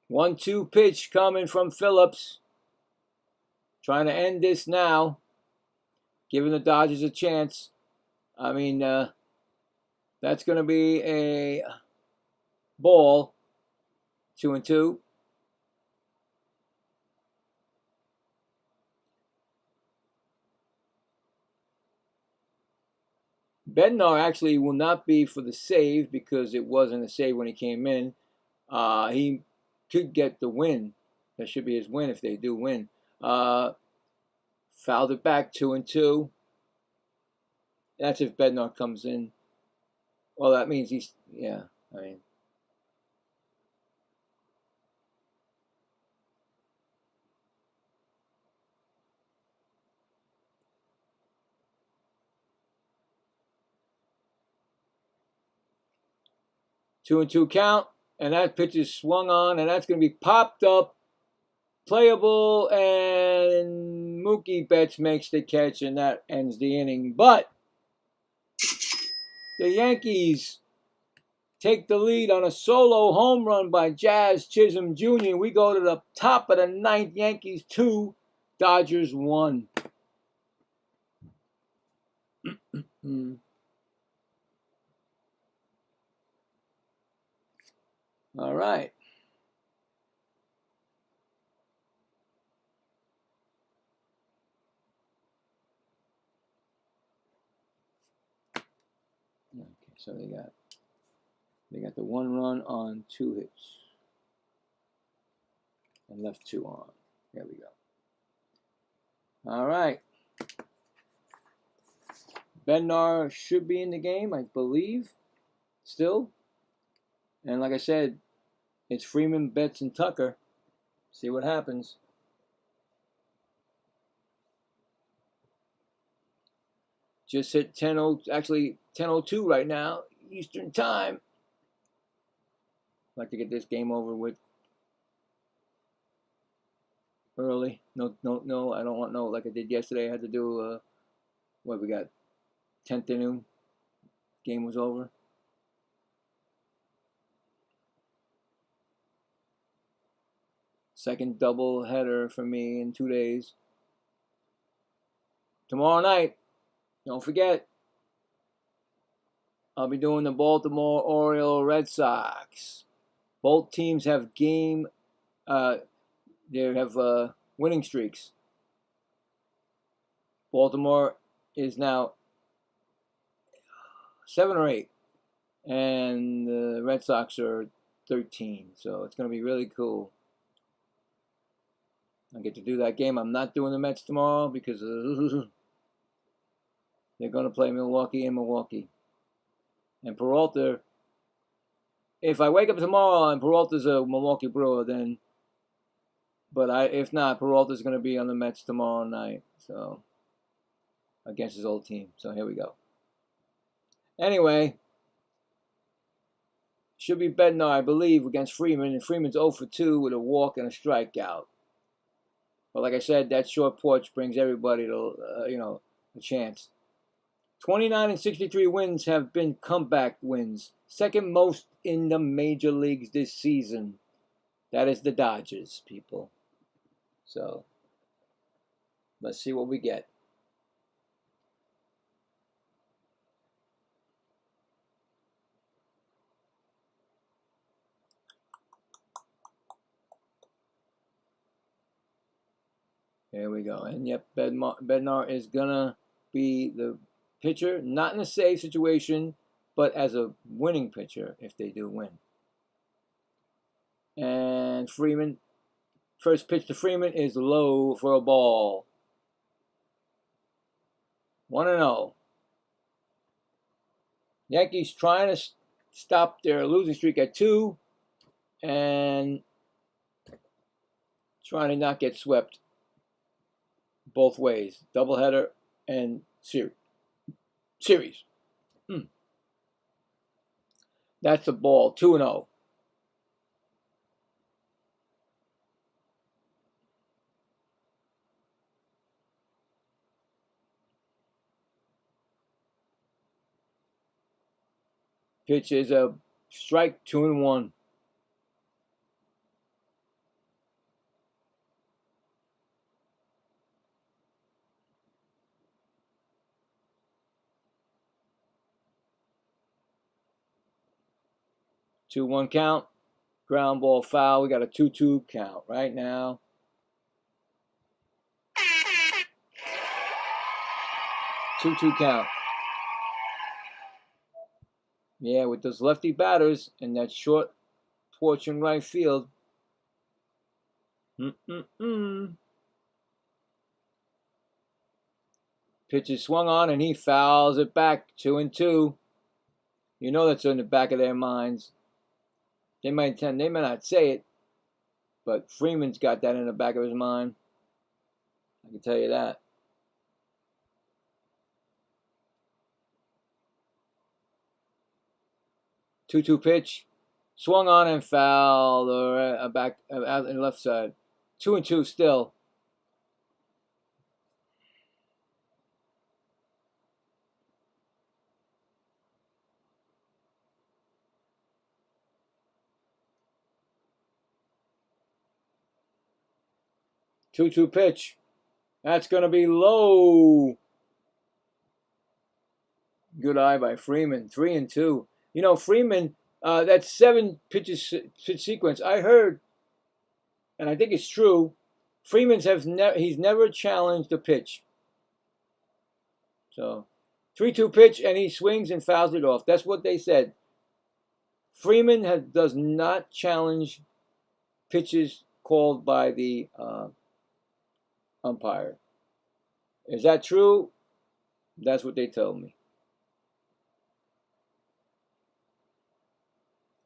One-two pitch coming from Phillips. Trying to end this now. Giving the Dodgers a chance. That's going to be a ball. 2-2. Bednar actually will not be for the save because it wasn't a save when he came in. He could get the win. That should be his win if they do win. Fouled it back 2-2. That's if Bednar comes in. Well, that means he's, yeah, I mean. Two and two count, and that pitch is swung on, and that's going to be popped up, playable, and Mookie Betts makes the catch, and that ends the inning. But the Yankees take the lead on a solo home run by Jazz Chisholm Jr. We go to the top of the ninth. Yankees 2, Dodgers 1. All right. Okay, so they got the 1 run on 2 hits and left 2 on. There we go. All right. Bednar should be in the game, I believe, still. And like I said, it's Freeman, Betts, and Tucker. See what happens. Just hit 10:02, actually 10:02 right now, Eastern Time. I'd like to get this game over with early. No, I don't want like I did yesterday. I had to do, what we got, 10th inning. Game was over. Second double header for me in 2 days. Tomorrow night, don't forget, I'll be doing the Baltimore Orioles Red Sox. Both teams have they have winning streaks. Baltimore is now 7 or 8, and the Red Sox are 13. So it's going to be really cool. I get to do that game. I'm not doing the Mets tomorrow because they're going to play Milwaukee in Milwaukee. And Peralta, if I wake up tomorrow and Peralta's a Milwaukee Brewer, then, if not, Peralta's going to be on the Mets tomorrow night. So, against his old team. So here we go. Anyway, should be Bednar, I believe, against Freeman, and Freeman's 0 for 2 with a walk and a strikeout. But like I said, that short porch brings everybody to, a chance. 29 and 63 wins have been comeback wins, second most in the major leagues this season. That is the Dodgers, people. So, let's see what we get. Here we go. And yep, Bednar is going to be the pitcher, not in a save situation, but as a winning pitcher if they do win. And Freeman, first pitch to Freeman is low for a ball. 1-0. Yankees trying to stop their losing streak at 2 and trying to not get swept both ways. Doubleheader and series. That's the ball. 2-0. Pitch is a strike. 2-1. Two-one count. Ground ball foul. We got a 2-2 count right now. Two count. Yeah, with those lefty batters and that short porch in right field. Pitch is swung on and he fouls it back. 2-2. You know that's in the back of their minds. They may not say it, but Freeman's got that in the back of his mind. I can tell you that. Two pitch, swung on and fouled, or back out in the left side. 2-2 still. Two pitch. That's going to be low. Good eye by Freeman. 3-2. You know, Freeman, that 7 pitch sequence, I heard, and I think it's true, Freeman's he's never challenged a pitch. So, 3-2 pitch, and he swings and fouls it off. That's what they said. Freeman does not challenge pitches called by the umpire. Is that true? That's what they told me.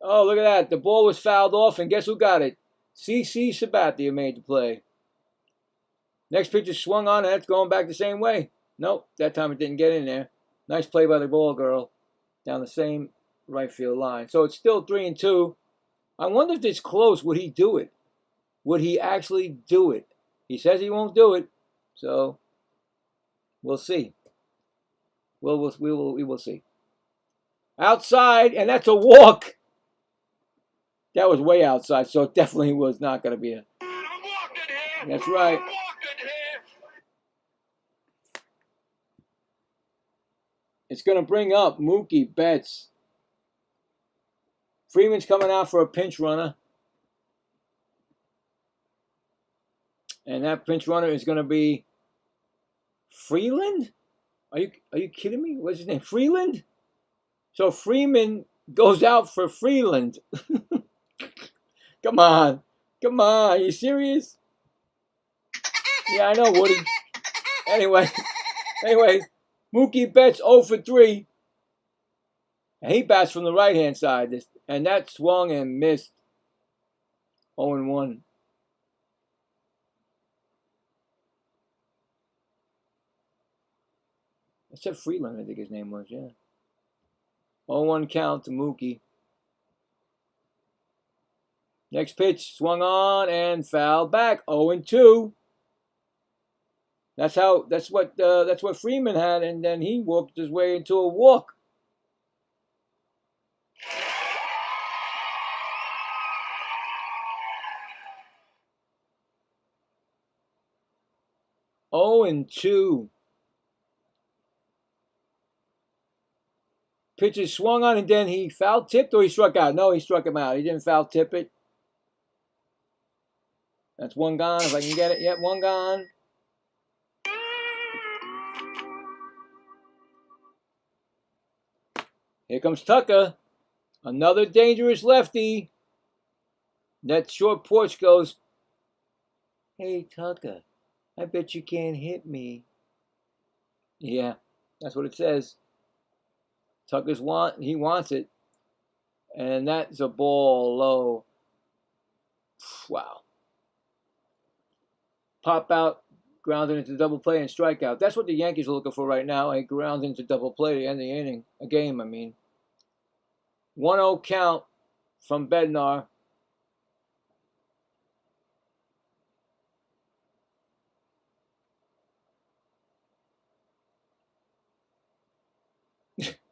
Oh, look at that. The ball was fouled off, and guess who got it? CC Sabathia made the play. Next pitch is swung on, and that's going back the same way. Nope, that time it didn't get in there. Nice play by the ball girl down the same right field line. So it's still 3-2. I wonder if it's close. Would he do it? Would he actually do it? He says he won't do it, so we'll see. We will see. Outside, and that's a walk. That was way outside, so it definitely was not going to be a... That's right. It's going to bring up Mookie Betts. Freeman's coming out for a pinch runner. And that pinch runner is going to be Freeland? Are you kidding me? What's his name? Freeland? So Freeman goes out for Freeland. Come on. Are you serious? Yeah, I know, Woody. Anyway, Mookie Betts 0 for 3. And he bats from the right-hand side. And that swung and missed. 0-1. I said Freeland, I think his name was, yeah. 0-1 count to Mookie. Next pitch, swung on and fouled back. 0-2. That's what Freeman had, and then he walked his way into a walk. Oh and 2. Pitches swung on, and then he foul tipped, or he struck out. No, he struck him out. He didn't foul tip it. That's one gone, if I can get it. Yep, one gone. Here comes Tucker. Another dangerous lefty. That short porch goes, "Hey, Tucker, I bet you can't hit me." Yeah, that's what it says. Tucker's he wants it. And that's a ball low. Wow. Pop out, grounded into double play and strikeout. That's what the Yankees are looking for right now. A ground into double play to end the inning. A game, I mean. 1-0 count from Bednar.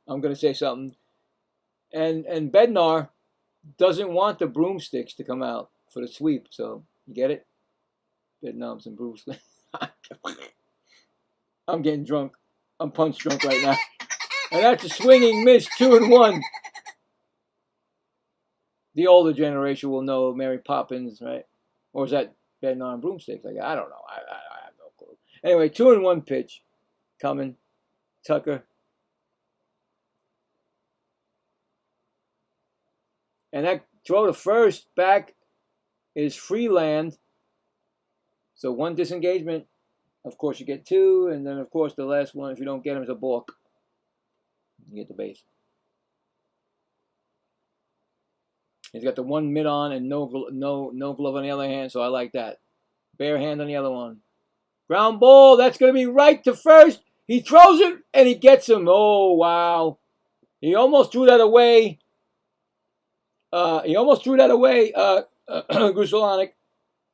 I'm going to say something. And Bednar doesn't want the broomsticks to come out for the sweep. So, you get it? Bednar's and broomsticks. I'm getting drunk. I'm punch drunk right now. And that's a swinging miss, 2-1. the older generation will know Mary Poppins, right? Or is that Bednar and Broomsticks? Like, I don't know. I have no clue. Anyway, 2-1 pitch coming. Tucker. And that throw to first back is Freeland. So 1 disengagement. Of course, you get 2. And then, of course, the last one, if you don't get him, is a balk. You get the base. He's got the 1 mid on and no glove on the other hand, so I like that. Bare hand on the other one. Ground ball. That's going to be right to first. He throws it, and he gets him. Oh, wow. He almost threw that away. Grusolonic.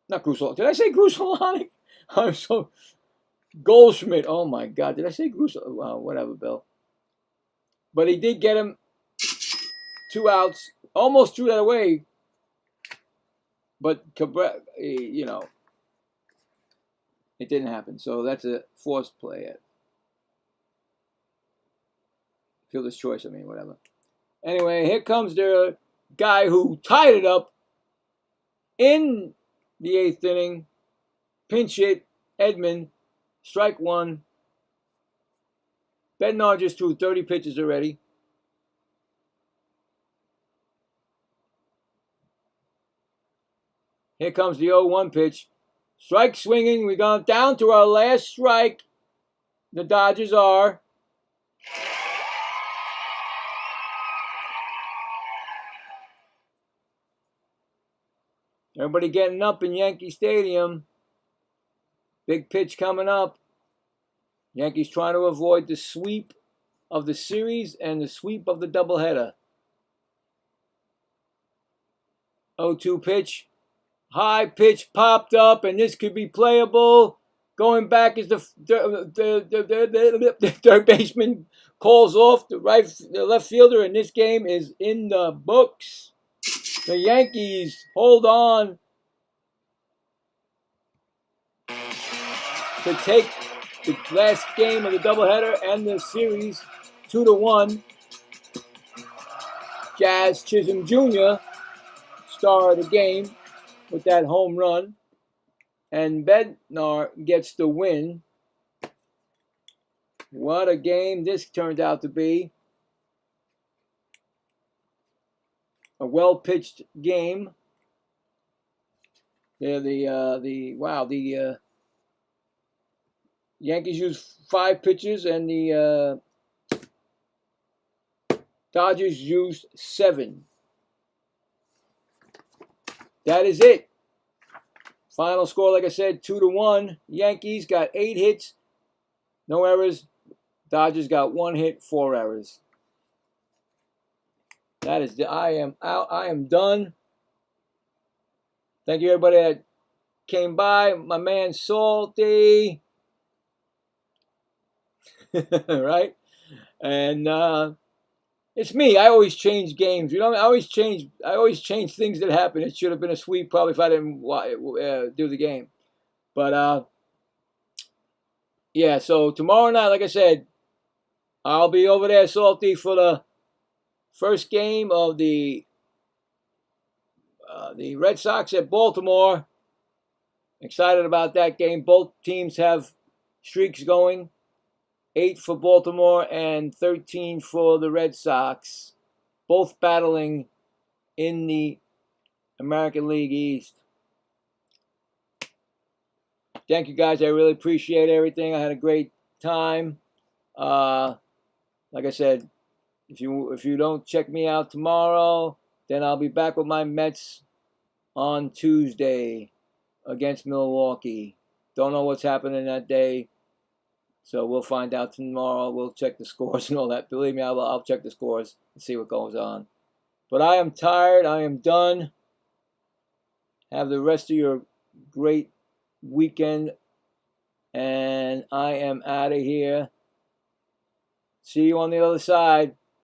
Not Grusel. Did I say Grusolonic? I'm so... Goldschmidt. Oh, my God. Did I say Grusel? Whatever, Bill. But he did get him 2 outs. Almost threw that away. But, you know, it didn't happen. So that's a forced play. Fielder's choice, I mean, whatever. Anyway, here comes the guy who tied it up in the 8th inning. Pinch hit, Edman, strike 1. Bednar just threw 30 pitches already. Here comes the 0-1 pitch. Strike swinging. We got down to our last strike. The Dodgers are. Everybody getting up in Yankee Stadium. Big pitch coming up. Yankees trying to avoid the sweep of the series and the sweep of the doubleheader. 0-2 pitch. High pitch popped up, and this could be playable. Going back is the third baseman calls off the left fielder, and this game is in the books. The Yankees hold on to take the last game of the doubleheader and the series 2-1. Jazz Chisholm Jr. star of the game with that home run. And Bednar gets the win. What a game this turned out to be. A well-pitched game. The Yankees used 5 pitches and the Dodgers used 7. That is it. Final score, like I said, 2-1. Yankees got 8 hits, no errors. Dodgers got 1 hit, 4 errors. That is I am out. I am done. Thank you, everybody that came by. My man Salty. Right? And it's me. I always change games. You know, I always change things that happen. It should have been a sweep probably if I didn't do the game. But yeah. So tomorrow night, like I said, I'll be over there, Salty, for the first game of the Red Sox at Baltimore. Excited about that game. Both teams have streaks going. 8 for Baltimore and 13 for the Red Sox. Both battling in the American League East. Thank you guys. I really appreciate everything. I had a great time. Like I said, if you don't check me out tomorrow, then I'll be back with my Mets on Tuesday against Milwaukee. Don't know what's happening that day. So we'll find out tomorrow. We'll check the scores and all that. Believe me, I'll check the scores and see what goes on. But I am tired. I am done. Have the rest of your great weekend. And I am out of here. See you on the other side.